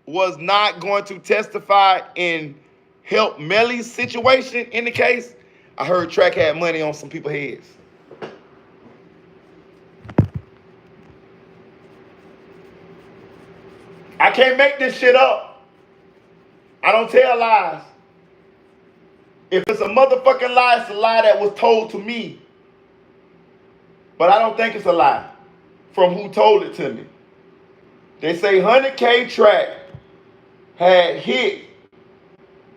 was not going to testify and help Melly's situation in the case. I heard Track had money on some people's heads. I can't make this shit up. I don't tell lies. If it's a motherfucking lie, it's a lie that was told to me. But I don't think it's a lie from who told it to me. They say 100K Track had hit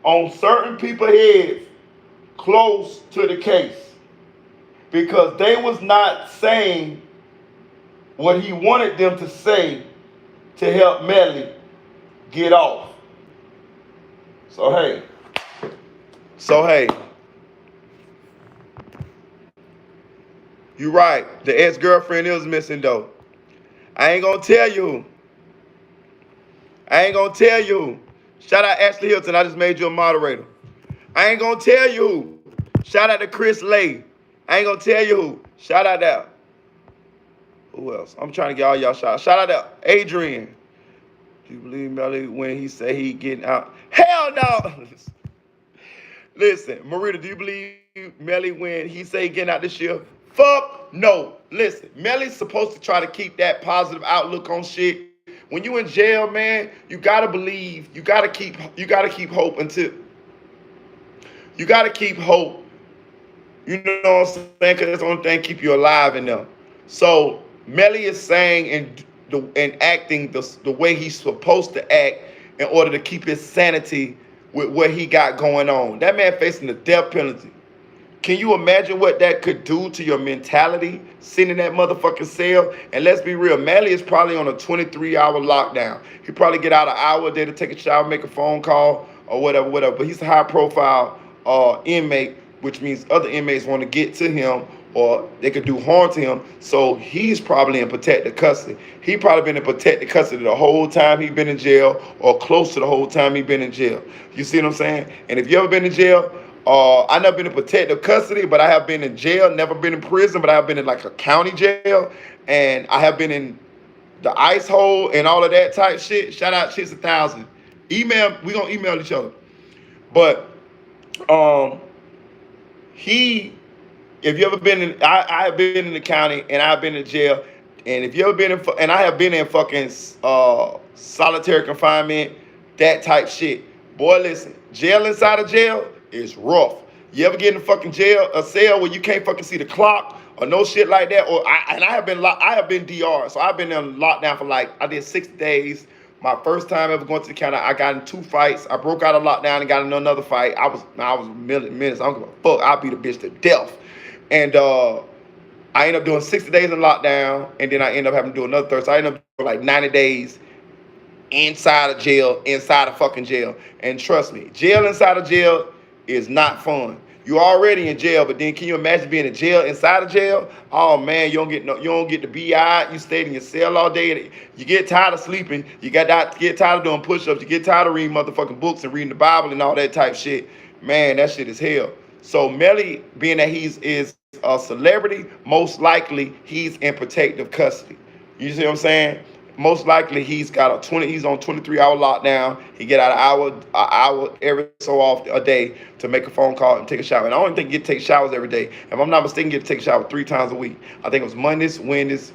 on certain people's heads close to the case because they was not saying what he wanted them to say to help Melly get off. So hey, you right. The ex-girlfriend is missing though. I ain't gonna tell you who. Shout out Ashley Hilton. I just made you a moderator. I ain't gonna tell you who. Shout out to Chris Lay. I ain't gonna tell you who. Shout out that. Who else? I'm trying to get all y'all shout out. Shout out to Adrian. Do you believe Melly when he say he getting out? Hell no. Listen, Marita, do you believe Melly when he say he getting out this year? Fuck no. Listen, Melly's supposed to try to keep that positive outlook on shit. When you in jail, man, you gotta believe. You gotta keep hope until. You gotta keep hope. You know what I'm saying? Because that's the only thing keep you alive in them. So Melly is saying and acting the way he's supposed to act in order to keep his sanity with what he got going on. That man facing the death penalty. Can you imagine what that could do to your mentality, sitting in that motherfucking cell? And let's be real, Melly is probably on a 23-hour lockdown. He probably get out an hour a day to take a shower, make a phone call, or whatever. But he's a high-profile inmate, which means other inmates want to get to him or they could do harm to him. So he's probably in protective custody. He probably been in protective custody the whole time he been in jail or close to the whole time he been in jail. You see what I'm saying? And if you ever been in jail, I never been in protective custody, but I have been in jail. Never been in prison, but I have been in like a county jail, and I have been in the ice hole and all of that type shit. Shout out Chicks 1000. Email, we gonna email each other. But if you ever been in, I have been in the county and I've been in jail, and if you ever been in, and I have been in fucking solitary confinement, that type shit. Boy, listen, jail inside of jail is rough. You ever get in a fucking jail, a cell where you can't fucking see the clock or no shit like that? I have been DR, so I've been in lockdown for I did 6 days. My first time ever going to the county, I got in 2 fights. I broke out of lockdown and got in another fight. I was minutes. I don't give a fuck. I beat a bitch to death. And I ended up doing 60 days in lockdown, and then I ended up having to do another 30. So I ended up doing 90 days inside of fucking jail. And trust me, jail inside of jail is not fun. You already in jail, but then can you imagine being in jail inside of jail? Oh man, you don't get the BI. You stayed in your cell all day. You get tired of sleeping. You get tired of doing push-ups. You get tired of reading motherfucking books and reading the Bible and all that type shit. Man, that shit is hell. So Melly, being that is a celebrity, most likely he's in protective custody. You see what I'm saying? Most likely he's on 23-hour lockdown. He get out an hour every so often a day to make a phone call and take a shower. And I don't think you get to take showers every day. If I'm not mistaken, you get to take a shower 3 times a week. I think it was Mondays, Wednesdays,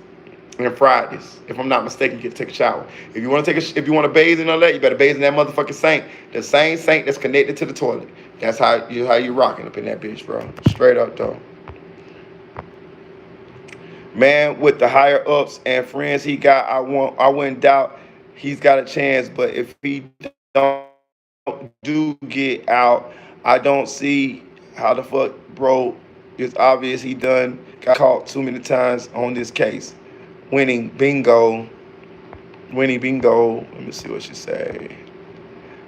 and Fridays. If I'm not mistaken, you get to take a shower. If you want to bathe in all that, you better bathe in that motherfucking sink. The same sink that's connected to the toilet. That's how you rocking up in that bitch, bro. Straight up though. Man, with the higher ups and friends he got, I wouldn't doubt he's got a chance. But if he don't do get out, I don't see how the fuck, bro. It's obvious he done Got caught too many times on this case. Winning bingo. Winnie bingo. Let me see what she say.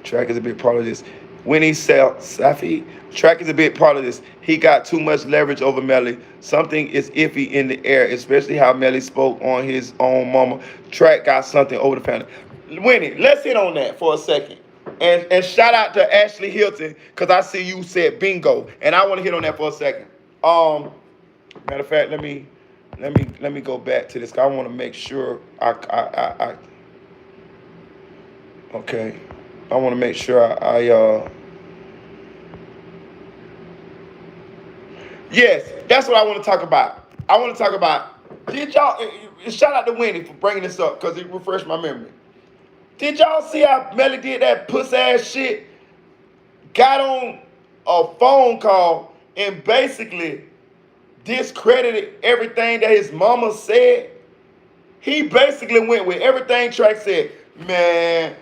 Track is a big part of this. Winnie Safi. Track is a big part of this. He got too much leverage over Melly. Something is iffy in the air, especially how Melly spoke on his own mama. Track got something over the family. Winnie, let's hit on that for a second. And shout out to Ashley Hilton, because I see you said bingo. And I want to hit on that for a second. Matter of fact, let me go back to this. I want to make sure I okay. I want to make sure yes, that's what I want to talk about. I want to talk about, did y'all, shout out to Wendy for bringing this up because it refreshed my memory. Did y'all see how Melly did that puss ass shit? Got on a phone call and basically discredited everything that his mama said. He basically went with everything Track said. And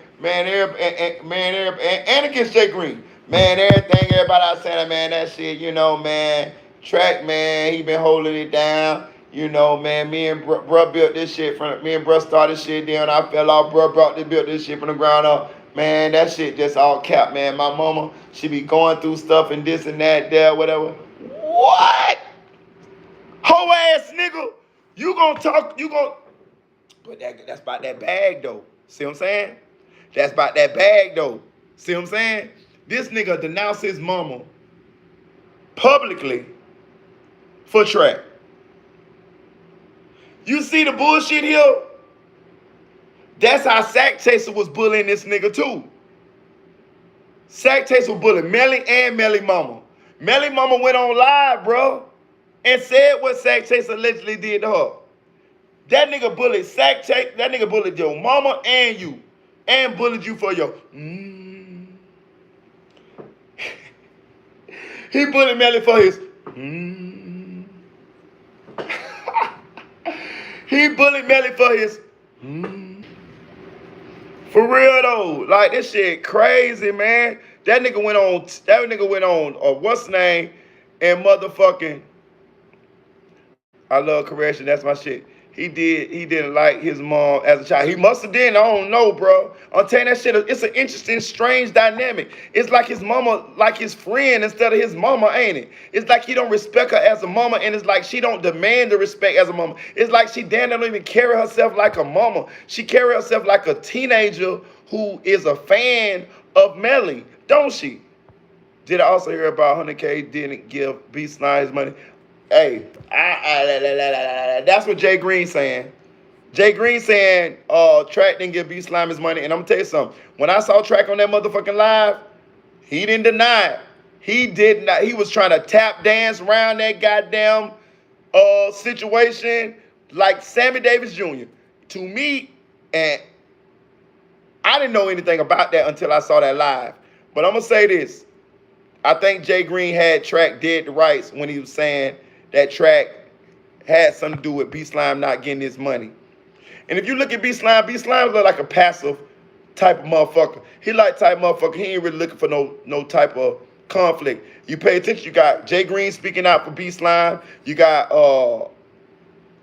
against Jay Green. Man, everything everybody out saying, man, that shit, man. Track, man, he been holding it down. Man, me and bruh built this shit me and bruh started shit down. I fell off, bruh built this shit from the ground up. Man, that shit just all cap, man. My mama, she be going through stuff and this and that, there, whatever. What? Hoe ass nigga. You gonna but that's about that bag though. See what I'm saying? That's about that bag though. See what I'm saying? This nigga denounced his mama publicly for Track. You see the bullshit here? That's how Sack Chaser was bullying this nigga too. Sack Chaser was bullying Melly and Melly Mama. Melly Mama went on live, bro, and said what Sack Chaser allegedly did to her. That nigga bullied Sack Chaser. That nigga bullied your mama and you. And bullied you for your He bullied Melly for his He bullied Melly for his For real though. Like, this shit crazy, man. That nigga went on what's the name, and motherfucking, I love correction, that's my shit. He didn't like his mom as a child. He must have did. I don't know, bro. I'm telling that shit, it's an interesting, strange dynamic. It's like his mama, like his friend instead of his mama, ain't it? It's like he don't respect her as a mama, and it's like she don't demand the respect as a mama. It's like she damn don't even carry herself like a mama. She carry herself like a teenager who is a fan of Melly, don't she? Did I also hear about 100K didn't give B Slime his money? Hey, that's what Jay Green saying. Jay Green saying Track didn't give B Slime his money. And I'm gonna tell you something. When I saw Track on that motherfucking live, he didn't deny it. He did not. He was trying to tap dance around that goddamn situation like Sammy Davis Jr. To me, and I didn't know anything about that until I saw that live. But I'm gonna say this. I think Jay Green had Track dead to rights when he was saying that Track had something to do with B Slime not getting his money. And if you look at B Slime look like a passive type of motherfucker. He like type motherfucker. He ain't really looking for no type of conflict. You pay attention, you got Jay Green speaking out for B Slime. You got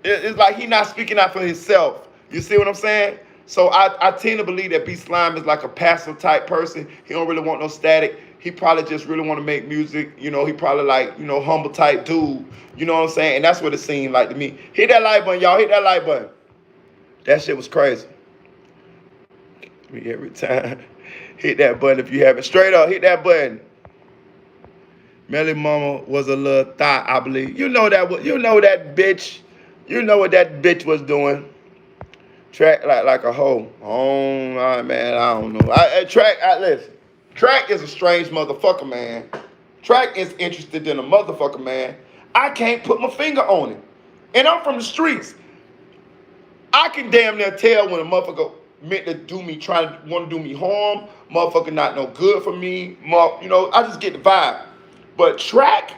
it's like he not speaking out for himself. You see what I'm saying? So I tend to believe that B Slime is like a passive type person. He don't really want no static. He probably just really want to make music. He probably like, humble type dude. You know what I'm saying? And that's what it seemed like to me. Hit that like button, y'all. Hit that like button. That shit was crazy. Every time. Hit that button if you haven't. Straight up, hit that button. Melly Mama was a little thought, I believe. You know that bitch. You know what that bitch was doing. Track like a hoe. Oh, man, I don't know. Listen. Track is a strange motherfucker, man. Track is interested in a motherfucker, man. I can't put my finger on it. And I'm from the streets. I can damn near tell when a motherfucker meant to do me, want to do me harm. Motherfucker not no good for me. I just get the vibe. But Track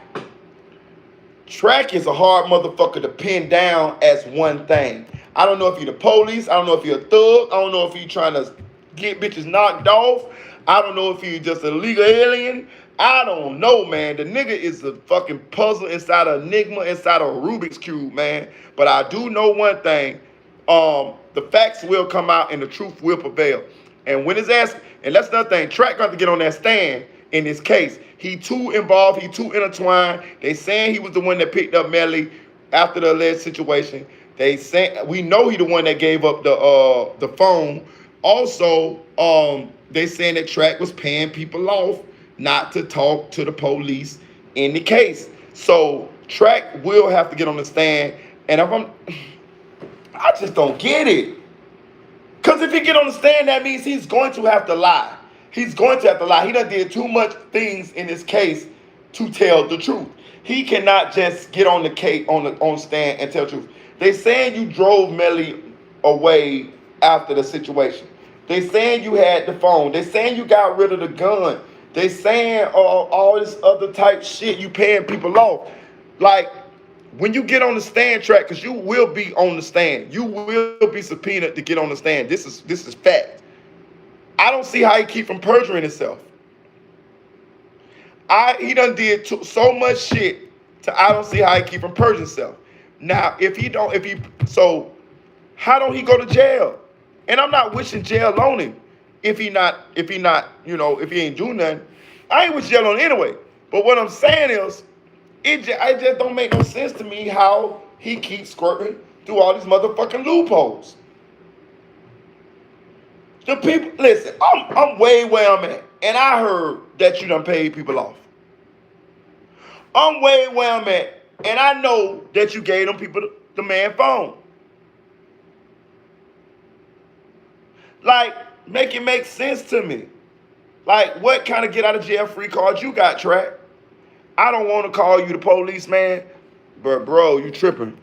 is a hard motherfucker to pin down as one thing. I don't know if you're the police. I don't know if you're a thug. I don't know if you're trying to get bitches knocked off. I don't know if you're just a legal alien. I don't know, man. The nigga is a fucking puzzle inside an enigma, inside a Rubik's Cube, man. But I do know one thing. The facts will come out and the truth will prevail. And when it's asked, and that's another thing, Track got to get on that stand in this case. He too involved, he too intertwined. They saying he was the one that picked up Melly after the alleged situation. They say we know he the one that gave up the phone. Also, they saying that Track was paying people off not to talk to the police in the case. So Track will have to get on the stand. And I just don't get it. Because if he get on the stand, that means he's going to have to lie. He's going to have to lie. He done did too much things in this case to tell the truth. He cannot just get on the case on stand and tell the truth. They saying you drove Melly away after the situation. They saying you had the phone. They saying you got rid of the gun. They saying all this other type shit. You paying people off. Like, when you get on the stand, Track, because you will be on the stand. You will be subpoenaed to get on the stand. This is fact. I don't see how he keep from perjuring himself. He done did so much shit I don't see how he keep from perjuring himself. Now, how don't he go to jail? And I'm not wishing jail on him if he ain't doing nothing. I ain't wish jail on him anyway. But what I'm saying is, it just don't make no sense to me how he keeps squirting through all these motherfucking loopholes. The people, listen, I'm way where I'm at, and I heard that you done paid people off. I'm way where I'm at, and I know that you gave them people the man phone. Like, make it make sense to me. Like, what kind of get out of jail free card you got, Track? I don't want to call you the police, man, but bro, you tripping.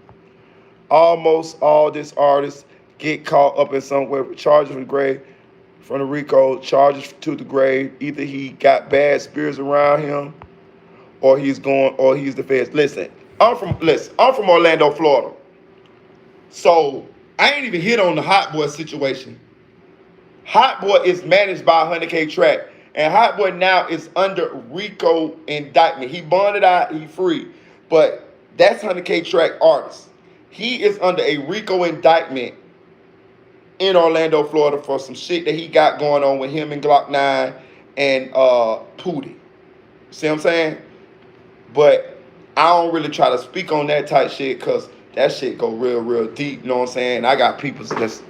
Almost all this artists get caught up in somewhere with charges from the grave, from the RICO, charges to the grave. Either he got bad spirits around him, or he's the feds. Listen, I'm from Orlando, Florida. So I ain't even hit on the Hot Boy situation. Hot Boy is managed by 100K Track. And Hot Boy now is under RICO indictment. He bonded out, he free. But that's 100K Track artist. He is under a RICO indictment in Orlando, Florida for some shit that he got going on with him and Glock 9 and Pootie. See what I'm saying? But I don't really try to speak on that type shit because that shit go real deep, you know what I'm saying? I got people that's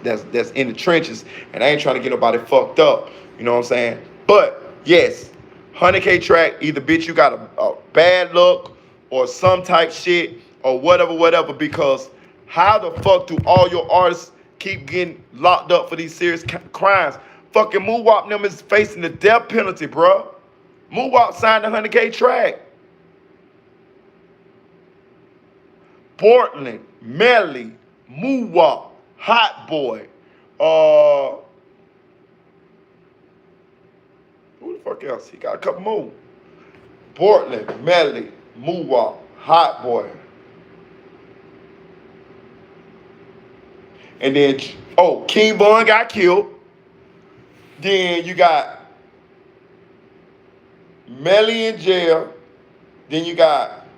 in the trenches, and I ain't trying to get nobody fucked up, you know what I'm saying? But, yes, 100K Track, either bitch you got a bad look or some type shit or whatever, because how the fuck do all your artists keep getting locked up for these serious crimes? Fucking Moowop them is facing the death penalty, bro. Moowop signed the 100K Track. Portland, Melly, Moowop, Hot Boy, who the fuck else? He got a couple more. Portland, Melly, Moowop, Hot Boy. And then, King Von got killed. Then you got Melly in jail. Then you got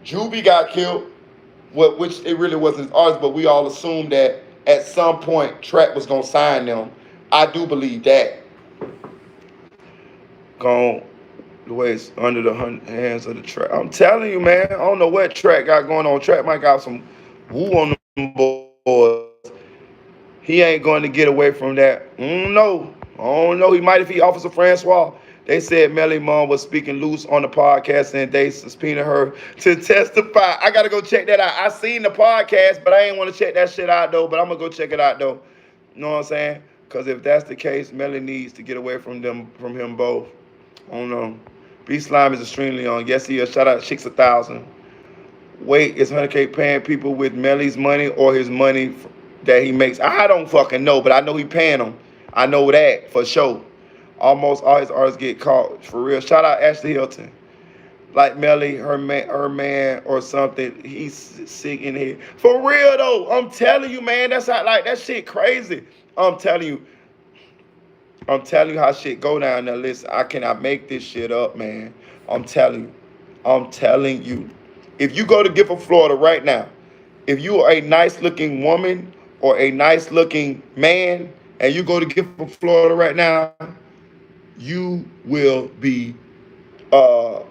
Juby got killed. Which it really wasn't his artist, but we all assumed that at some point Track was gonna sign them. I do believe that. Gone the way it's under the hands of the Track. I'm telling you, man. I don't know what Track got going on. Track might got some woo on them boys. He ain't going to get away from that. I don't know. He might if he Officer Francois. They said Melly mom was speaking loose on the podcast and they subpoenaed her to testify. I got to go check that out. I seen the podcast, but I ain't want to check that shit out, though. But I'm going to go check it out, though. You know what I'm saying? Because if that's the case, Melly needs to get away from him both. I don't know. B-Slime is extremely on. Yes, he is. Shout out Chicks 1,000. Wait, is 100K paying people with Melly's money or his money that he makes? I don't fucking know, but I know he paying them. I know that for sure. Almost all his artists get caught, for real. Shout out Ashley Hilton. Like Melly, her man or something, he's sick in here. For real, though, I'm telling you, man, that's how, like, that shit crazy. I'm telling you how shit go down there. Listen, I cannot make this shit up, man. I'm telling you. I'm telling you. If you go to Gifford, Florida right now, if you are a nice looking woman or a nice looking man and you go to Gifford, Florida right now, you will be uh,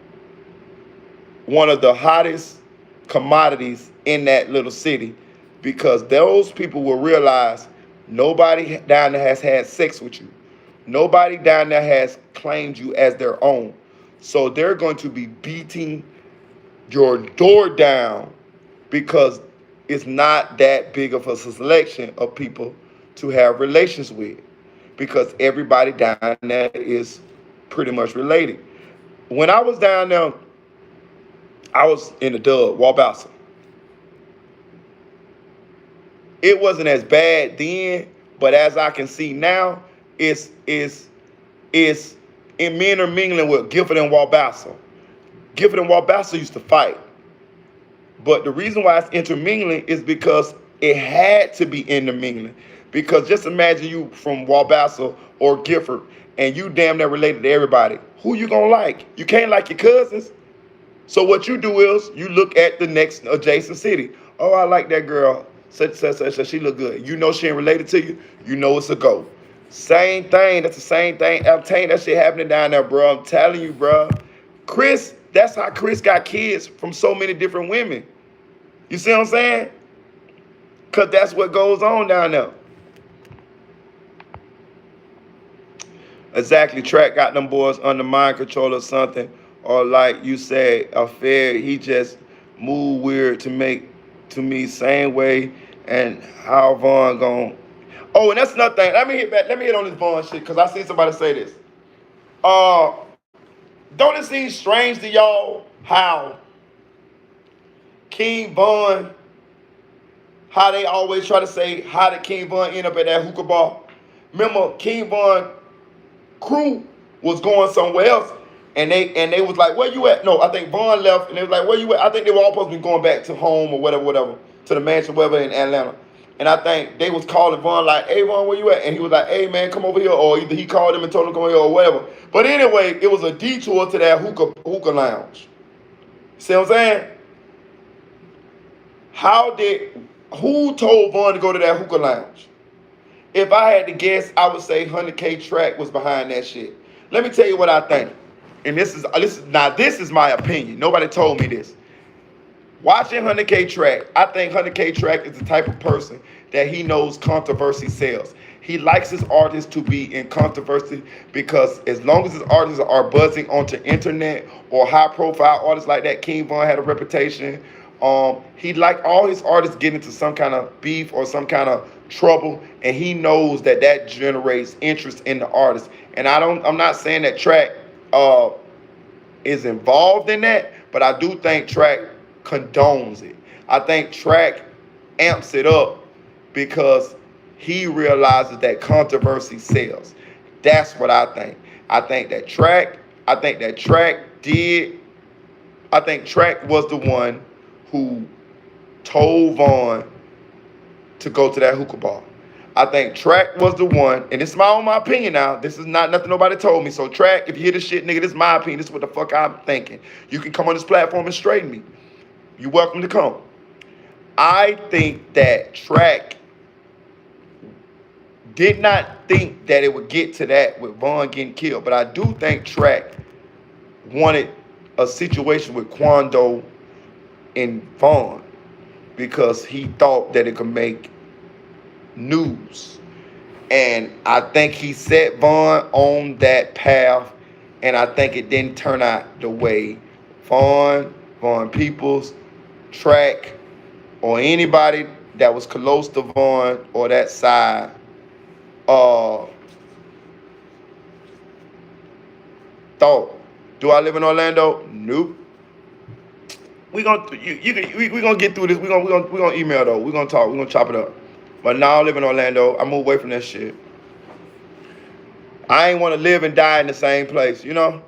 one of the hottest commodities in that little city because those people will realize nobody down there has had sex with you. Nobody down there has claimed you as their own. So they're going to be beating your door down because it's not that big of a selection of people to have relations with because everybody down there is pretty much related. When I was down there, I was in the Dub, Wabasa. It wasn't as bad then, but as I can see now, it's in men are mingling with Gifford and Wabasa. Gifford and Wabasa used to fight. But the reason why it's intermingling is because it had to be intermingling. Because just imagine you from Wabasa or Gifford and you damn near related to everybody. Who you gonna like? You can't like your cousins. So what you do is you look at the next adjacent city. Oh, I like that girl. Such, she look good. You know she ain't related to you. You know it's a go. Same thing. That's the same thing. I'm telling you, that shit happening down there, bro. I'm telling you, bro. Chris, that's how Chris got kids from so many different women. You see what I'm saying? Because that's what goes on down there. Exactly. Track got them boys under mind control or something. Or like you said, a fair, he just moved weird to make to me same way and how Vaughn gone. Oh, and that's another thing. Let me hit back. Let me hit on this Vaughn shit because I seen somebody say this. Uh, don't it seem strange to y'all how King Vaughn, how they always try to say how did King Vaughn end up at that hookah bar? Remember, King Vaughn crew was going somewhere else, and they was like, "Where you at?" No, I think Vaughn left, and they was like, "Where you at?" I think they were all supposed to be going back to home or whatever, to the mansion, whatever in Atlanta. And I think they was calling Vaughn like, "Hey Vaughn, where you at?" And he was like, "Hey man, come over here," or either he called him and told him to come over here or whatever. But anyway, it was a detour to that hookah lounge. See what I'm saying? Who told Vaughn to go to that hookah lounge? If I had to guess, I would say 100K Track was behind that shit. Let me tell you what I think. And this is my opinion. Nobody told me this. Watching 100K Track, I think 100K Track is the type of person that he knows controversy sells. He likes his artists to be in controversy because as long as his artists are buzzing onto internet or high profile artists like that, King Von had a reputation. He like all his artists get into some kind of beef or some kind of trouble, and he knows that generates interest in the artist. And I'm not saying that Track is involved in that, but I do think Track condones it. I think Track amps it up because he realizes that controversy sells. That's what I think. I think Track was the one who told Vaughn to go to that hookah bar. I think Track was the one, and this is my opinion now. This is not nothing nobody told me. So Track, if you hear this shit, nigga, this is my opinion. This is what the fuck I'm thinking. You can come on this platform and straighten me. You're welcome to come. I think that Track did not think that it would get to that with Vaughn getting killed, but I do think Track wanted a situation with Quando and Vaughn because he thought that it could make news. And I think he set Vaughn on that path, and I think it didn't turn out the way Vaughn Peoples, Track, or anybody that was close to Vaughn or that side thought. Do I live in Orlando? Nope. We gonna get through this. We gonna email though. We gonna talk. We gonna chop it up. But now I live in Orlando. I moved away from that shit. I ain't want to live and die in the same place. You know.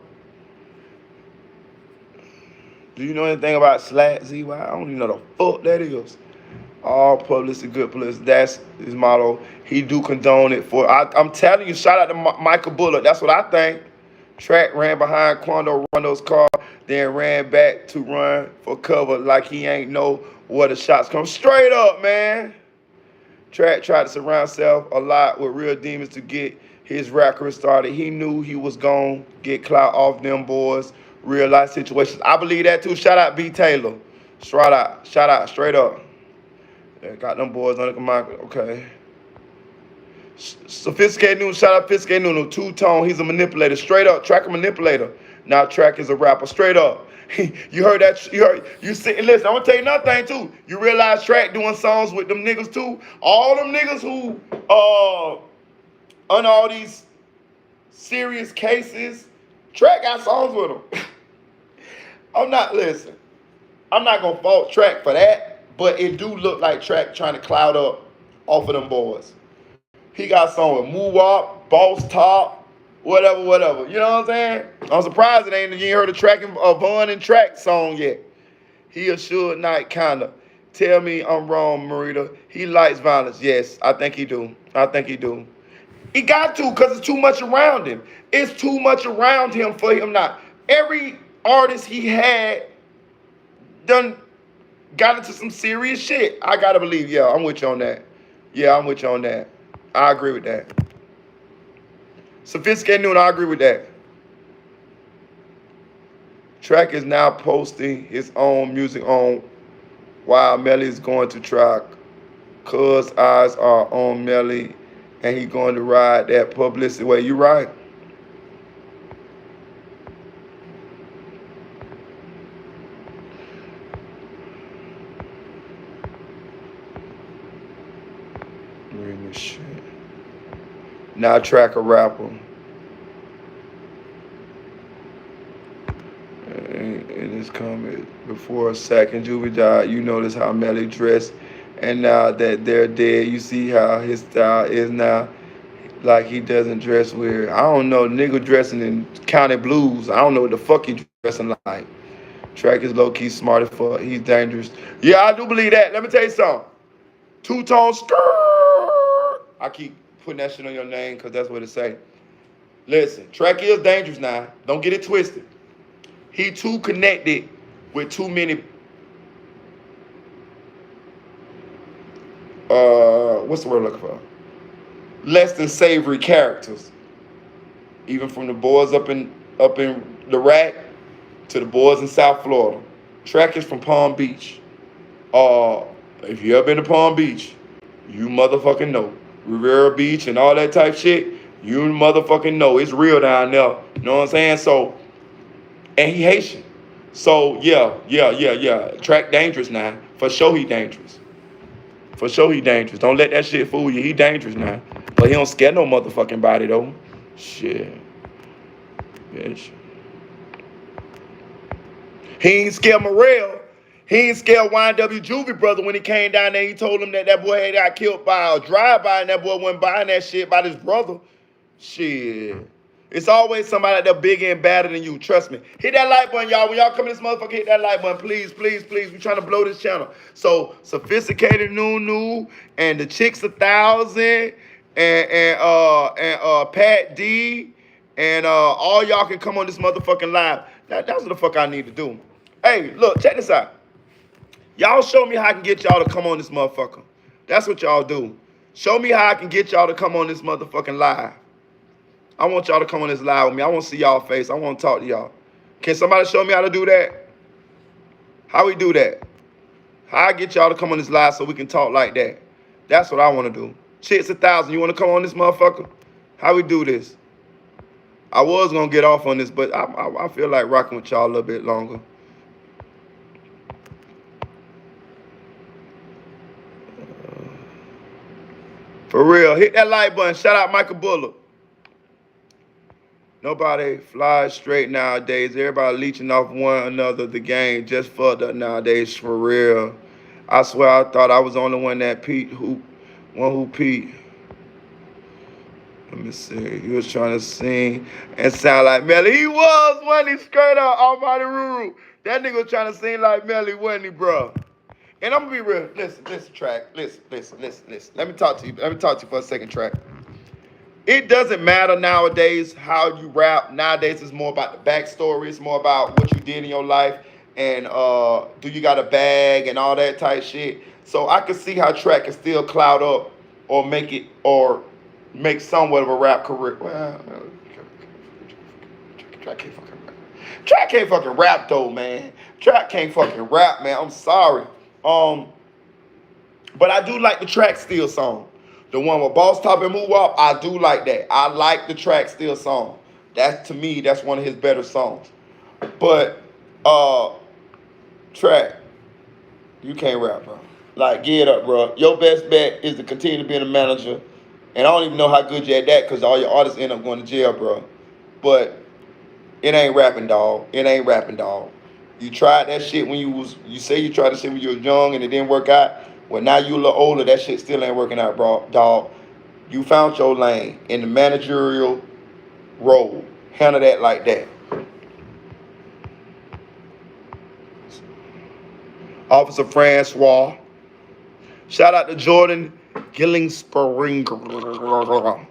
Do you know anything about Slat ZY? I don't even know the fuck that is. All publicity, good publicity. That's his motto. He do condone it for. I'm telling you, shout out to Michael Bullock. That's what I think. Track ran behind Quando Rondo's car then ran back to run for cover like he ain't know where the shots come. Straight up, man. Track tried to surround himself a lot with real demons to get his rap career started. He knew he was going to get clout off them boys, real life situations. I believe that too. Shout out B. Taylor. Shout out, straight up. Yeah, got them boys on the command. Okay. Sophisticated Nunu, shout out Sophisticated Nunu. Two-tone, he's a manipulator. Straight up, Track a manipulator. Now Track is a rapper. Straight up. You heard that? You see, listen, I'm gonna tell you another thing too. You realize Track doing songs with them niggas too? All them niggas who on all these serious cases, Track got songs with them. I'm not gonna fault Track for that, but it do look like Track trying to cloud up off of them boys. He got song with Moo Wop, Boss Top, whatever. You know what I'm saying? I'm surprised you ain't heard a Track Von and Track song yet. He a Suge Knight kinda. Tell me I'm wrong, Marita. He likes violence. Yes, I think he do. He got to, because it's too much around him. It's too much around him for him not. Every artist he had done got into some serious shit. I gotta believe, yeah, I'm with you on that. I agree with that. Sophisticated Noon, I agree with that. Track is now posting his own music on while Melly is going to try. Cuz eyes are on Melly and he going to ride that publicity way. You right. Reading this shit. Now Track a rapper. And it's coming before a second. Juvie died. You notice how Melly dressed. And now that they're dead, you see how his style is now. Like he doesn't dress weird. I don't know. Nigga dressing in County Blues. I don't know what the fuck he dressing like. Track is low-key smart as fuck. He's dangerous. Yeah, I do believe that. Let me tell you something. Two-tone skirt. I keep putting that shit on your name because that's what it say. Listen, Track is dangerous now. Don't get it twisted. He too connected with too many what's the word I'm looking for? Less than savory characters. Even from the boys up in the rack to the boys in South Florida. Track is from Palm Beach. If you ever been to Palm Beach, you motherfucking know. Rivera Beach and all that type shit, you motherfucking know. It's real down there. You know what I'm saying? So, and he Haitian. So, yeah. Track dangerous now. For sure he dangerous. Don't let that shit fool you. He dangerous now. But he don't scare no motherfucking body, though. Shit. Bitch. He ain't scared Morrell. He ain't scared YNW Juvie brother when he came down there. He told him that boy had got killed by a drive-by and that boy wasn't buying that shit by his brother. Shit. It's always somebody that bigger and badder than you. Trust me. Hit that like button, y'all. When y'all come in this motherfucker, hit that like button. Please. We trying to blow this channel. So, Sophisticated Nunu and the Chicks 1000 and Pat D and all y'all can come on this motherfucking live. That's what the fuck I need to do. Hey, look, check this out. Y'all show me how I can get y'all to come on this motherfucker. That's what y'all do. Show me how I can get y'all to come on this motherfucking live. I want y'all to come on this live with me. I want to see y'all face. I want to talk to y'all. Can somebody show me how to do that? How we do that? How I get y'all to come on this live so we can talk like that? That's what I want to do. Chicks 1000, you want to come on this motherfucker? How we do this? I was going to get off on this, but I feel like rocking with y'all a little bit longer. For real, hit that like button. Shout out Michael Bullock. Nobody flies straight nowadays. Everybody leeching off one another. The game just fucked up nowadays, for real. I swear I thought I was the only one that peed. Who peed. Let me see. He was trying to sing and sound like Melly. He was when he straight up Almighty Ruru. That nigga was trying to sing like Melly, wasn't he, bro? And I'm gonna be real. Listen, Track. Listen. Let me talk to you for a second, Track. It doesn't matter nowadays how you rap. Nowadays it's more about the backstory. It's more about what you did in your life and do you got a bag and all that type shit. So I can see how track can still cloud up or make somewhat of a rap career. Well, track can't fucking rap. Track can't fucking rap though, man. Track can't fucking rap, man. I'm sorry. Um, but I do like the track still song. The one with Boss Top and Move Up, I do like that. I like the track still song. That's to me, that's one of his better songs. But track, you can't rap, bro. Like, get up, bro. Your best bet is to continue to be a manager. And I don't even know how good you're at that because all your artists end up going to jail, bro. But it ain't rapping, dog. It ain't rapping, dog. You tried that shit when you say you tried that shit when you was young and it didn't work out. Well, now you a little older, that shit still ain't working out, bro, dog. You found your lane in the managerial role. Handle that like that. Officer Francois. Shout out to Jordan Gillingspringer.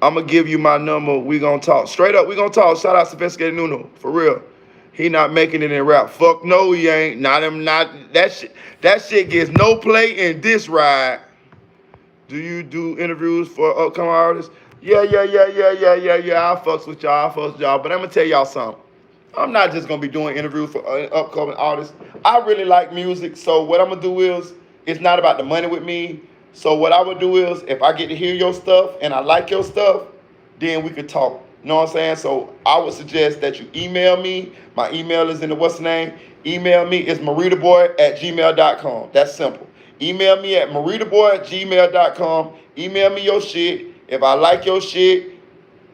I'm going to give you my number. We going to talk. Straight up, we going to talk. Shout out Sophisticated Nuno. For real. He not making it in rap. Fuck no, he ain't. Not him, not. That shit gets no play in this ride. Do you do interviews for upcoming artists? Yeah. I fucks with y'all. But I'm going to tell y'all something. I'm not just going to be doing interviews for upcoming artists. I really like music. So what I'm going to do is, it's not about the money with me. So what I would do is, if I get to hear your stuff and I like your stuff, then we could talk. You know what I'm saying? So I would suggest that you email me. My email is in the what's the name? Email me. It's maritaboy@gmail.com. That's simple. Email me at maritaboy@gmail.com. Email me your shit. If I like your shit,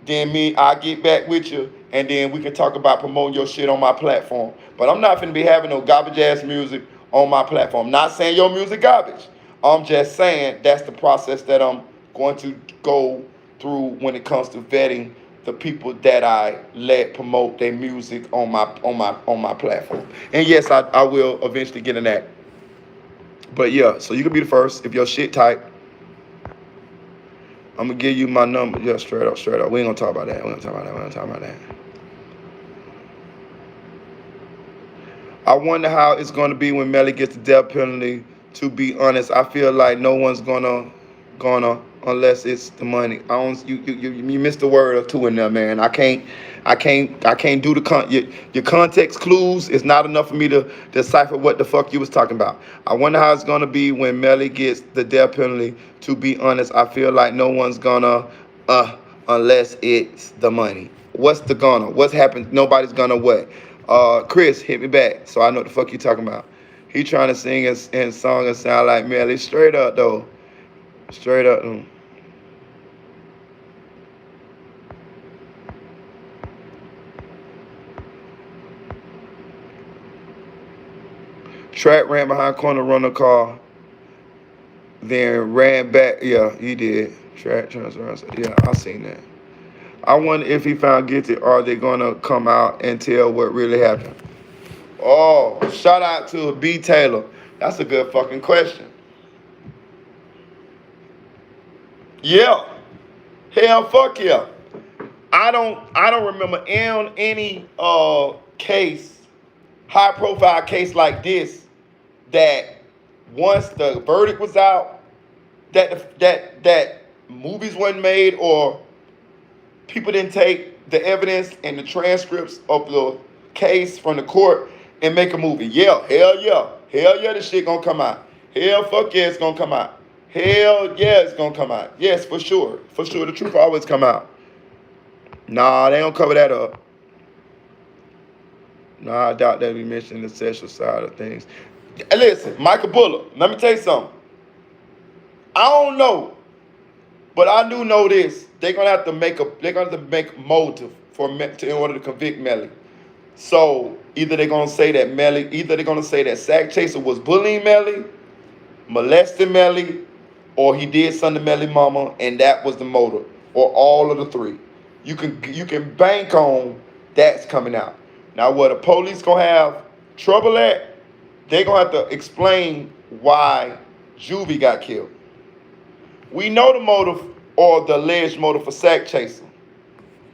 then I'll get back with you. And then we can talk about promoting your shit on my platform. But I'm not finna be having no garbage ass music on my platform. Not saying your music garbage. I'm just saying that's the process that I'm going to go through when it comes to vetting the people that I let promote their music on my platform. And yes, I will eventually get in that. But yeah, so you can be the first if your shit tight. I'm gonna give you my number. Yeah, straight up. We ain't gonna talk about that. I wonder how it's gonna be when Melly gets the death penalty. To be honest, I feel like no one's gonna unless it's the money. I don't. You missed the word or two in there, man. I can't do your context clues. It's not enough for me to decipher what the fuck you was talking about. I wonder how it's gonna be when Melly gets the death penalty. To be honest, I feel like no one's gonna unless it's the money. What's the gonna? What's happened? Nobody's gonna what? Chris, hit me back so I know what the fuck you talking about. He trying to sing and song and sound like Melly. Straight up though. Straight up. Track ran behind corner, run the car, then ran back. Yeah, he did. Track turns around. Yeah, I seen that. I wonder if he found guilty, are they gonna come out and tell what really happened? Oh, shout out to B. Taylor. That's a good fucking question. Yeah. Hell, fuck yeah. I don't remember in any case, high profile case like this, that once the verdict was out, that movies wasn't made or people didn't take the evidence and the transcripts of the case from the court and make a movie. Yeah, hell yeah, this shit gonna come out. Hell, fuck yeah, it's gonna come out. Hell yeah, it's gonna come out. Yes, for sure. The truth will always come out. Nah, they don't cover that up. Nah, I doubt that we mentioned the sexual side of things. Listen, Michael Buller, let me tell you something. I don't know, but I do know this. They're gonna have to make motive in order to convict Melly. So either they're gonna say that Sack Chaser was bullying Melly, molesting Melly, or he did something to Melly mama, and that was the motive, or all of the three. You can bank on that's coming out. Now, what the police gonna have trouble at? They're gonna have to explain why Juvie got killed. We know the motive or the alleged motive for sack chasing.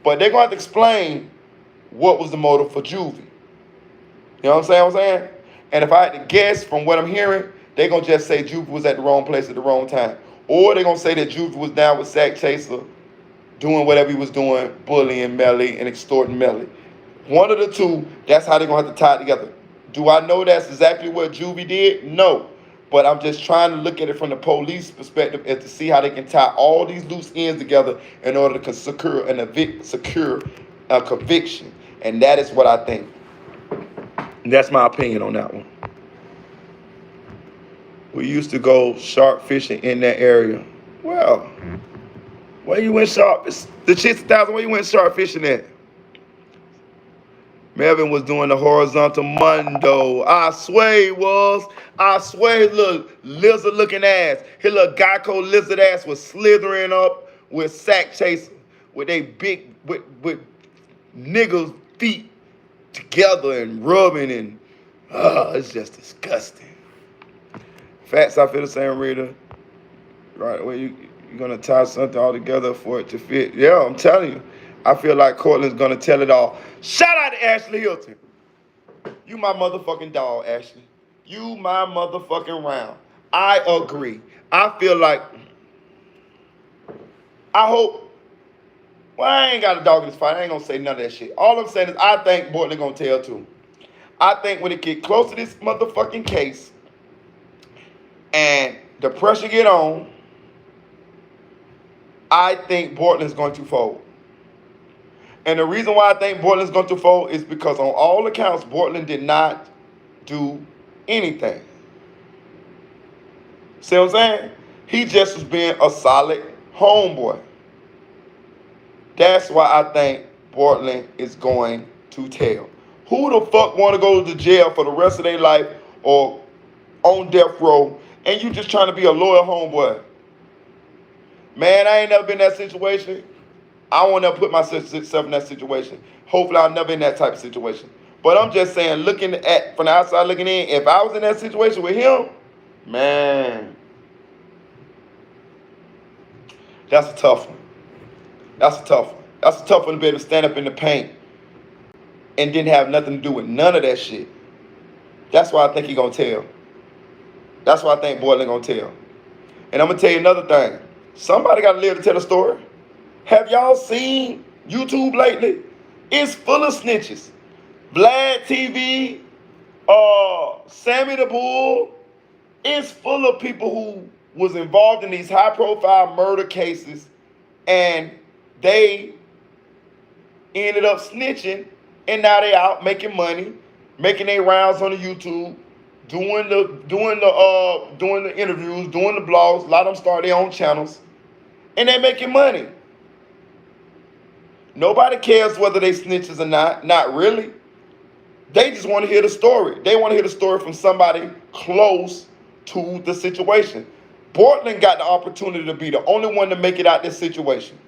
But they're going to have to explain what was the motive for Juvie. You know what I'm saying? And if I had to guess from what I'm hearing, they're going to just say Juvie was at the wrong place at the wrong time. Or they're going to say that Juvie was down with sack chaser, doing whatever he was doing, bullying Melly and extorting Melly. One of the two, that's how they're going to have to tie it together. Do I know that's exactly what Juvie did? No. But I'm just trying to look at it from the police perspective and to see how they can tie all these loose ends together in order to secure a conviction. And that is what I think. And that's my opinion on that one. We used to go shark fishing in that area. Well, where you went shark? The 60,000, where you went shark fishing at? Melvin was doing the horizontal mundo. I swear he was. I swear his little lizard-looking ass, his little Geico lizard ass was slithering up with sack chaser, with they big, with niggas' feet together and rubbing and, it's just disgusting. Facts, I feel the same, Rita. Right away, you're going to tie something all together for it to fit. Yeah, I'm telling you. I feel like Cortland's going to tell it all. Shout out to Ashley Hilton. You my motherfucking dog, Ashley. You my motherfucking round. I agree. I feel like, I hope, well, I ain't got a dog in this fight. I ain't going to say none of that shit. All I'm saying is I think Portland going to tell too. I think when it get close to this motherfucking case and the pressure get on, I think Portland's going to fold. And the reason why I think Portland's going to fold is because on all accounts, Portland did not do anything. See what I'm saying? He just was being a solid homeboy. That's why I think Portland is going to tell. Who the fuck want to go to jail for the rest of their life or on death row and you just trying to be a loyal homeboy? Man, I ain't never been in that situation. I won't never put myself in that situation. Hopefully I'll never in that type of situation. But I'm just saying, looking at, from the outside looking in, if I was in that situation with him, man, that's a tough one. That's a tough one. That's a tough one to be able to stand up in the paint and didn't have nothing to do with none of that shit. That's why I think he gonna tell. That's why I think Portland gonna tell. And I'm gonna tell you another thing. Somebody gotta live to tell a story. Have y'all seen YouTube lately? It's full of snitches. Vlad TV, Sammy the Bull. It's full of people who was involved in these high-profile murder cases, and they ended up snitching, and now they out making money, making their rounds on the YouTube, doing the interviews, doing the blogs. A lot of them start their own channels, and they're making money. Nobody cares whether they snitches or not. Not really. They just want to hear the story. They want to hear the story from somebody close to the situation. Portland got the opportunity to be the only one to make it out this situation.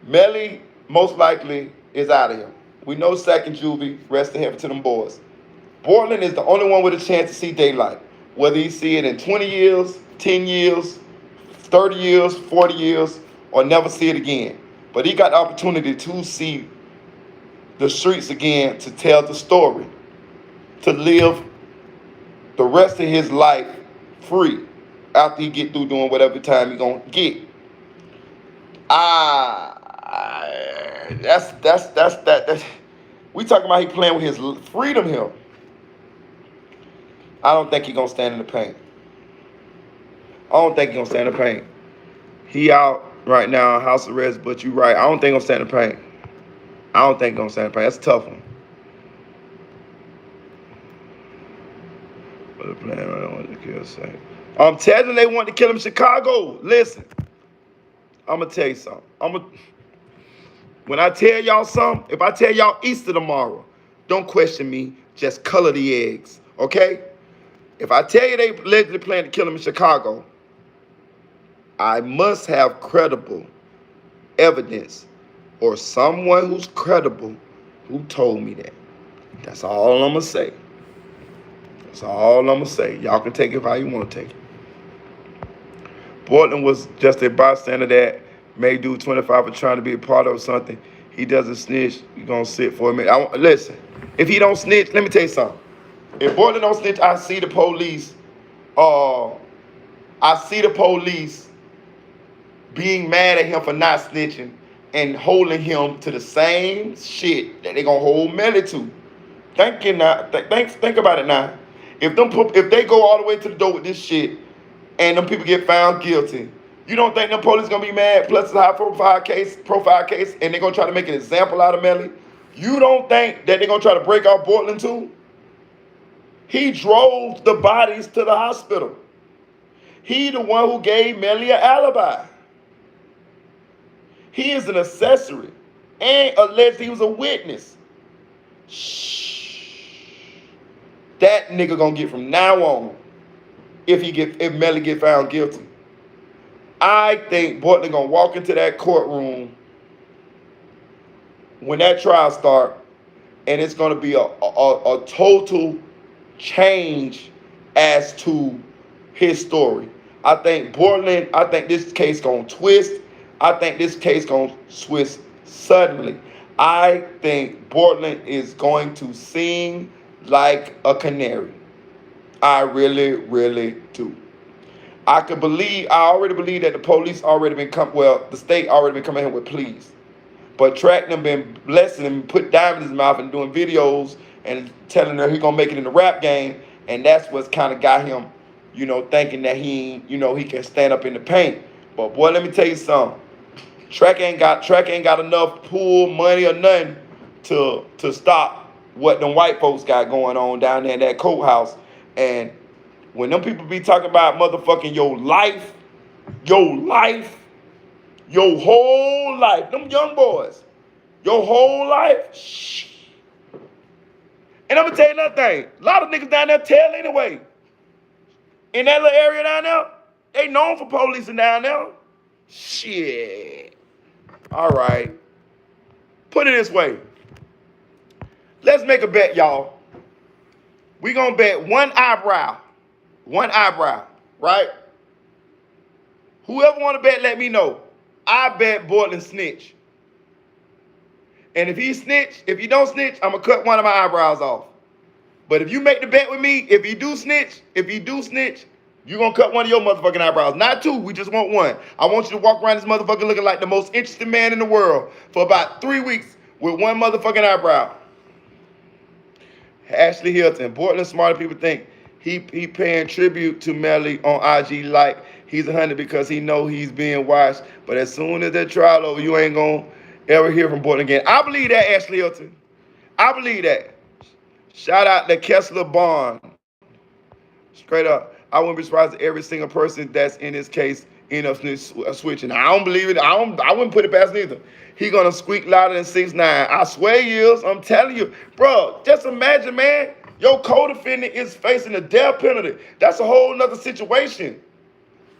Melly most likely is out of here. We know Sack and Juvie, rest in heaven to them boys. Portland is the only one with a chance to see daylight. Whether he see it in 20 years, 10 years, 30 years, 40 years, or never see it again. But he got the opportunity to see the streets again, to tell the story, to live the rest of his life free after he get through doing whatever time he gonna get. That's we talking about he playing with his freedom here. I don't think he gonna stand in the paint. I don't think he gonna stand in the paint. He out right now in house arrest, but you right. I don't think he's gonna stand in the paint. I don't think he's gonna stand in the paint. That's a tough one. But the plan, I don't want to kill Sack. I'm telling you, they want to kill him in Chicago. Listen, I'm gonna tell you something. When I tell y'all something, if I tell y'all Easter tomorrow, don't question me. Just color the eggs, okay? If I tell you they allegedly plan to kill him in Chicago, I must have credible evidence or someone who's credible who told me that. That's all I'm going to say. That's all I'm going to say. Y'all can take it how you want to take it. Portland was just a bystander that may do 25 for trying to be a part of something. He doesn't snitch. He gonna sit for a minute. Listen, if he don't snitch, let me tell you something. If Portland don't snitch, I see the police. I see the police being mad at him for not snitching and holding him to the same shit that they gonna hold Melly to. Think about it now. If they go all the way to the door with this shit and them people get found guilty, you don't think them police gonna be mad? Plus it's a high profile case, and they're gonna try to make an example out of Melly. You don't think that they're gonna try to break out Portland too? He drove the bodies to the hospital. He the one who gave Melly an alibi. He is an accessory and alleged he was a witness. Shh. That nigga gonna get from now on if Melly get found guilty. I think Portland gonna walk into that courtroom when that trial start, and it's gonna be a total change as to his story. I think this case gonna twist. I think this case gonna twist suddenly. I think Portland is going to sing like a canary. I really, really do. I already believe that the police already the state already been coming here with pleas. But Track them been blessing him, put diamonds in his mouth and doing videos and telling her he gonna make it in the rap game. And that's what's kind of got him, thinking that he can stand up in the paint. But boy, let me tell you something. Track ain't got enough pool money or nothing to stop what them white folks got going on down there in that courthouse. And when them people be talking about motherfucking your whole life, them young boys, your whole life, shh. And I'm gonna tell you another thing. A lot of niggas down there tell anyway. In that little area down there, they known for policing down there. Shit. All right. Put it this way. Let's make a bet, y'all. We gonna bet one eyebrow, right? Whoever wanna bet, let me know. I bet Portland snitch. And if he don't snitch, I'm gonna cut one of my eyebrows off. But if you make the bet with me, if he do snitch, you gonna cut one of your motherfucking eyebrows. Not two, we just want one. I want you to walk around this motherfucker looking like the most interesting man in the world for about 3 weeks with one motherfucking eyebrow. Ashley Hilton. Portland smarter people think he paying tribute to Melly on IG like he's 100 because he know he's being watched. But as soon as that trial over, you ain't gonna ever hear from Portland again. I believe that, Ashley Hilton. I believe that. Shout out to Kessler Bond. Straight up. I wouldn't be surprised if every single person that's in this case end up switching. I don't believe it. I wouldn't put it past neither. He gonna squeak louder than 6ix9ine. I swear he is. I'm telling you. Bro, just imagine, man. Your co-defendant is facing a death penalty. That's a whole nother situation.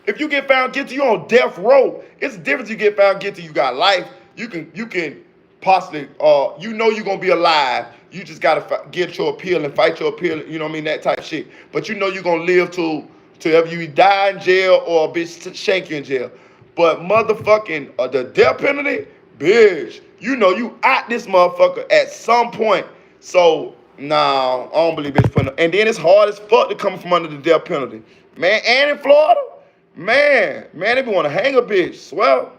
If you get found guilty, you're on death row. It's the difference. You get found guilty, you got life. You can possibly, you're gonna be alive. You just gotta get your appeal and fight your appeal. You know what I mean? That type of shit. But you know you're gonna live till ever you die in jail or a bitch shank you in jail. But motherfucking the death penalty, bitch. You know you out this motherfucker at some point. So nah, I don't believe bitch putting. And then it's hard as fuck to come from under the death penalty, man. And in Florida, man, they be want to hang a bitch. Swell.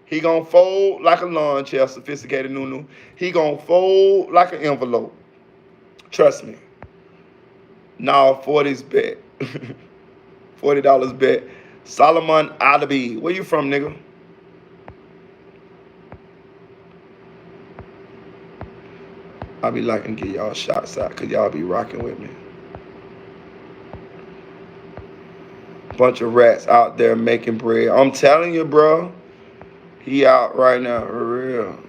He gonna fold like a lawn chair, sophisticated Nunu. He gonna fold like an envelope. Trust me. Now 40's bet. $40 bet. Solomon Adabi. Where you from, nigga? I be liking to get y'all shots out because y'all be rocking with me. Bunch of rats out there making bread. I'm telling you, bro. He out right now, for real.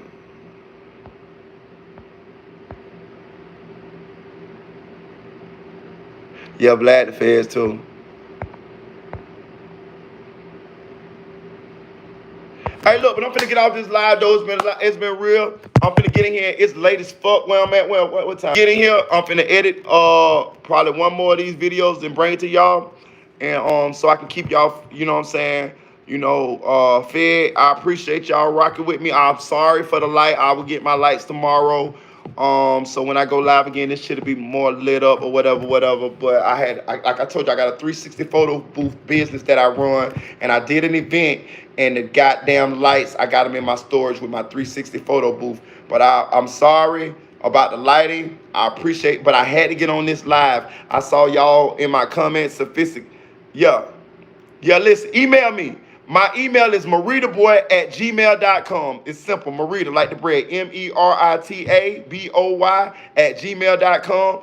Yeah, Vlad the Feds too. Hey, look, but I'm finna get off this live though. It's been real. I'm finna get in here. It's late as fuck where I'm at. What time? Get in here. I'm finna edit probably one more of these videos and bring it to y'all. and so I can keep y'all, you know what I'm saying, fed. I appreciate y'all rocking with me. I'm sorry for the light. I will get my lights tomorrow. So when I go live again, this should be more lit up or whatever. But like I told you, I got a 360 photo booth business that I run, and I did an event, and the goddamn lights, I got them in my storage with my 360 photo booth. But I'm sorry about the lighting. I appreciate, but I had to get on this live. I saw y'all in my comments, Yeah, listen, email me. My email is maritaboy@gmail.com. It's simple, Marita, like the bread, meritaboy@gmail.com.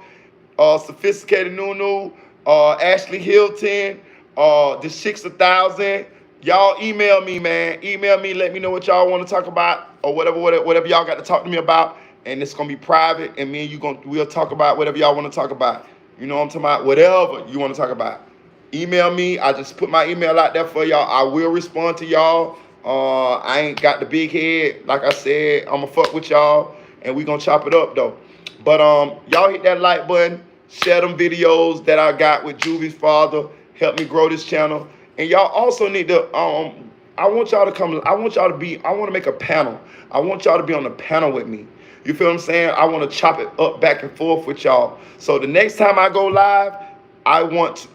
Sophisticated Nunu, Ashley Hilton, the Chicks 1000. Y'all email me, man. Email me, let me know what y'all want to talk about, or whatever y'all got to talk to me about. And it's gonna be private, and me and you we'll talk about whatever y'all want to talk about. You know what I'm talking about? Whatever you want to talk about. Email me. I just put my email out there for y'all. I will respond to y'all. I ain't got the big head. Like I said, I'ma fuck with y'all, and we gonna chop it up though. But y'all hit that like button, share them videos that I got with Juvie's father. Help me grow this channel. And y'all also need to I want y'all to come. I want to make a panel. I want y'all to be on the panel with me. You feel what I'm saying? I want to chop it up back and forth with y'all. So the next time I go live, I want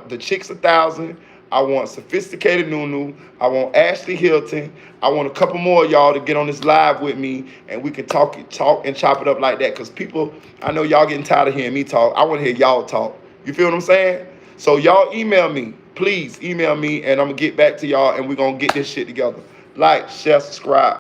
the Chicks 1000. I want Sophisticated Nunu. I want Ashley Hilton. I want a couple more of y'all to get on this live with me, and we can talk and chop it up like that. Because people, I know y'all getting tired of hearing me talk. I want to hear y'all talk. You feel what I'm saying? So y'all email me. Please email me, and I'm going to get back to y'all, and we're going to get this shit together. Like, share, subscribe.